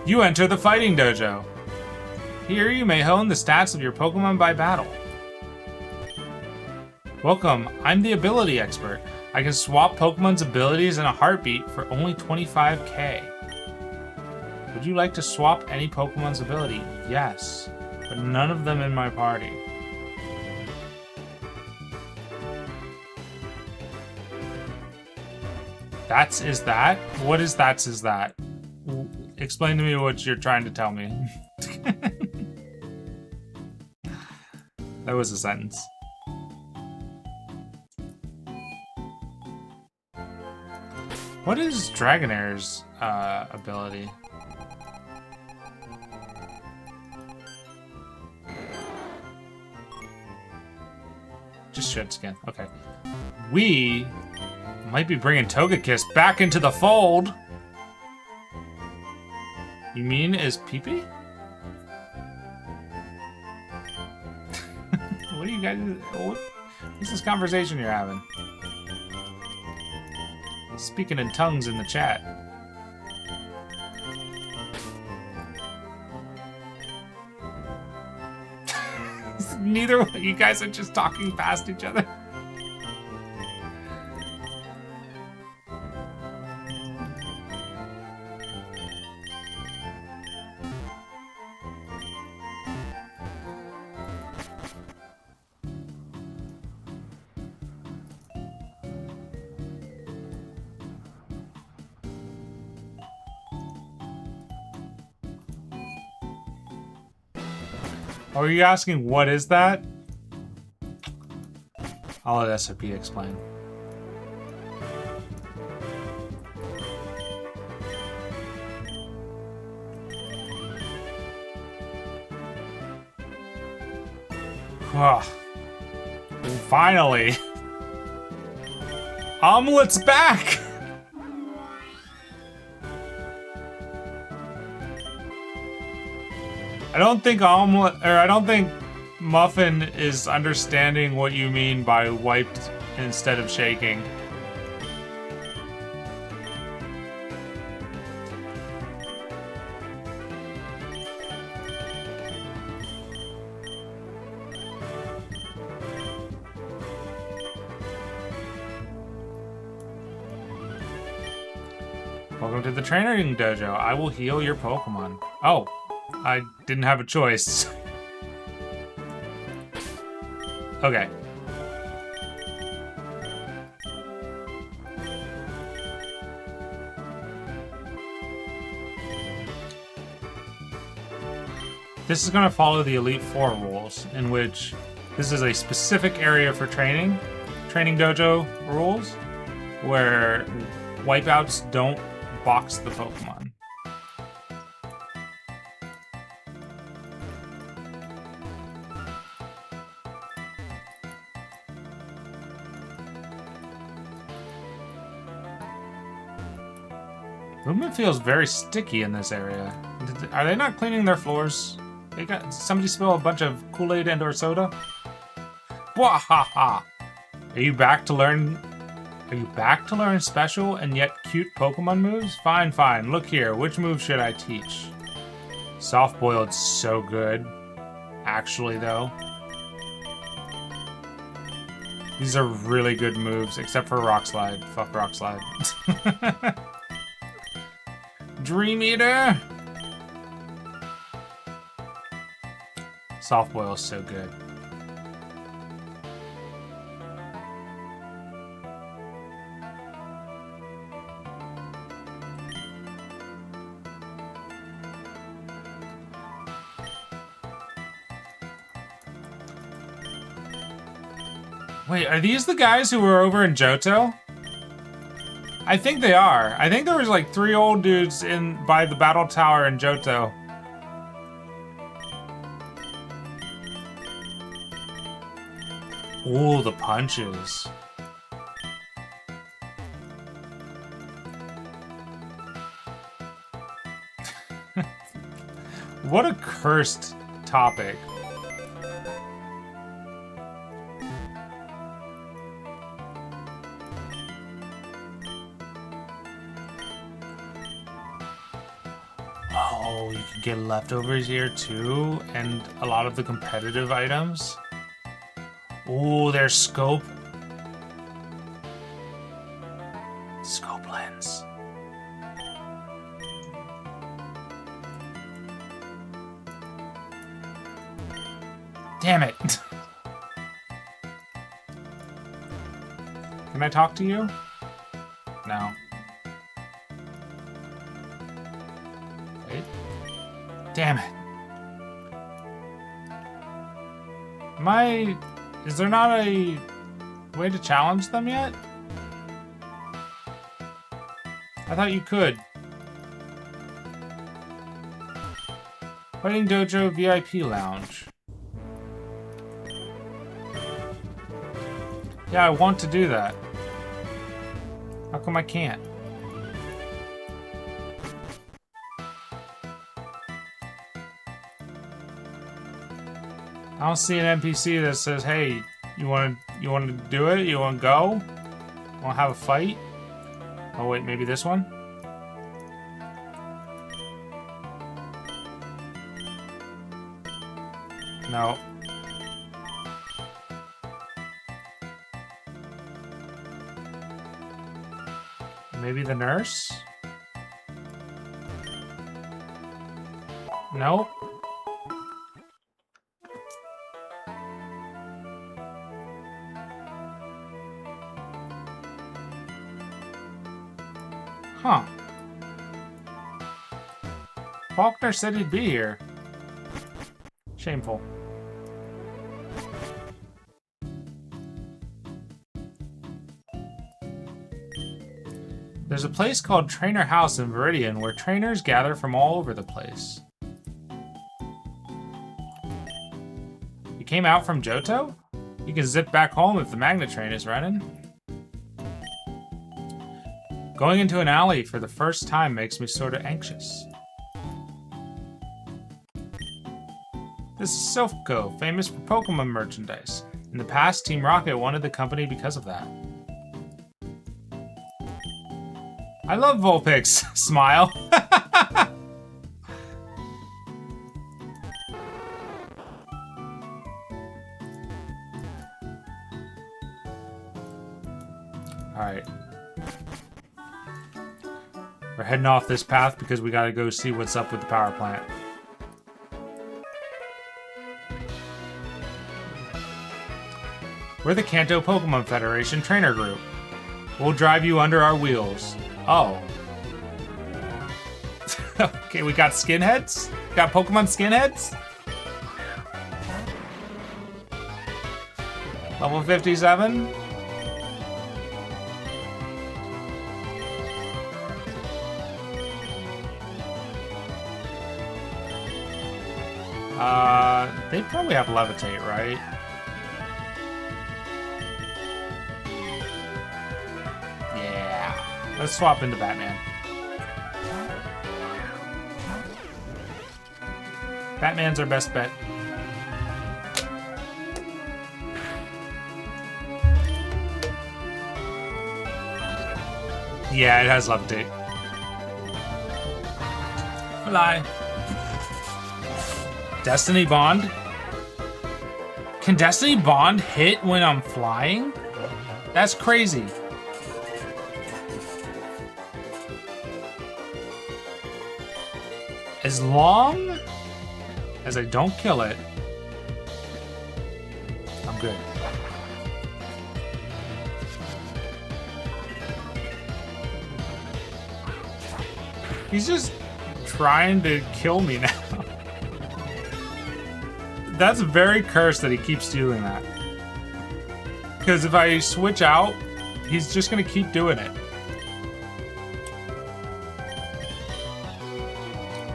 You enter the Fighting Dojo. Here you may hone the stats of your Pokemon by battle. Welcome, I'm the ability expert. I can swap Pokemon's abilities in a heartbeat for only 25k. Would you like to swap any Pokemon's ability? Yes, but none of them in my party. Is that? What is that? Explain to me what you're trying to tell me. That was a sentence. What is Dragonair's ability? Just Shed Skin. Okay. We might be bringing Togekiss back into the fold. You mean is Pee-Pee? What are you guys... What's this conversation you're having? Speaking in tongues in the chat. Neither of you guys are just talking past each other. Are you asking what is that? I'll let SOP explain. Oh, finally. Omelet's back! I don't think Muffin is understanding what you mean by wiped instead of shaking. Welcome to the training dojo. I will heal your Pokemon. Oh, I didn't have a choice. Okay. This is going to follow the Elite Four rules, in which this is a specific area for training dojo rules, where wipeouts don't box the Pokemon. Movement feels very sticky in this area. Are they not cleaning their floors? Somebody spill a bunch of Kool-Aid and or soda? Wahaha! Are you back to learn special and yet cute Pokemon moves? Fine, fine. Look here. Which move should I teach? Soft Boiled's so good. Actually, though. These are really good moves, except for Rock Slide. Fuck Rock Slide. Dream Eater! Soft Boil is so good. Wait, are these the guys who were over in Johto? I think they are. I think there was like 3 old dudes by the battle tower in Johto. Ooh, the punches. What a cursed topic. Oh, you can get leftovers here too, and a lot of the competitive items. Oh, there's scope. Scope lens. Damn it. Can I talk to you? No. Wait. Damn it. Is there not a way to challenge them yet? I thought you could. Fighting Dojo VIP Lounge. Yeah, I want to do that. How come I can't? I don't see an NPC that says, "Hey, you want to do it? You want to go? Want to have a fight?" Oh wait, maybe this one? No. Maybe the nurse? Nope. Huh. Faulkner said he'd be here. Shameful. There's a place called Trainer House in Viridian where trainers gather from all over the place. You came out from Johto? You can zip back home if the magnet train is running. Going into an alley for the first time makes me sort of anxious. This is Silphco, famous for Pokemon merchandise. In the past, Team Rocket wanted the company because of that. I love Vulpix. Smile. Alright. We're heading off this path because we gotta go see what's up with the power plant. We're the Kanto Pokemon Federation Trainer Group. We'll drive you under our wheels. Oh. Okay, we got skinheads? Got Pokemon skinheads? Level 57? They probably have Levitate, right? Yeah. Let's swap into Batman. Batman's our best bet. Yeah, it has Levitate. Fly. Destiny Bond? Can Destiny Bond hit when I'm flying? That's crazy. As long as I don't kill it, I'm good. He's just trying to kill me now. That's very cursed that he keeps doing that. Because if I switch out, he's just gonna keep doing it.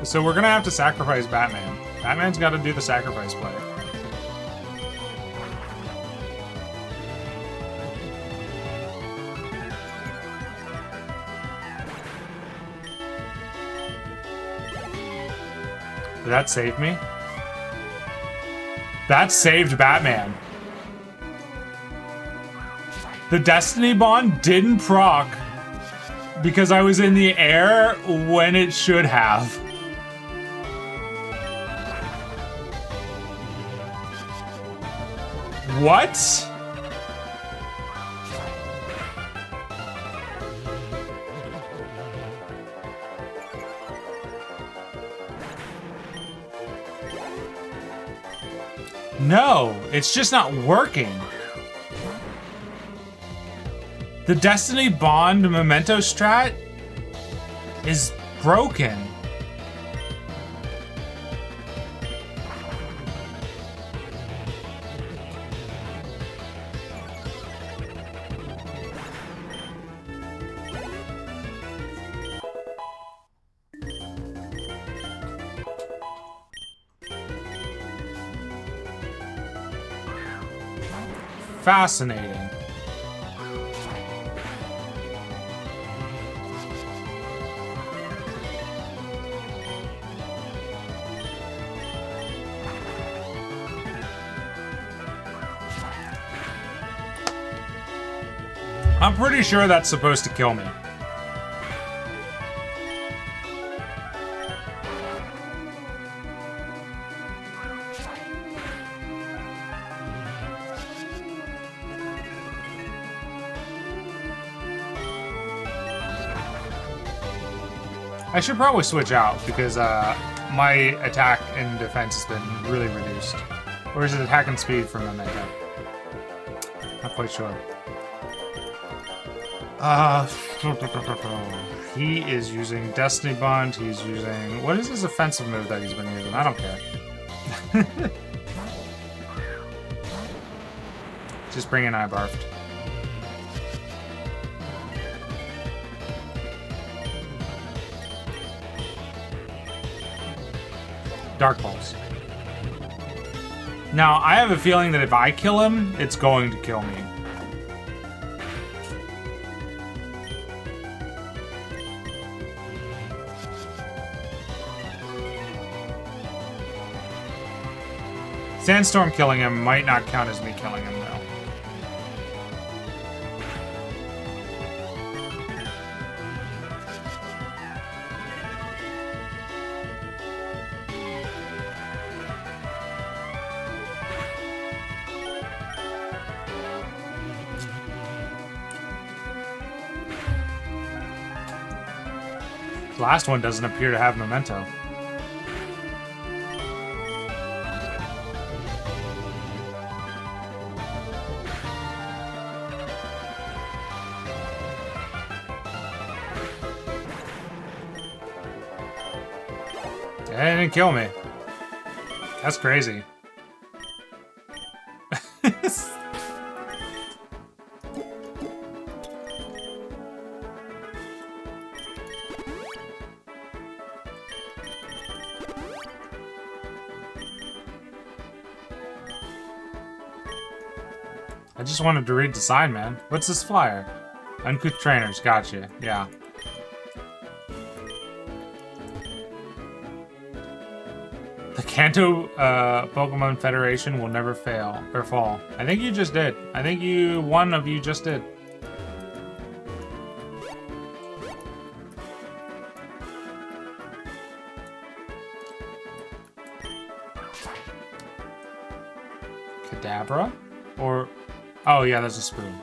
So we're gonna have to sacrifice Batman. Batman's gotta do the sacrifice play. Did that save me? That saved Batman. The Destiny Bond didn't proc because I was in the air when it should have. What? No, it's just not working. The Destiny Bond Memento strat is broken. Fascinating. I'm pretty sure that's supposed to kill me. I should probably switch out because my attack and defense has been really reduced. Or is it attack and speed from Memento? Not quite sure. He is using Destiny Bond. He's using... What is his offensive move that he's been using? I don't care. Just bring in Ibarfed. Dark Balls. Now, I have a feeling that if I kill him, it's going to kill me. Sandstorm killing him might not count as me killing him, though. The last one doesn't appear to have memento. It didn't kill me. That's crazy. I just wanted to read the sign, man. What's this flyer? Uncouth trainers, gotcha. Yeah. The Kanto Pokemon Federation will never fail or fall. I think you just did. I think one of you just did. Kadabra? Or, oh yeah, that's a spoon.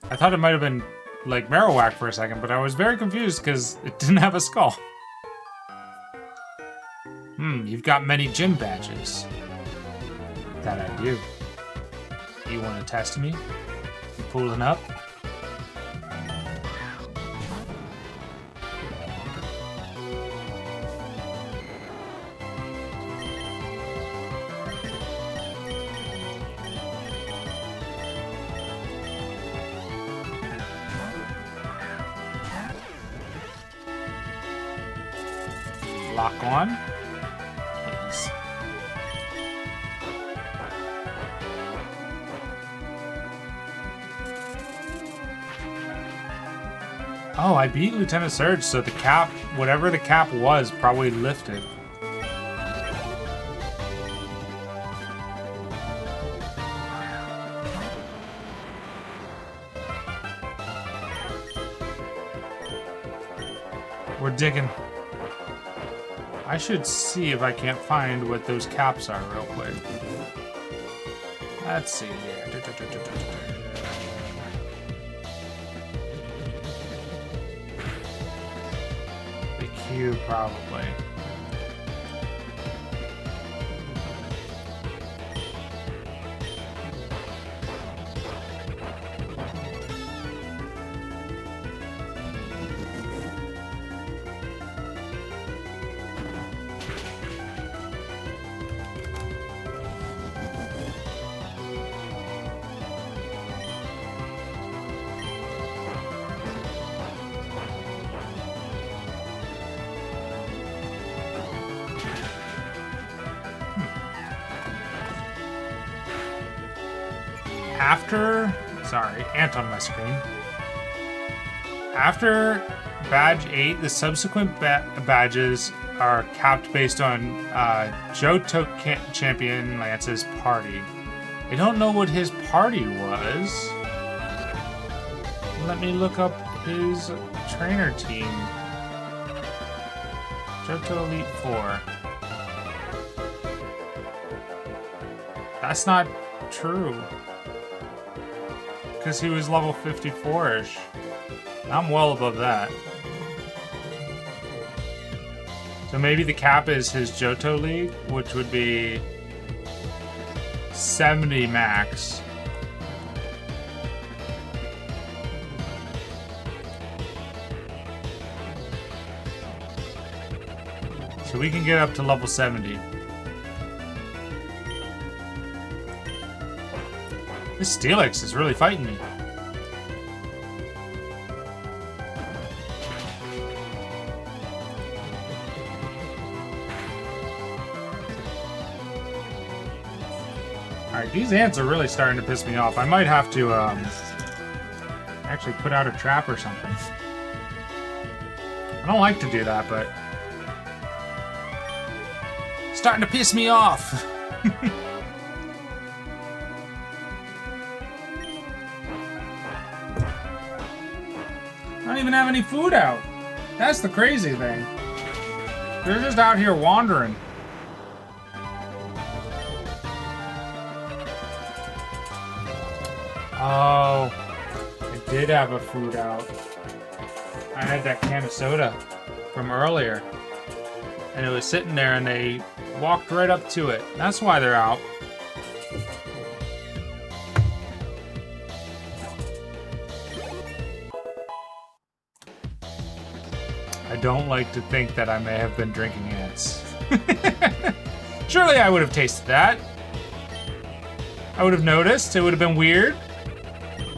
I thought it might have been like Marowak for a second, but I was very confused because it didn't have a skull. You've got many gym badges. That I do. You want to test me? You pulling up? Lock on. Please. Oh, I beat Lieutenant Surge, so the cap, whatever the cap was, probably lifted. We're digging. I should see if I can't find what those caps are real quick. Let's see here. The Q, probably. After, sorry, ant on my screen. After badge 8, the subsequent badges are capped based on Johto Champion Lance's party. I don't know what his party was. Let me look up his trainer team. Johto Elite 4. That's not true. Because he was level 54-ish. I'm well above that. So maybe the cap is his Johto League, which would be 70 max. So we can get up to level 70. This Steelix is really fighting me. Alright, these ants are really starting to piss me off. I might have to, actually put out a trap or something. I don't like to do that, but... It's starting to piss me off! I don't even have any food out. That's the crazy thing. They're just out here wandering. Oh, I did have a food out. I had that can of soda from earlier. And it was sitting there and they walked right up to it. That's why they're out. I don't like to think that I may have been drinking ants. Surely I would have tasted that. I would have noticed. It would have been weird.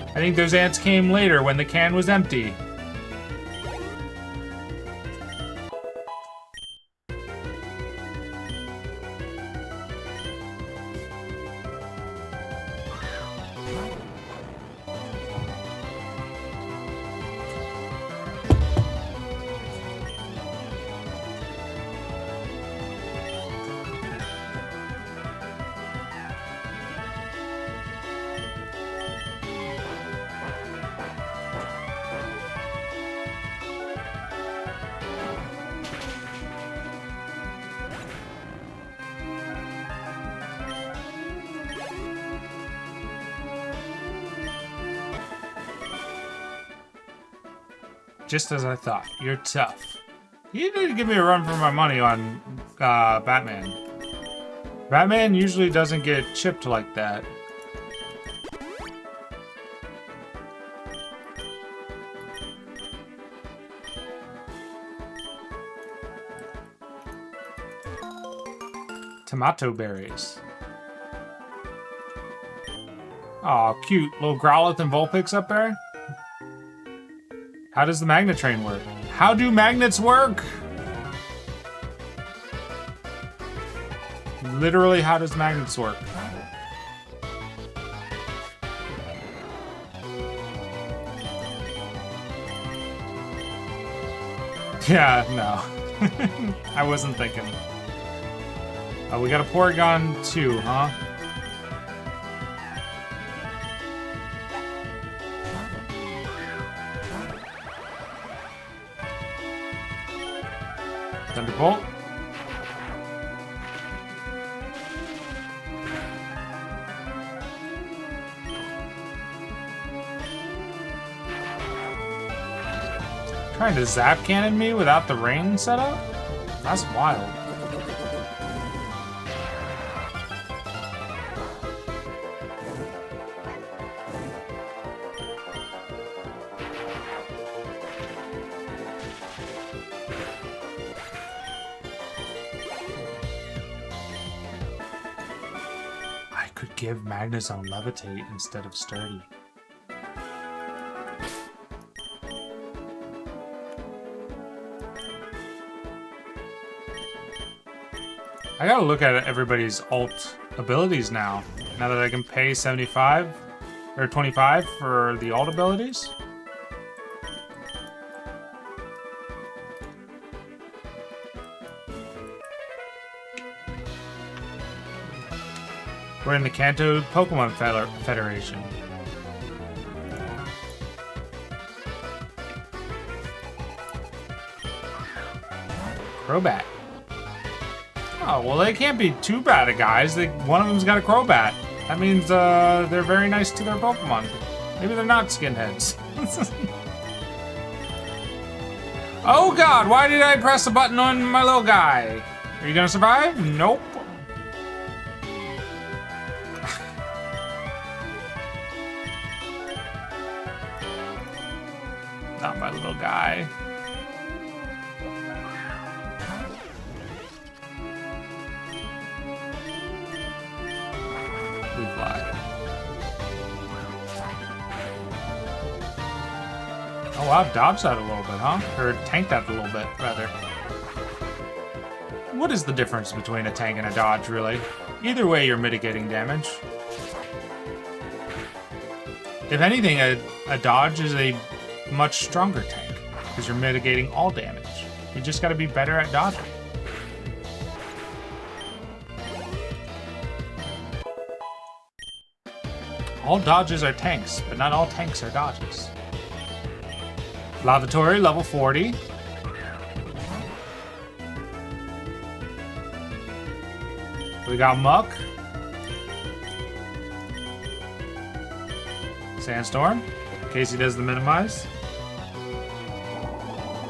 I think those ants came later when the can was empty. Just as I thought. You're tough. You need to give me a run for my money on Batman. Batman usually doesn't get chipped like that. Tomato berries. Aw, cute. Little Growlithe and Vulpix up there. How does the magnet train work? How do magnets work? Literally, how does magnets work? Yeah, no. I wasn't thinking. Oh, we got a Porygon too, huh? Thunderbolt. Trying to zap cannon me without the rain set up? That's wild. Give Magnezone Levitate instead of Sturdy. I gotta look at everybody's alt abilities now that I can pay 75 or 25 for the alt abilities. We're in the Kanto Pokemon Federation. Crobat. Oh, well, they can't be too bad at guys. One of them's got a Crobat. That means they're very nice to their Pokemon. Maybe they're not skinheads. Oh god, why did I press a button on my little guy? Are you gonna survive? Nope. Not my little guy. We fly. Oh, I've dodged that a little bit, huh? Or tanked that a little bit, rather. What is the difference between a tank and a dodge, really? Either way, you're mitigating damage. If anything, a dodge is a much stronger tank because you're mitigating all damage. You just got to be better at dodging. All dodges are tanks, but not all tanks are dodges. Lavatory, level 40. We got Muck. Sandstorm, in case he does the minimize.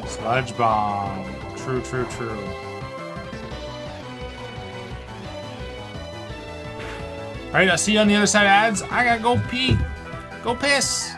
Sludge Bomb. True, true, true. Alright, I'll see you on the other side of ads. I gotta go pee. Go piss.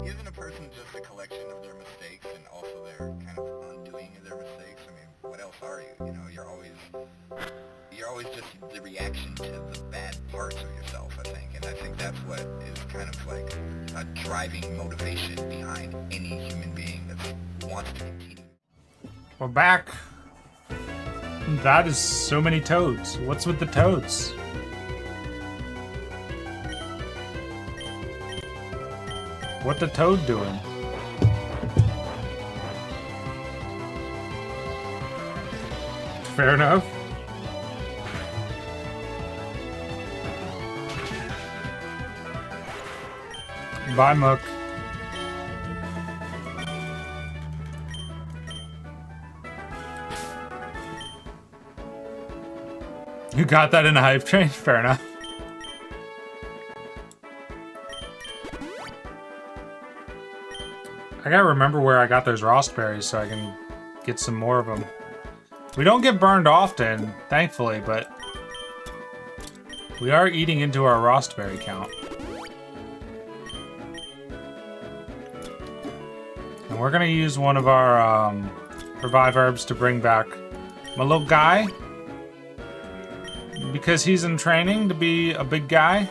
Isn't a person just a collection of their mistakes and also their kind of undoing of their mistakes? I mean, what else are you? You know, you're always just the reaction to the bad parts of yourself, I think. And I think that's what is kind of like a driving motivation behind any human being that wants to continue. We're back. That is so many toads. What's with the toads? What the toad doing? Fair enough. Bye, Mook. You got that in a hype train? Fair enough. I gotta remember where I got those raspberries so I can get some more of them. We don't get burned often, thankfully, but we are eating into our raspberry count. And we're gonna use one of our revive herbs to bring back my little guy. Because he's in training to be a big guy.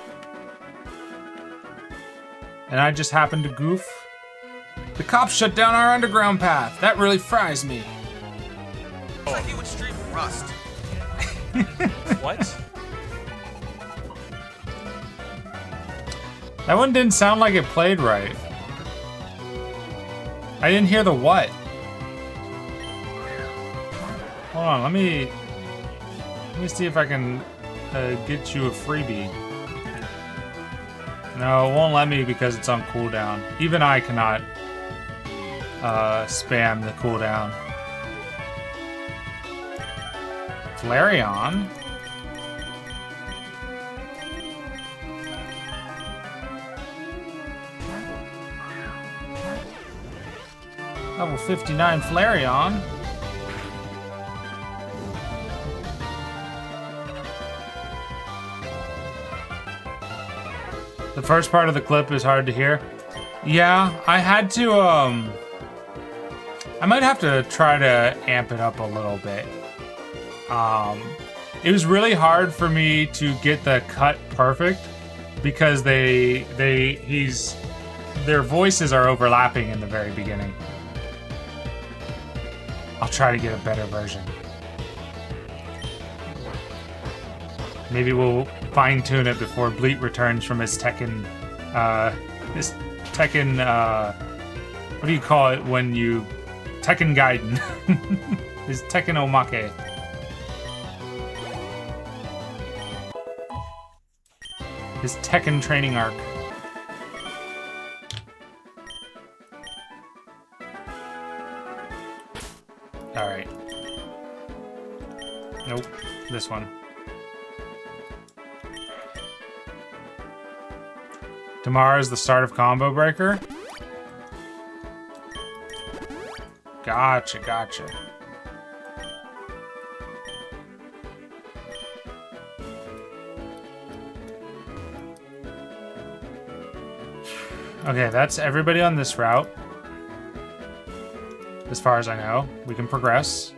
And I just happened to goof. The cops shut down our underground path. That really fries me. Looks like you would stream Rust. What? That one didn't sound like it played right. I didn't hear the what. Hold on, let me see if I can get you a freebie. No, it won't let me because it's on cooldown. Even I cannot spam the cooldown. Flareon. Level 59 Flareon. The first part of the clip is hard to hear. Yeah, I had to, I might have to try to amp it up a little bit. It was really hard for me to get the cut perfect because their voices are overlapping in the very beginning. I'll try to get a better version. Maybe we'll fine-tune it before Bleat returns from his Tekken, what do you call it when you, Tekken Gaiden. His Tekken Omake. His Tekken training arc. Alright. Nope, this one. Tomorrow is the start of Combo Breaker? Gotcha, gotcha. Okay, that's everybody on this route. As far as I know, we can progress.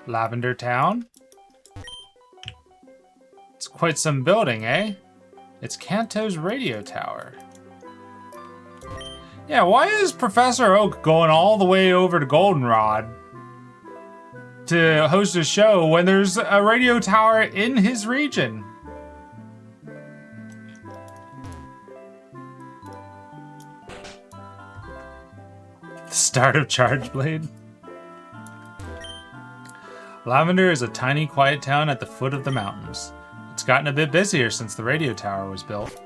Lavender Town. It's quite some building, eh? It's Kanto's radio tower. Yeah, why is Professor Oak going all the way over to Goldenrod to host a show when there's a radio tower in his region? The start of Charge Blade. Lavender is a tiny, quiet town at the foot of the mountains. It's gotten a bit busier since the radio tower was built.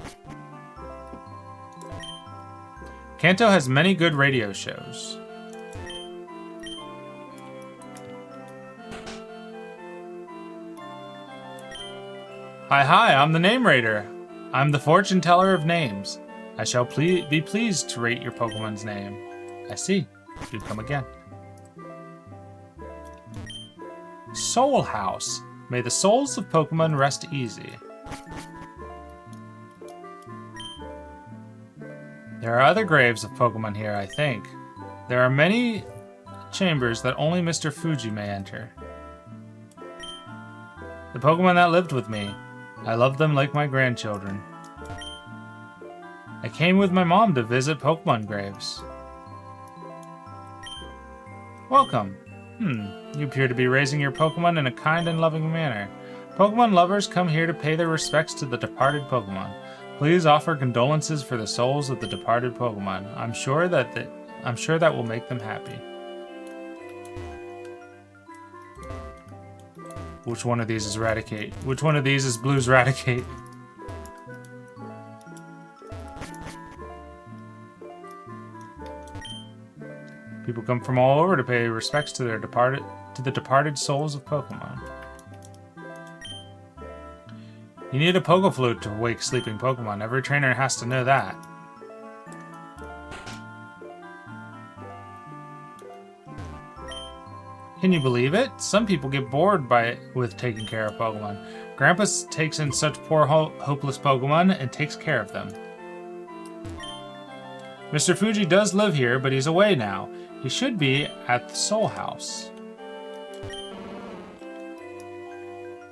Kanto has many good radio shows. Hi, I'm the Name Rater. I'm the fortune teller of names. I shall be pleased to rate your Pokemon's name. I see. Do come again. Soul House. May the souls of Pokemon rest easy. There are other graves of Pokemon here, I think. There are many chambers that only Mr. Fuji may enter. The Pokemon that lived with me. I love them like my grandchildren. I came with my mom to visit Pokemon graves. Welcome. You appear to be raising your Pokemon in a kind and loving manner. Pokemon lovers come here to pay their respects to the departed Pokemon. Please offer condolences for the souls of the departed Pokemon. I'm sure that will make them happy. Which one of these is Raticate? Which one of these is Blue's Raticate? People come from all over to pay respects to their departed to the departed souls of Pokemon. You need a Poke Flute to wake sleeping Pokemon. Every trainer has to know that. Can you believe it? Some people get bored with taking care of Pokemon. Grandpa takes in such poor, hopeless Pokemon and takes care of them. Mr. Fuji does live here, but he's away now. He should be at the Soul House.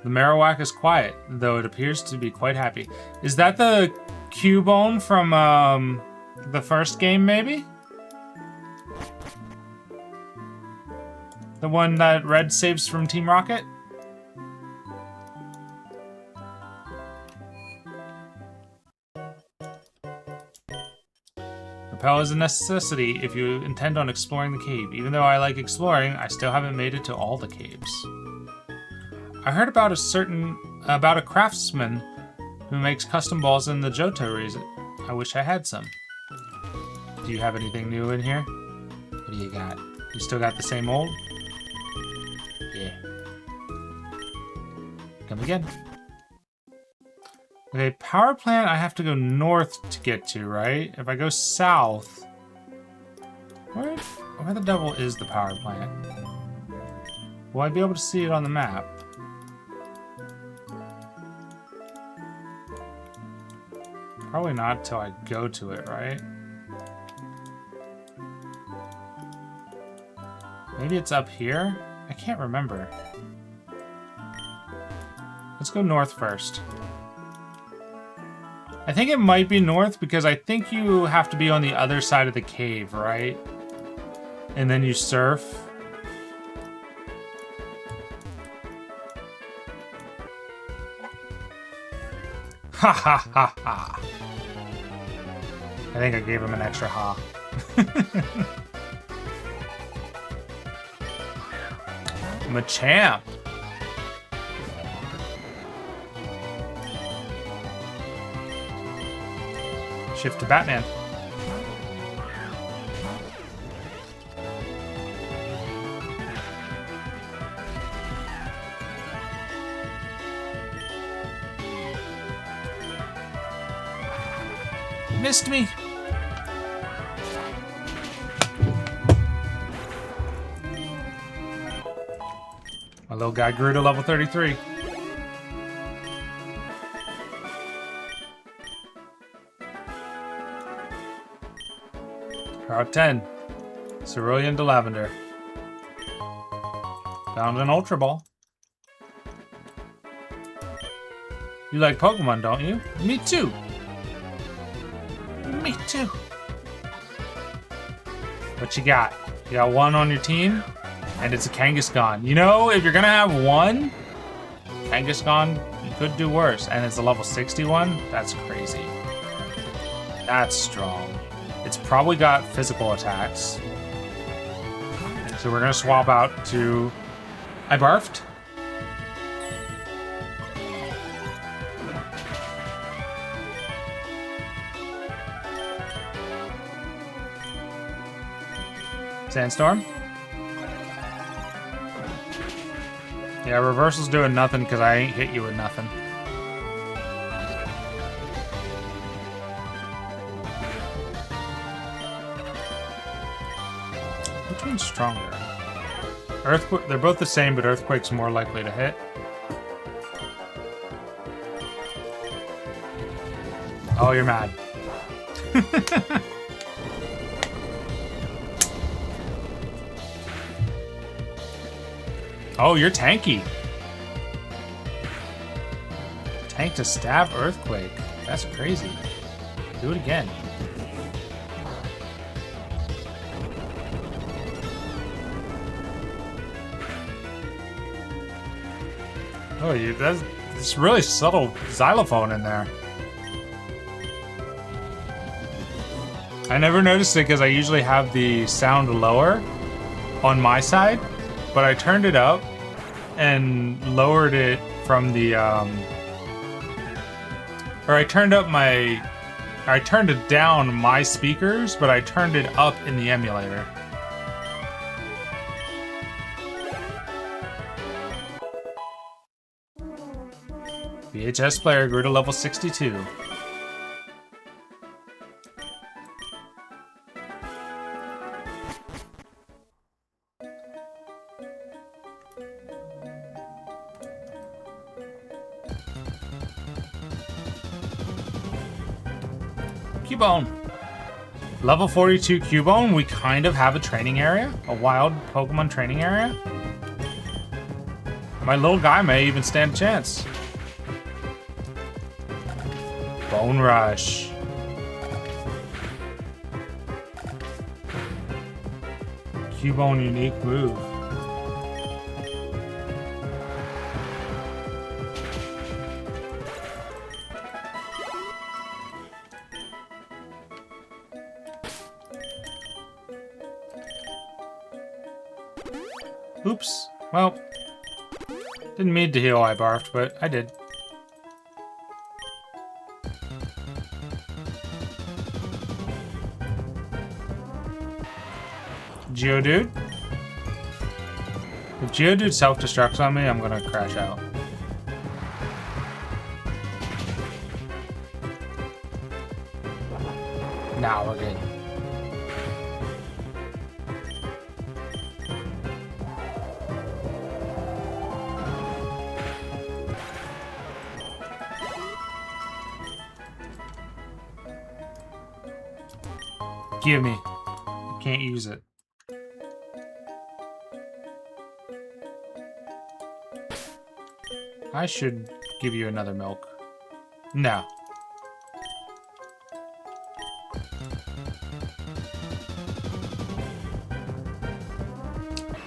The Marowak is quiet, though it appears to be quite happy. Is that the Cubone from the first game, maybe? The one that Red saves from Team Rocket? Repel is a necessity if you intend on exploring the cave. Even though I like exploring, I still haven't made it to all the caves. I heard about a craftsman who makes custom balls in the Johto region. I wish I had some. Do you have anything new in here? What do you got? You still got the same old? Yeah. Come again. Okay, power plant I have to go north to get to, right? If I go south... Where the devil is the power plant? Will I be able to see it on the map? Probably not until I go to it, right? Maybe it's up here? I can't remember. Let's go north first. I think it might be north because I think you have to be on the other side of the cave, right? And then you surf. Ha ha ha ha. I think I gave him an extra ha. Machamp. Shift to Batman. Missed me. My little guy grew to level 33. Route 10. Cerulean to Lavender. Found an Ultra Ball. You like Pokemon, don't you? Me too. Me too. What you got? You got one on your team, and it's a Kangaskhan. You know, if you're gonna have one, Kangaskhan, you could do worse. And it's a level 61? That's crazy. That's strong. It's probably got physical attacks. So we're gonna swap out to... I barfed? Sandstorm? Yeah, reversal's doing nothing because I ain't hit you with nothing. Which one's stronger? Earthquake, they're both the same, but Earthquake's more likely to hit. Oh, you're mad. Oh, you're tanky. Tank to stab Earthquake. That's crazy. Do it again. Oh, that's really subtle xylophone in there. I never noticed it because I usually have the sound lower on my side, but I turned it up and lowered it from the, or I turned it down my speakers, but I turned it up in the emulator. VHS player grew to level 62. Cubone. Level 42 Cubone, we kind of have a training area, a wild Pokemon training area. My little guy may even stand a chance. Bone Rush. Cubone unique move. Oops. Well, didn't mean to heal I barfed, but I did. Geodude? If Geodude self-destructs on me, I'm gonna crash out. Nah, we're good. Give me. I can't use it. I should give you another milk. No.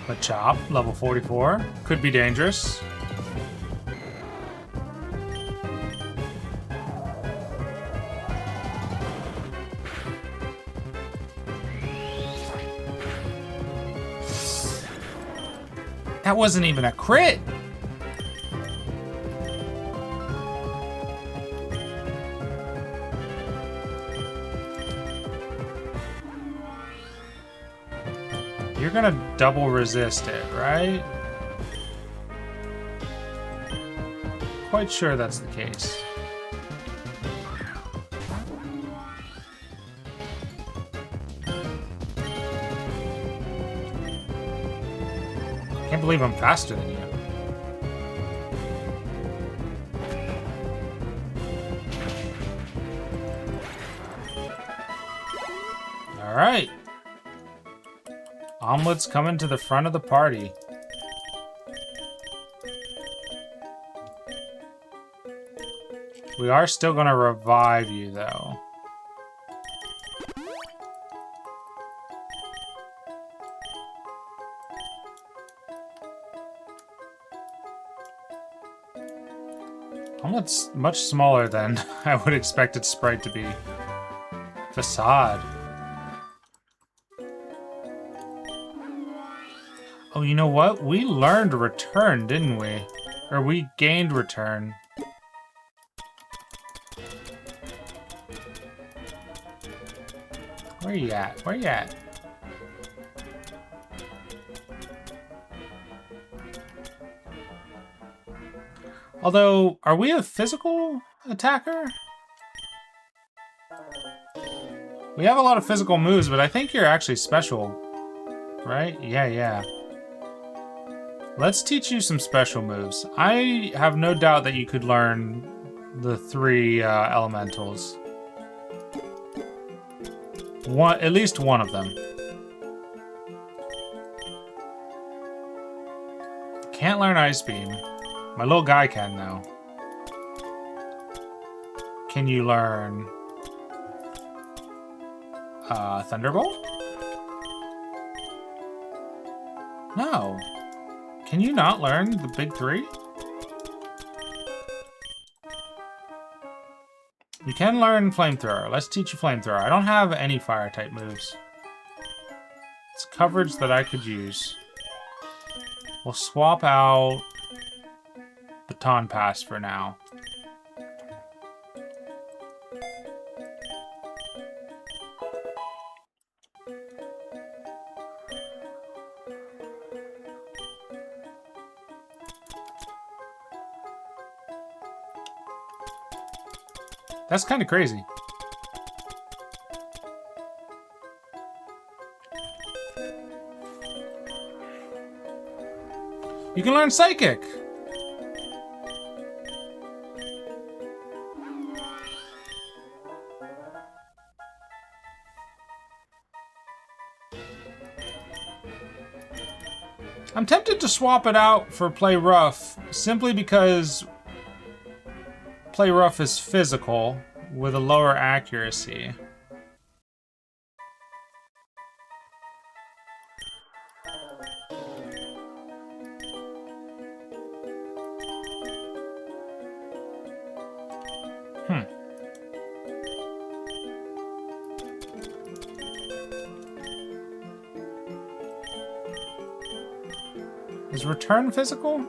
Machop, level 44. Could be dangerous. That wasn't even a crit! You're gonna double resist it, right? Quite sure that's the case. Can't believe I'm faster than you. All right. Omelet's coming to the front of the party. We are still gonna revive you, though. Omelet's much smaller than I would expect its sprite to be. Facade. Oh, you know what? We learned return, didn't we? Or we gained return. Where you at? Where you at? Although, are we a physical attacker? We have a lot of physical moves, but I think you're actually special. Right? Yeah. Let's teach you some special moves. I have no doubt that you could learn the three elementals. At least one of them. Can't learn Ice Beam. My little guy can, though. Can you learn Thunderbolt? No. Can you not learn the big three? You can learn Flamethrower. Let's teach you Flamethrower. I don't have any fire-type moves. It's coverage that I could use. We'll swap out Baton Pass for now. That's kind of crazy. You can learn Psychic! I'm tempted to swap it out for Play Rough, simply because Play Rough is physical with a lower accuracy. Is return physical?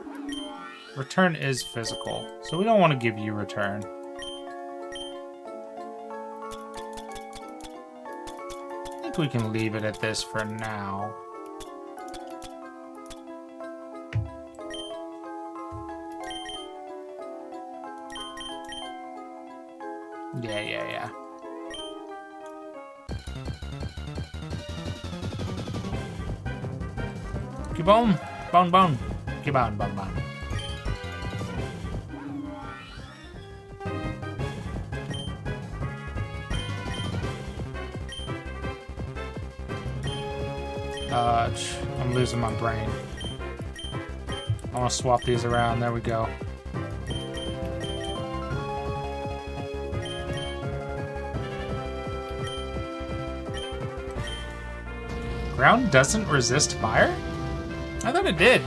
Return is physical, so we don't want to give you return. I think we can leave it at this for now. Yeah. Keep on. Bone. Keep on, bone. I'm losing my brain. I want to swap these around. There we go. Ground doesn't resist fire? I thought it did.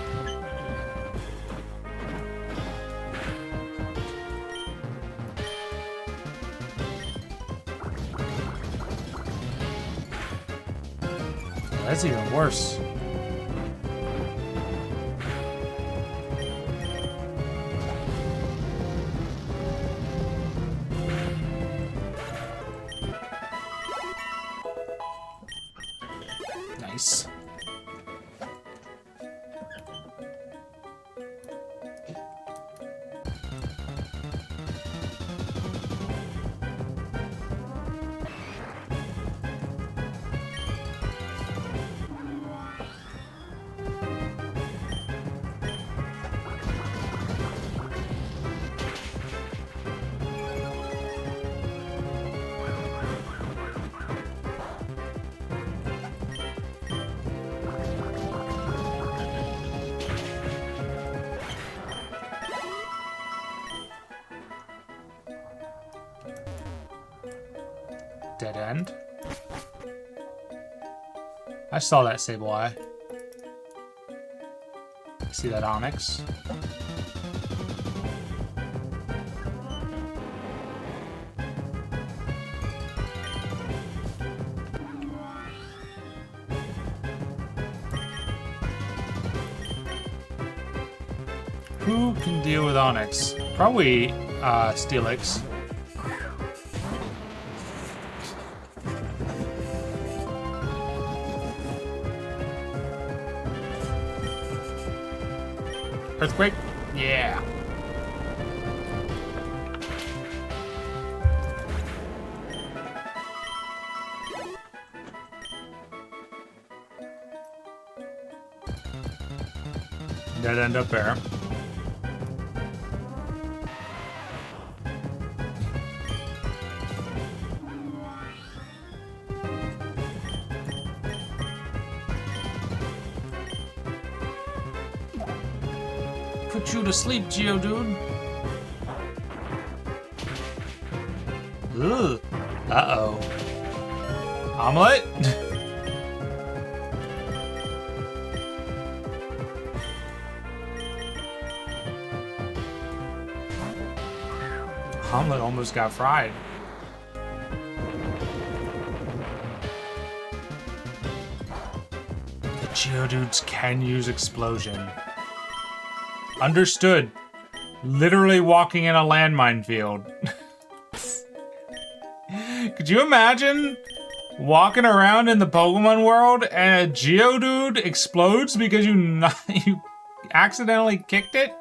That's even worse. Nice. Dead end. I saw that Sableye. See that Onyx? Who can deal with Onyx? Probably Steelix. Earthquake? Yeah. Dead end up there. Put you to sleep, Geodude. Ugh. Uh-oh. Omelet? Omelet almost got fried. The Geodudes can use explosion. Understood. Literally walking in a landmine field. Could you imagine walking around in the Pokemon world and a Geodude explodes because you accidentally kicked it?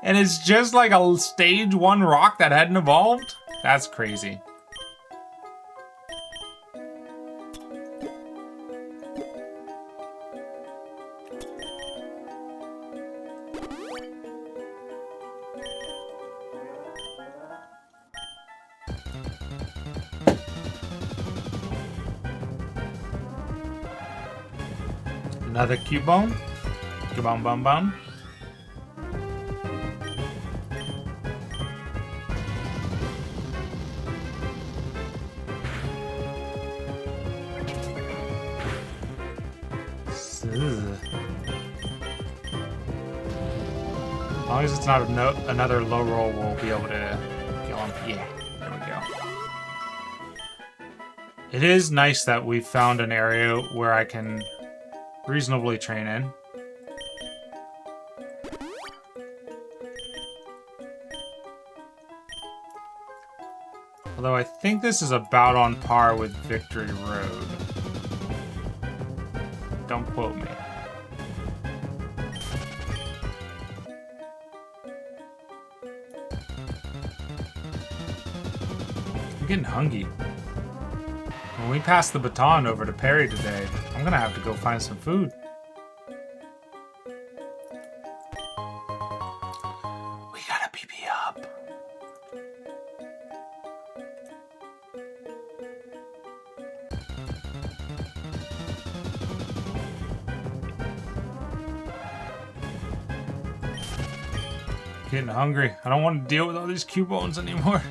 And it's just like a stage 1 rock that hadn't evolved? That's crazy. Another Cubone. Cubone bum bum. As long as it's not another low roll, we'll be able to kill him. Yeah, there we go. It is nice that we found an area where I can reasonably train in. Although I think this is about on par with Victory Road. Don't quote me. I'm getting hungry. When we pass the baton over to Perry today, I'm gonna have to go find some food. We gotta PP up. Getting hungry. I don't want to deal with all these Cubones anymore.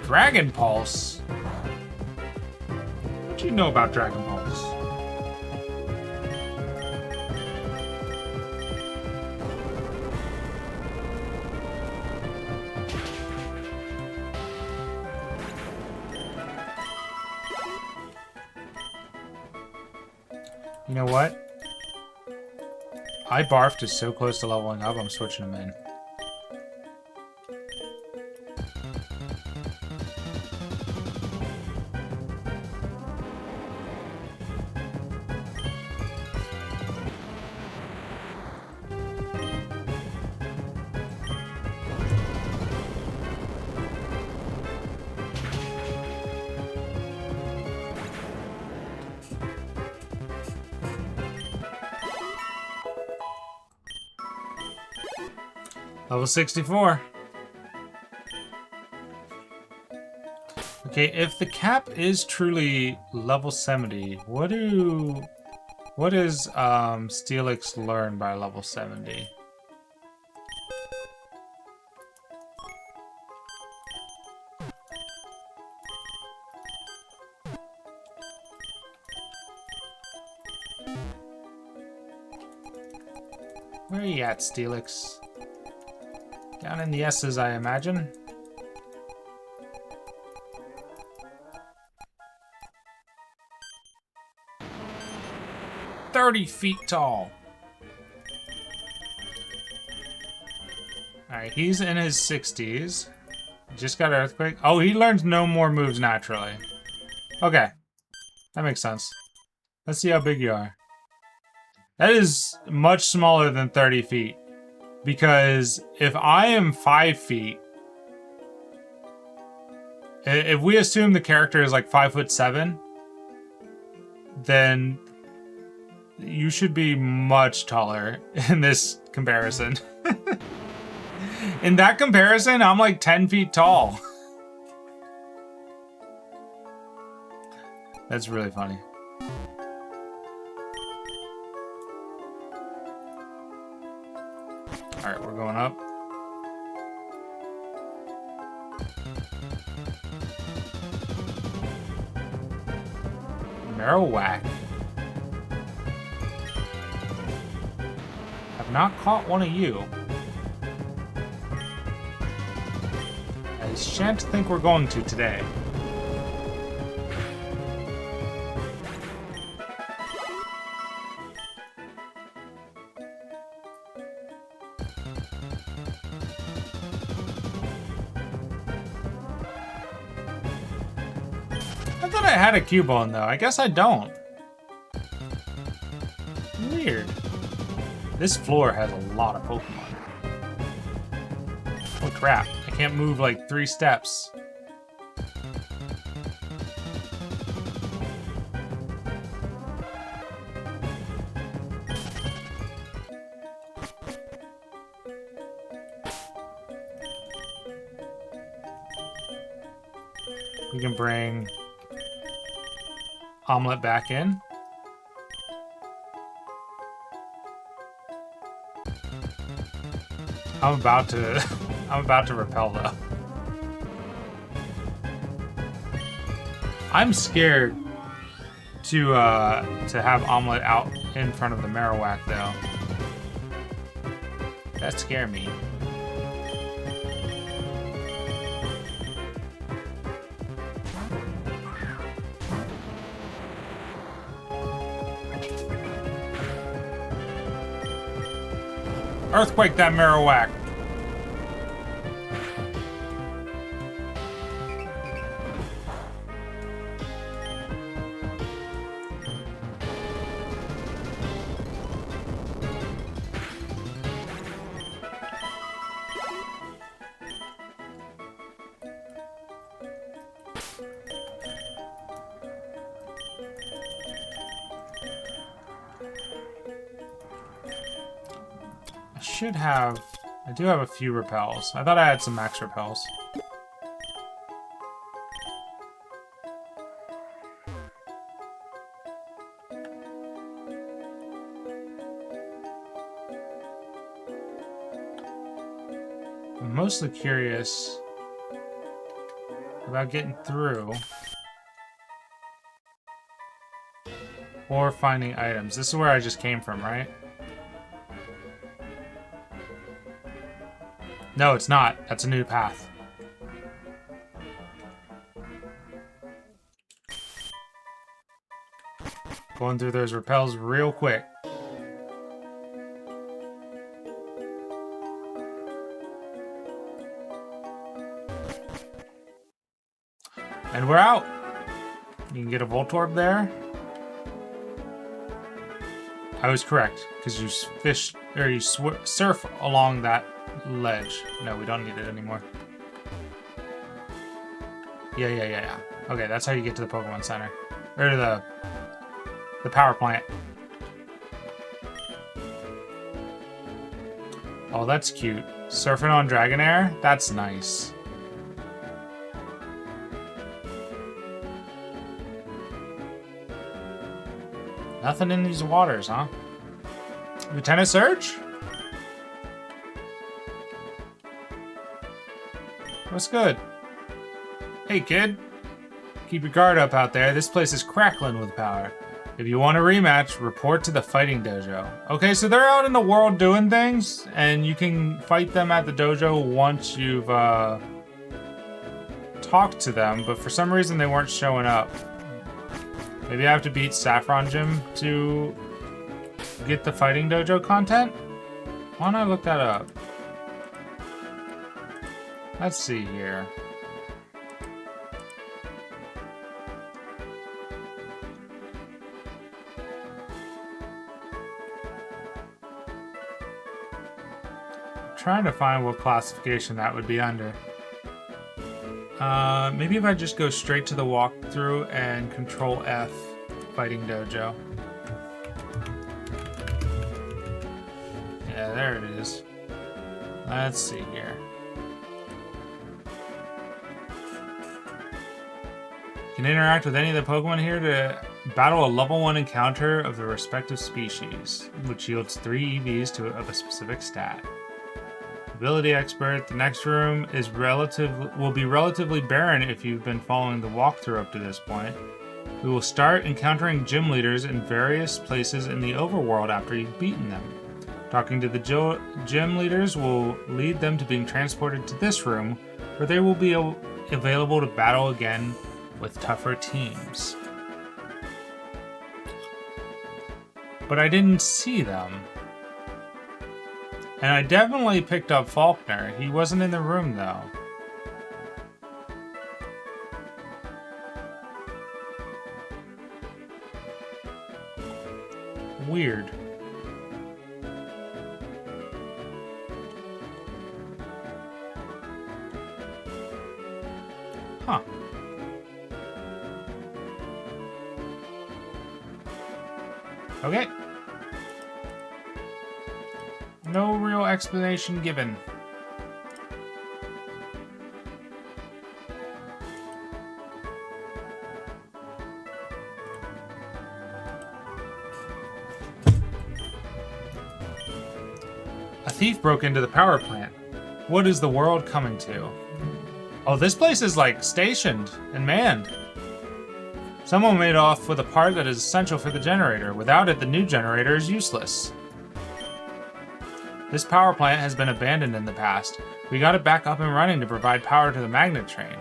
Dragon Pulse? What do you know about Dragon Pulse? You know what? I Barfed is so close to leveling up, I'm switching him in. Level 64. Okay, if the cap is truly level 70, what does Steelix learn by level 70? Where are you at, Steelix? Down in the S's, I imagine. "30 feet tall." Alright, he's in his 60s. Just got Earthquake. Oh, he learns no more moves naturally. Okay. That makes sense. Let's see how big you are. That is much smaller than 30 feet. Because if I am 5 feet, if we assume the character is like 5'7", then you should be much taller in this comparison. In that comparison, I'm like 10 feet tall. That's really funny. Alright, we're going up. Marowak. Have not caught one of you. I shan't think we're going to today. I thought I had a Cubone though. I guess I don't. Weird. This floor has a lot of Pokemon. Holy crap. I can't move like 3 steps. We can bring Omelette back in. I'm about to repel though. I'm scared to have Omelette out in front of the Marowak though. That scared me. Earthquake that Marowak. I do have a few repels. I thought I had some max repels. I'm mostly curious about getting through or finding items. This is where I just came from, right? No, it's not. That's a new path. Going through those repels real quick. And we're out. You can get a Voltorb there. I was correct, because you fish or you surf along that ledge. No, we don't need it anymore. Yeah. Okay, that's how you get to the Pokemon Center. Or to the power plant. Oh, that's cute. Surfing on Dragonair? That's nice. Nothing in these waters, huh? Lieutenant Surge? What's good? Hey, kid. Keep your guard up out there. This place is crackling with power. If you want a rematch, report to the fighting dojo. Okay, so they're out in the world doing things, and you can fight them at the dojo once you've talked to them, but for some reason they weren't showing up. Maybe I have to beat Saffron Gym to get the fighting dojo content? Why don't I look that up? Let's see here. I'm trying to find what classification that would be under. Maybe if I just go straight to the walkthrough and Control F, Fighting Dojo. Yeah, there it is. Let's see here. You can interact with any of the Pokemon here to battle a level 1 encounter of the respective species, which yields 3 EVs of a specific stat. Ability expert, the next room will be relatively barren if you've been following the walkthrough up to this point. We will start encountering gym leaders in various places in the overworld after you've beaten them. Talking to the gym leaders will lead them to being transported to this room, where they will be available to battle again with tougher teams. But I didn't see them. And I definitely picked up Faulkner. He wasn't in the room, though. Weird. Huh. Okay. No real explanation given. A thief broke into the power plant. What is the world coming to? Oh, this place is like stationed and manned. Someone made off with a part that is essential for the generator. Without it, the new generator is useless. This power plant has been abandoned in the past. We got it back up and running to provide power to the magnet train.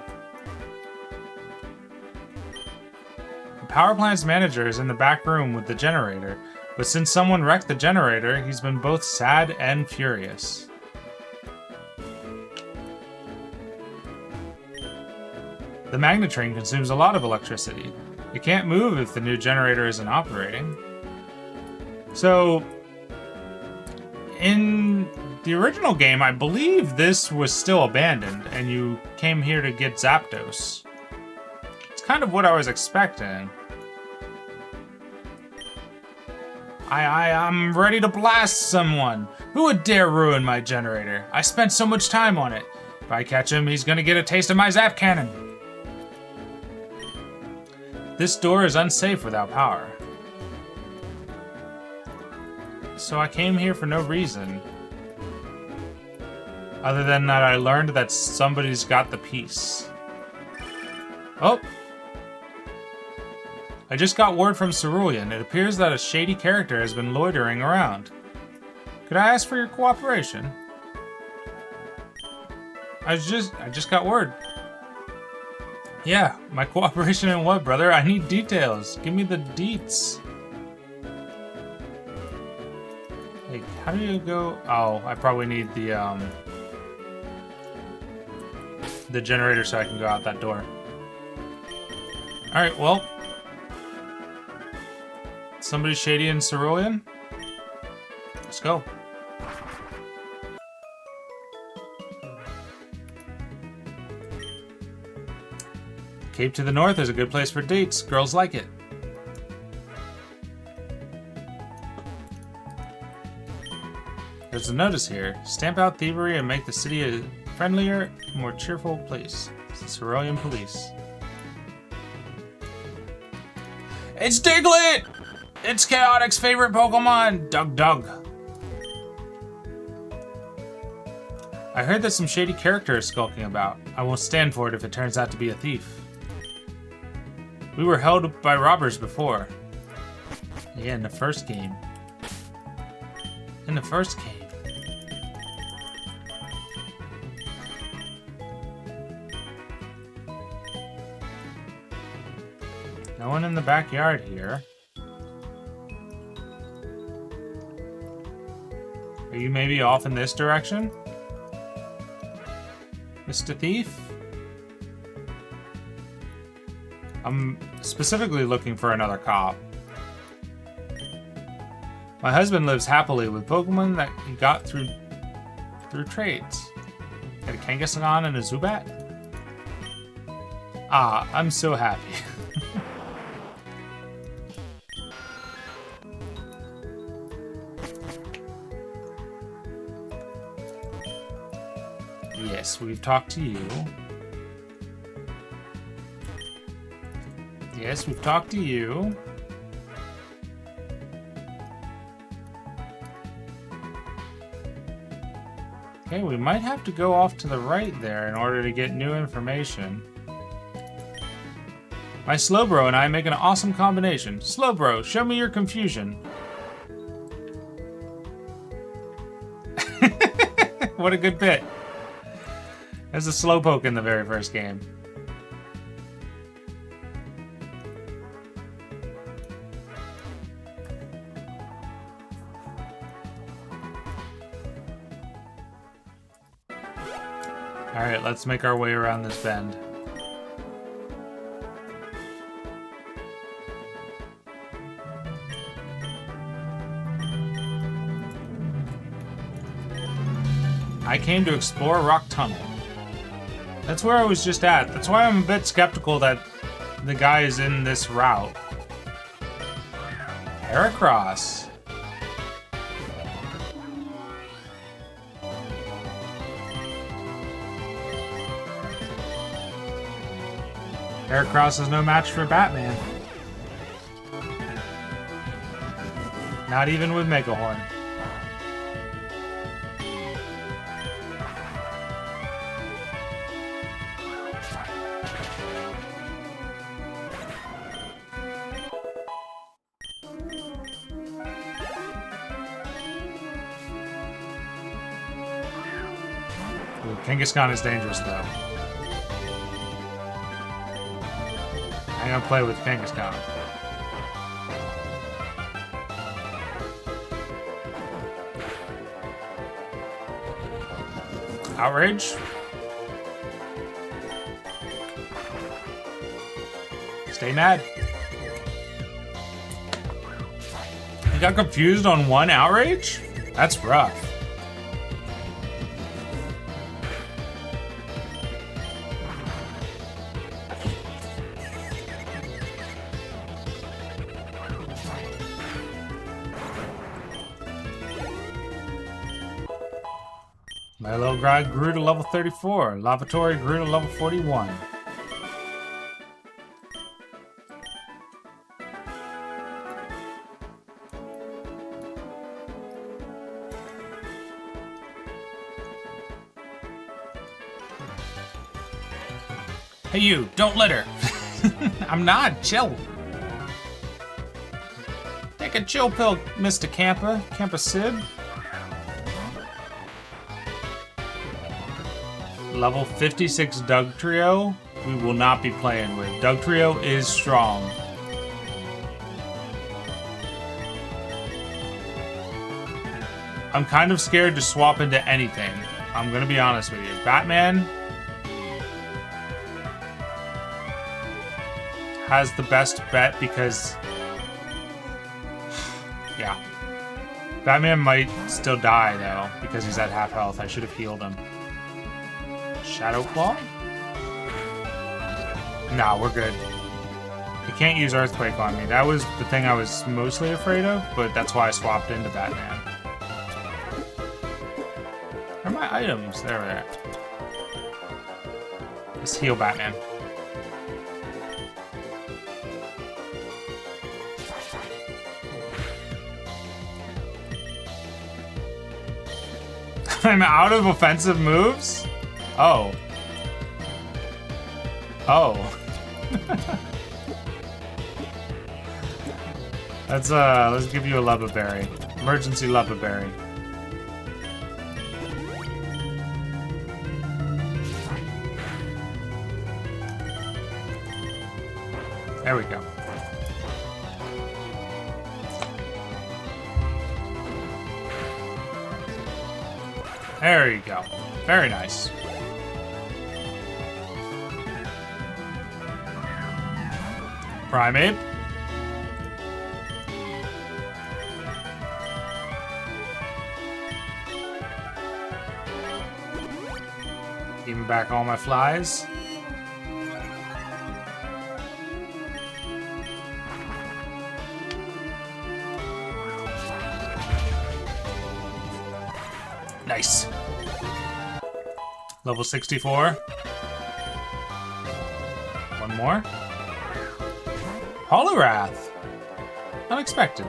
The power plant's manager is in the back room with the generator, but since someone wrecked the generator, he's been both sad and furious. The magnet train consumes a lot of electricity. It can't move if the new generator isn't operating. So, in the original game, I believe this was still abandoned, and you came here to get Zapdos. It's kind of what I was expecting. I'm ready to blast someone. Who would dare ruin my generator? I spent so much time on it. If I catch him, he's gonna get a taste of my Zap Cannon. This door is unsafe without power. So I came here for no reason. Other than that I learned that somebody's got the piece. Oh! I just got word from Cerulean. It appears that a shady character has been loitering around. Could I ask for your cooperation? I just got word. Yeah, my cooperation in what, brother? I need details. Give me the deets. Like, how do you go? Oh, I probably need the generator so I can go out that door. Alright, well. Somebody shady in Cerulean? Let's go. Cape to the north is a good place for dates. Girls like it. There's a notice here. Stamp out thievery and make the city a friendlier, more cheerful place. It's the Cerulean Police. It's Diglett! It's Chaotic's favorite Pokemon! Doug. I heard that some shady character is skulking about. I won't stand for it if it turns out to be a thief. We were held by robbers before. Yeah, in the first game. No one in the backyard here. Are you maybe off in this direction? Mr. Thief? I'm specifically looking for another cop. My husband lives happily with Pokemon that he got through trades. Got a Kangaskhan and a Zubat? Ah, I'm so happy. Yes, we've talked to you. Yes, we've talked to you. Okay, we might have to go off to the right there in order to get new information. My Slowbro and I make an awesome combination. Slowbro, show me your confusion. What a good bit. There's a Slowpoke in the very first game. Alright, let's make our way around this bend. I came to explore Rock Tunnel. That's where I was just at. That's why I'm a bit skeptical that the guy is in this route. Heracross. Heracross is no match for Batman. Not even with Megahorn. Ooh, Kangaskhan is dangerous though. I'm gonna play with Kangaskhan. Outrage? Stay mad. You got confused on one outrage? That's rough. Grog grew to level 34. Lavatory grew to level 41. Hey you, don't litter. I'm not, chill. Take a chill pill, Mr. Camper Sid. Level 56 Doug Trio, we will not be playing with. Doug Trio is strong. I'm kind of scared to swap into anything. I'm gonna be honest with you. Batman has the best bet because... yeah. Batman might still die though, because he's at half health. I should have healed him. Shadow Claw? Nah, we're good. He can't use Earthquake on me. That was the thing I was mostly afraid of, but that's why I swapped into Batman. Where are my items? There they are. Let's heal Batman. I'm out of offensive moves? Oh. Oh. Let's give you a Lubba Berry. Emergency Lubba Berry. There we go. There you go. Very nice. Primeape. Giving back all my flies. Nice. Level 64. One more. Poliwrath. Unexpected.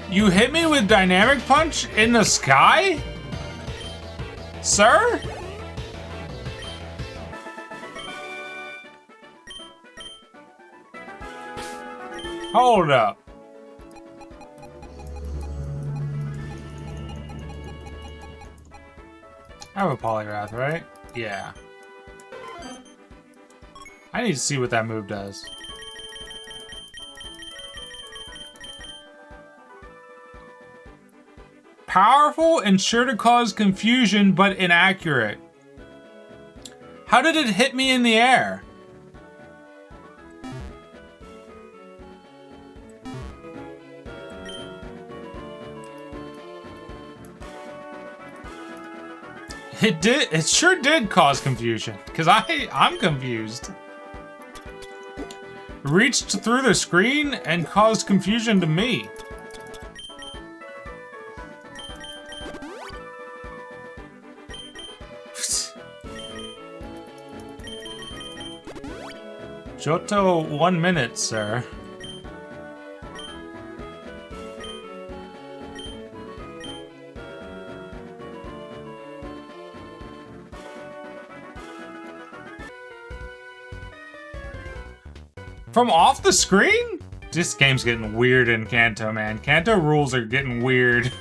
You hit me with Dynamic Punch in the sky? Sir? Hold up. I have a Poliwrath, right? Yeah. I need to see what that move does. powerful and sure to cause confusion, but inaccurate. How did it hit me in the air? It sure did cause confusion, because I'm confused. Reached through the screen and caused confusion to me. Johto, 1 minute, sir. From off the screen? This game's getting weird in Kanto, man. Kanto rules are getting weird.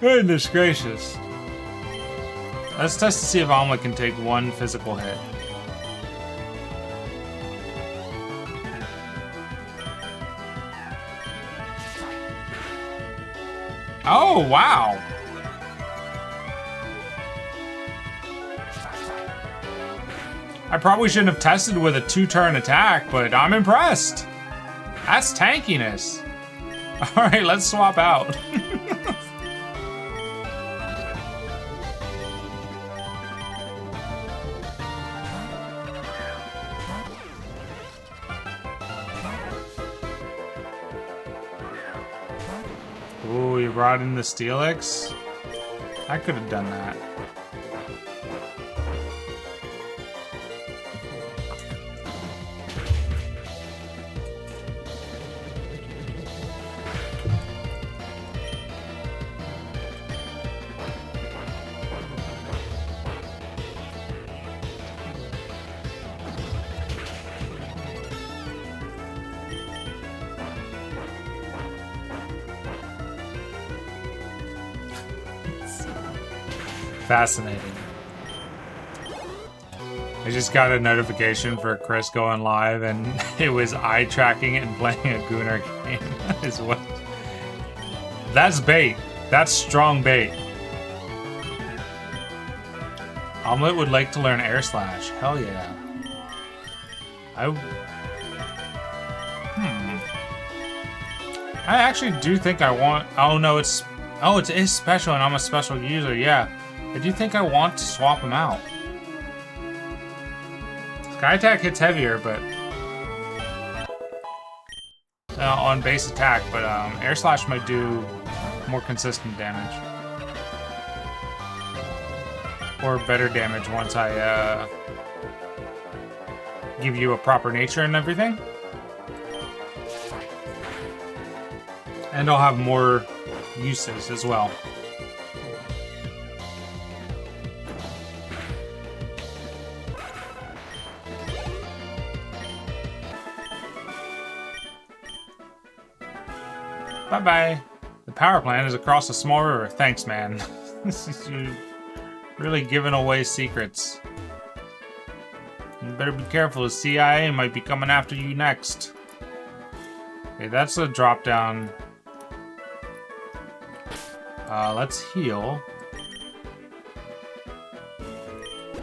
Goodness gracious. Let's test to see if Omelet can take 1 physical hit. Oh, wow. I probably shouldn't have tested with a 2-turn attack, but I'm impressed. That's tankiness. All right, let's swap out. Ooh, you brought in the Steelix? I could have done that. Fascinating. I just got a notification for Chris going live, and it was eye tracking it and playing a Gunnar game. Is what? That's bait. That's strong bait. Omelet would like to learn Air Slash. Hell yeah. I actually do think I want. Oh no, it is special, and I'm a special user. Yeah. I do think I want to swap them out. Sky Attack hits heavier, but on base attack, but Air Slash might do more consistent damage. Or better damage once I give you a proper nature and everything. And I'll have more uses as well. Bye-bye. The power plant is across a small river. Thanks, man. You're really giving away secrets. You better be careful. The CIA might be coming after you next. Okay, that's a drop down. Let's heal.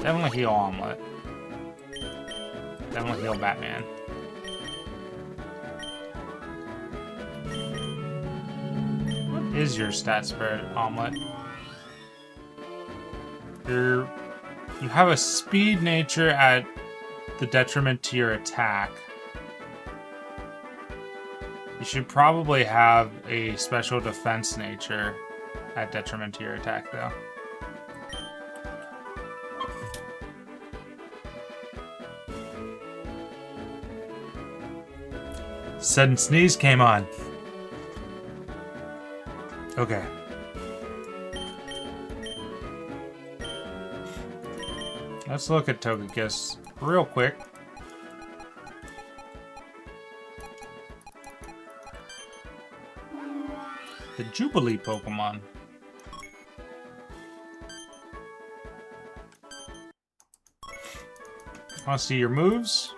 Definitely heal Omelet. Definitely heal Batman. Is your stat spread, Omelet? You have a speed nature at the detriment to your attack. You should probably have a special defense nature at detriment to your attack, though. Sudden sneeze came on. Okay. Let's look at Togekiss real quick. The Jubilee Pokemon. Want to see your moves?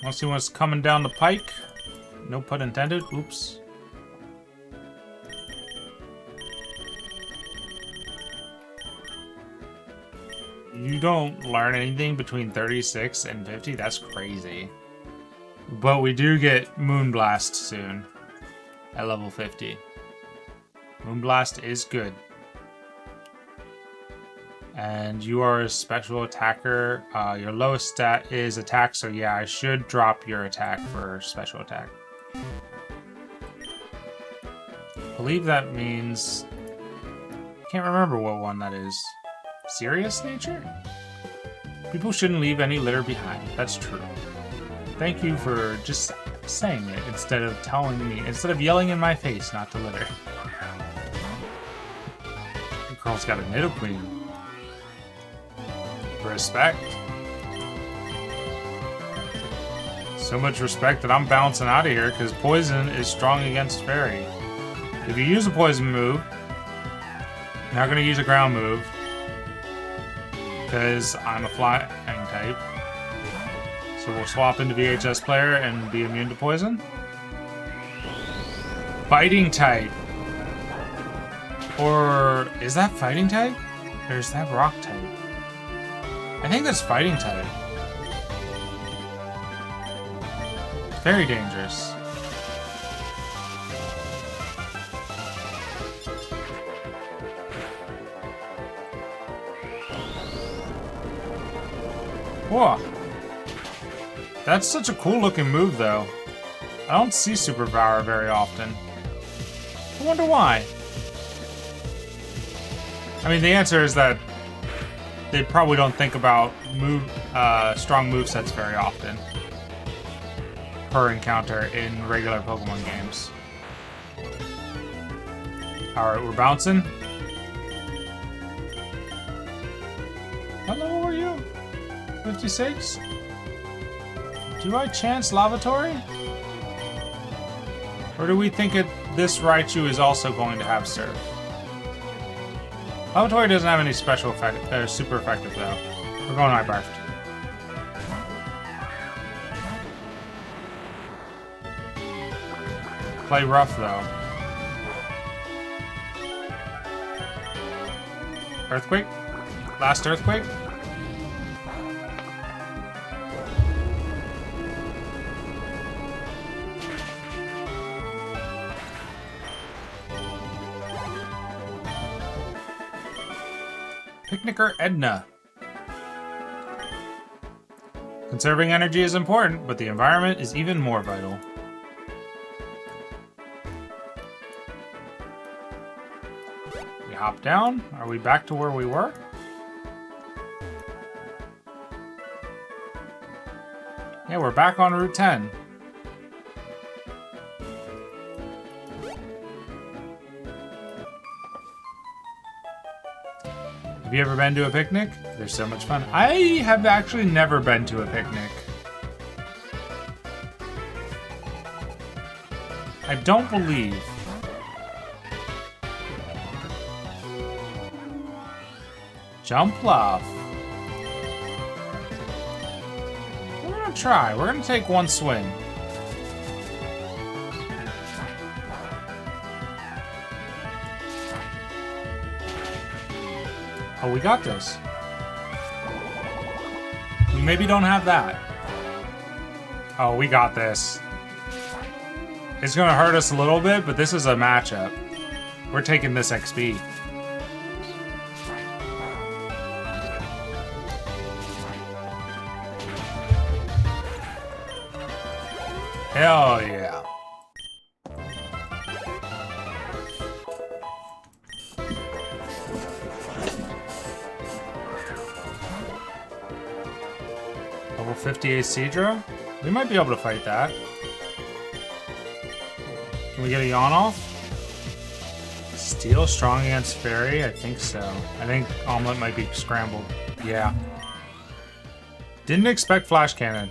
Want to see what's coming down the pike? No pun intended. Oops. You don't learn anything between 36 and 50? That's crazy. But we do get Moonblast soon. At level 50. Moonblast is good. And you are a special attacker. Your lowest stat is attack, so yeah, I should drop your attack for special attack. I believe that means... Can't remember what one that is. Serious nature? People shouldn't leave any litter behind. That's true. Thank you for just saying it instead of telling me, instead of yelling in my face not to litter. The girl's got a Nidoqueen. Respect. So much respect that I'm bouncing out of here because poison is strong against fairy. If you use a poison move, you're not going to use a ground move because I'm a flying type. So we'll swap into VHS player and be immune to poison. Fighting type. Or is that fighting type? Or is that rock type? I think that's fighting type. Very dangerous. Whoa. That's such a cool looking move though. I don't see Superpower very often. I wonder why. I mean, the answer is that they probably don't think about strong movesets very often per encounter in regular Pokemon games. Alright, we're bouncing. How low are you? 56? Do I chance Lavatory? Or do we think this Raichu is also going to have Surf? Lavatory doesn't have any special effect, super effective though. We're going Eye Barfed. Play rough though. Earthquake? Last Earthquake? Picnicker Edna. Conserving energy is important, but the environment is even more vital. We hop down. Are we back to where we were? Yeah, we're back on Route 10. Have you ever been to a picnic? They're so much fun. I have actually never been to a picnic. I don't believe. Jump Bluff. We're gonna try. We're gonna take one swing. Oh, we got this. We maybe don't have that. Oh, we got this. It's gonna hurt us a little bit, but this is a matchup. We're taking this XP. Hell yeah. Level 58 Seadra? We might be able to fight that. Can we get a yawn off? Steel strong against Fairy? I think so. I think Omelette might be scrambled. Yeah. Didn't expect Flash Cannon.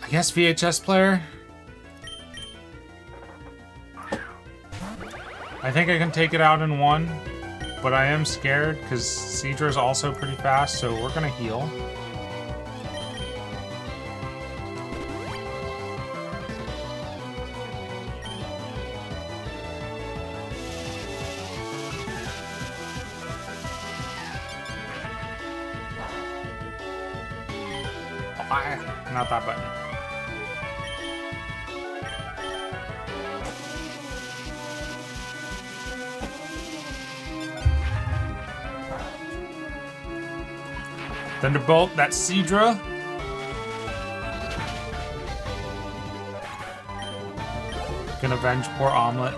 I guess VHS player? I think I can take it out in one. but I am scared because Seedra's also pretty fast, so we're gonna heal. Not that button. Thunderbolt, that's Seedra. Can avenge poor Omelet.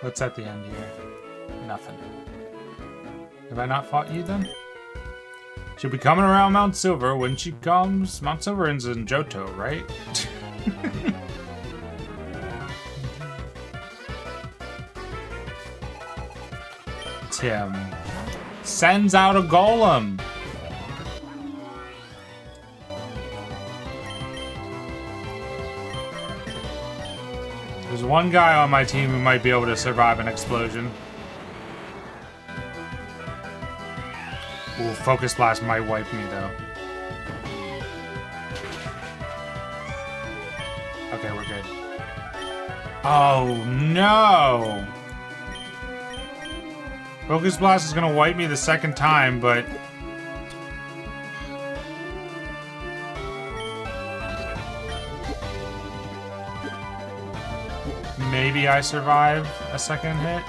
What's at the end here? Nothing. Have I not fought you then? She'll be coming around Mount Silver. When she comes, Mount Silver ends in Johto, right? Tim sends out a golem. There's one guy on my team who might be able to survive an explosion. Ooh, Focus Blast might wipe me, though. Okay, we're good. Oh, no! Focus Blast is gonna wipe me the second time, but... maybe I survive a second hit.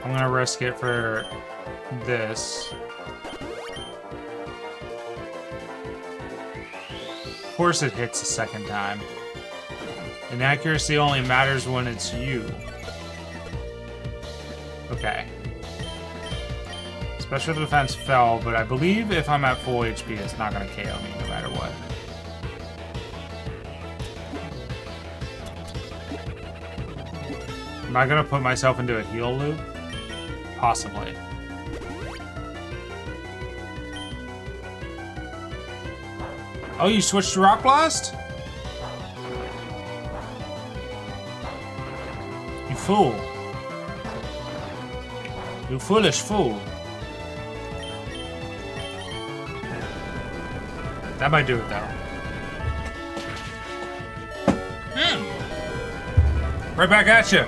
I'm gonna risk it for this. Of course it hits a second time. Inaccuracy only matters when it's you. Okay. Special defense fell, but I believe if I'm at full HP, it's not gonna KO me no matter what. Am I gonna put myself into a heal loop? Possibly. Oh, you switched to Rock Blast? You fool. You foolish fool. That might do it though. Right back at you.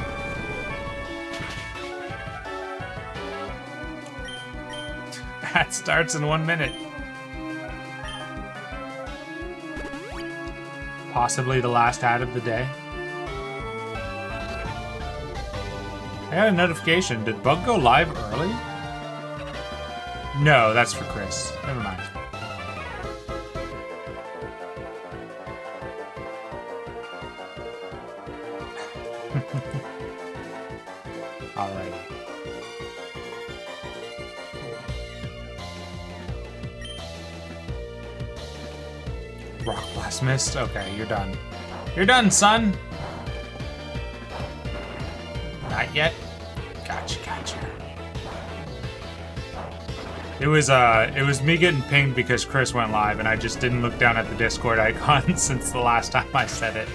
That starts in 1 minute. Possibly the last ad of the day. I got a notification. Did Bug go live early? No, that's for Chris. Never mind. Alright. Rock Blast missed? Okay, you're done. You're done, son! Not yet? Gotcha, gotcha. It was me getting pinged because Chris went live and I just didn't look down at the Discord icon since the last time I said it.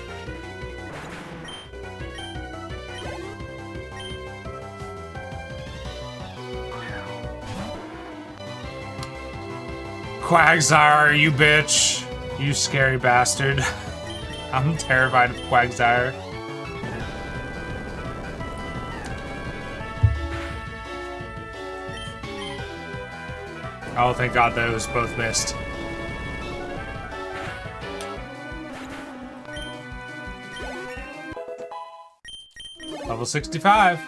Quagsire, you bitch! You scary bastard. I'm terrified of Quagsire. Oh, thank God those both missed. Level 65.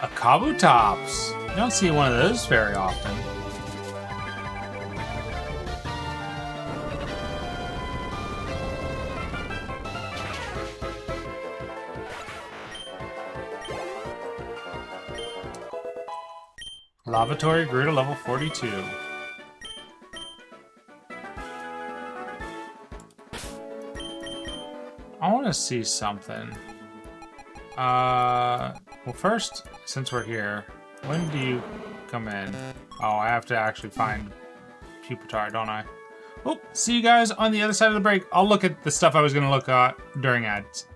A Kabutops. You don't see one of those very often. Lavatory grew to level 42. I want to see something. Well, first, since we're here, when do you come in? Oh, I have to actually find Pupitar, don't I? Oh, see you guys on the other side of the break. I'll look at the stuff I was going to look at during ads.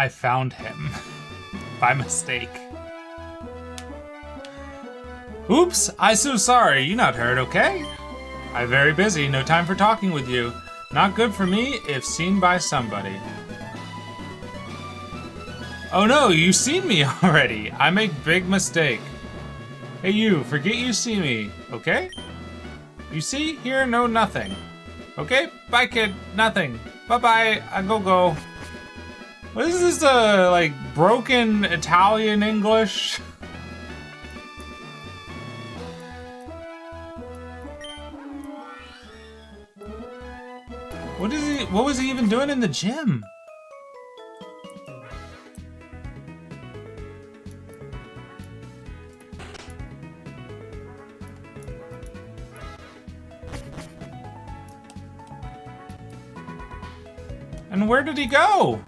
I found him. By mistake. Oops, I so sorry. You not heard, okay? I very busy, no time for talking with you. Not good for me if seen by somebody. Oh no, you seen me already. I make big mistake. Hey you, forget you see me, okay? You see, hear, know nothing. Okay, bye kid, nothing. Bye-bye, I go. What is this, like, broken Italian English? What was he even doing in the gym? And where did he go?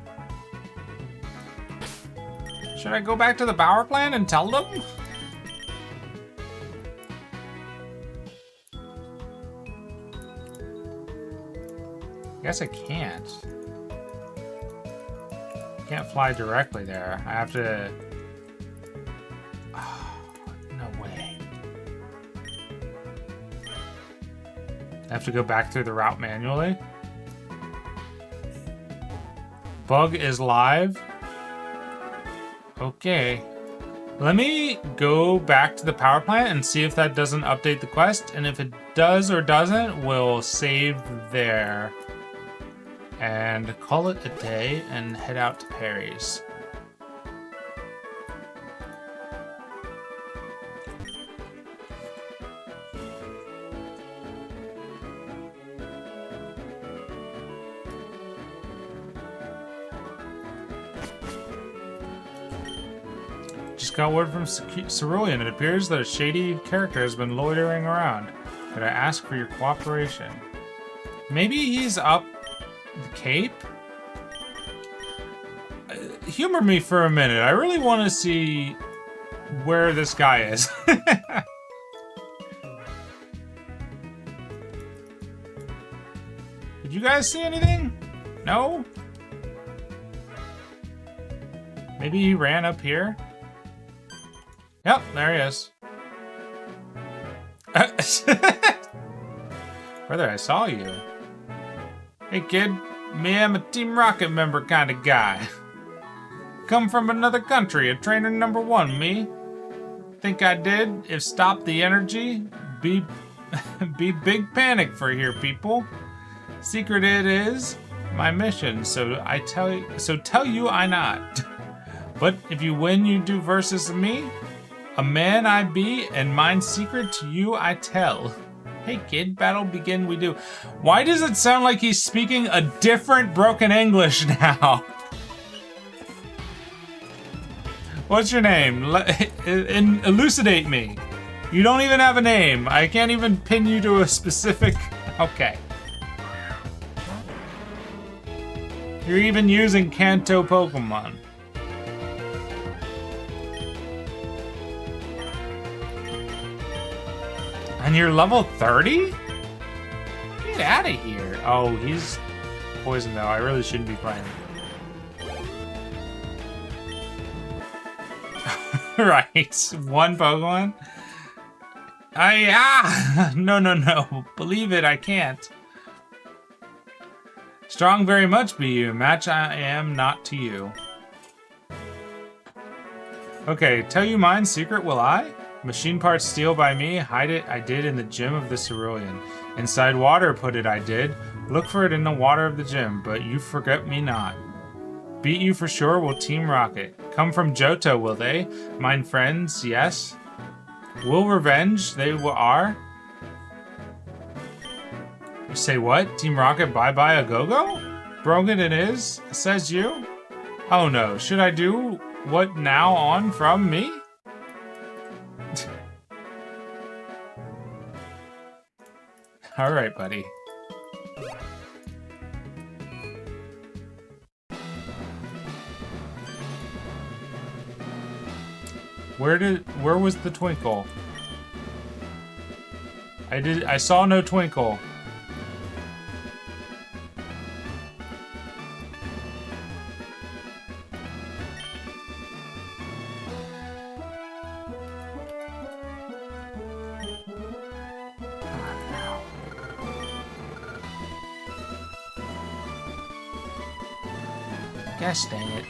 Should I go back to the power plant and tell them? I guess I can't. Can't fly directly there. I have to... Oh, no way. I have to go back through the route manually. Bug is live. Okay. Let me go back to the power plant and see if that doesn't update the quest. And if it does or doesn't, we'll save there. and call it a day and head out to Perry's. Just got word from Cerulean. It appears that a shady character has been loitering around. Could I ask for your cooperation? Maybe he's up the Cape? Humor me for a minute. I really want to see where this guy is. Did you guys see anything? No? Maybe he ran up here? Yep, there he is. Brother, I saw you. Hey kid, me, I'm a Team Rocket member kind of guy. Come from another country, a trainer #1, me. Think I did, if stop the energy, be big panic for here, people. Secret it is, my mission, so tell you I not. But if you win, you do versus me. A man I be, and mine secret to you I tell. Hey kid, battle begin we do. Why does it sound like he's speaking a different broken English now? What's your name? Elucidate me. You don't even have a name. I can't even pin you to a specific... Okay. You're even using Kanto Pokemon. And you're level 30? Get out of here. Oh, he's poisoned though. I really shouldn't be playing. Right, one Pokemon. No. Believe it, I can't. Strong very much be you. Match I am not to you. Okay, tell you mine secret will I? Machine parts steal by me, hide it I did in the gym of the Cerulean. Inside water put it I did, look for it in the water of the gym, but you forget me not. Beat you for sure will Team Rocket. Come from Johto will they? Mine friends, yes. Will revenge, they are. You say what? Team Rocket bye-bye a go-go? Brogan it is, says you? Oh no, should I do what now on from me? All right, buddy. Where was the twinkle? I saw no twinkle. Gosh dang it.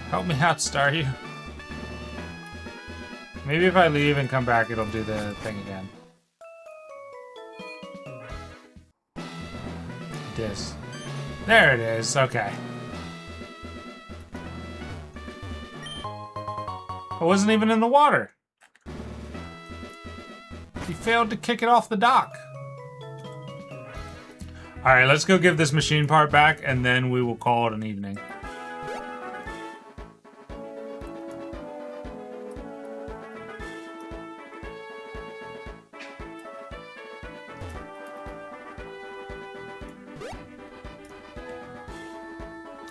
Help me out, Staryu. Maybe if I leave and come back, it'll do the thing again. This. There it is. Okay. I wasn't even in the water. He failed to kick it off the dock. Alright, let's go give this machine part back, and then we will call it an evening.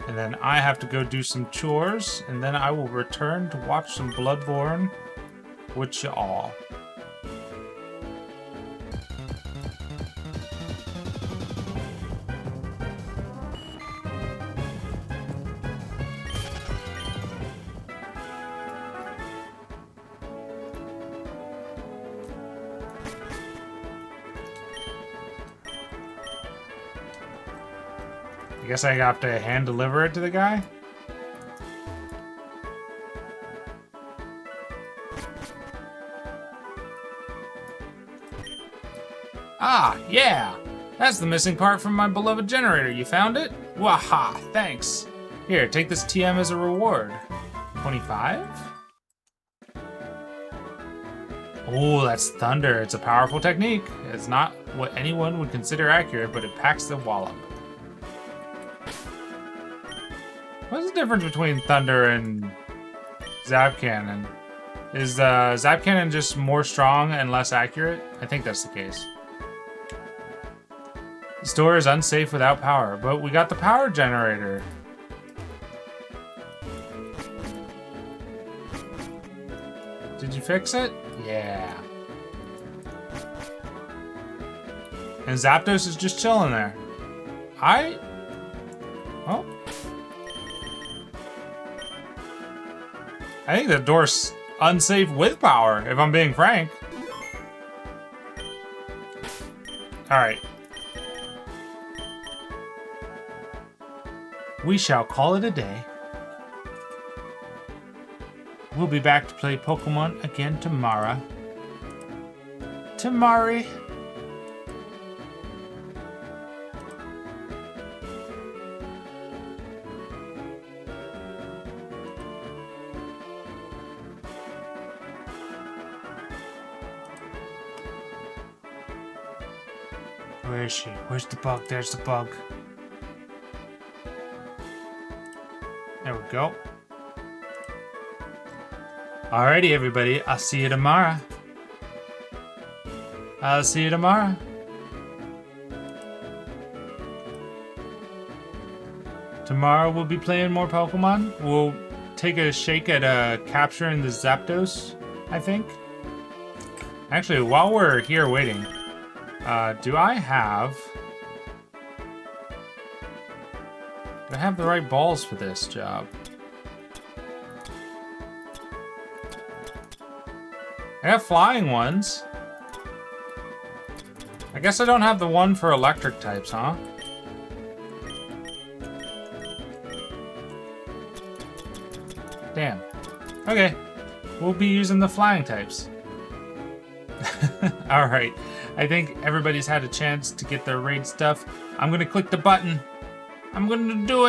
And then I have to go do some chores, and then I will return to watch some Bloodborne with you all. guess I have to hand deliver it to the guy? Ah, yeah! That's the missing part from my beloved generator. You found it? Waha, thanks. Here, take this TM as a reward. 25? Oh, that's thunder. It's a powerful technique. It's not what anyone would consider accurate, but it packs the wallop. What's the difference between thunder and zap cannon? Is zap cannon just more strong and less accurate? I think that's the case. The store is unsafe without power, but we got the power generator. Did you fix it? Yeah. And Zapdos is just chilling there. Oh. I think the door's unsafe with power, if I'm being frank. Alright. We shall call it a day. We'll be back to play Pokemon again tomorrow. Tomorrow. Where is she? Where's the bug? There's the bug. There we go. Alrighty, everybody. I'll see you tomorrow. I'll see you tomorrow. Tomorrow we'll be playing more Pokemon. We'll take a shake at capturing the Zapdos, I think. Actually, while we're here waiting, do I have the right balls for this job? I have flying ones. I guess I don't have the one for electric types, huh? Damn. Okay. We'll be using the flying types. Alright. I think everybody's had a chance to get their raid stuff. I'm gonna click the button. I'm gonna do it.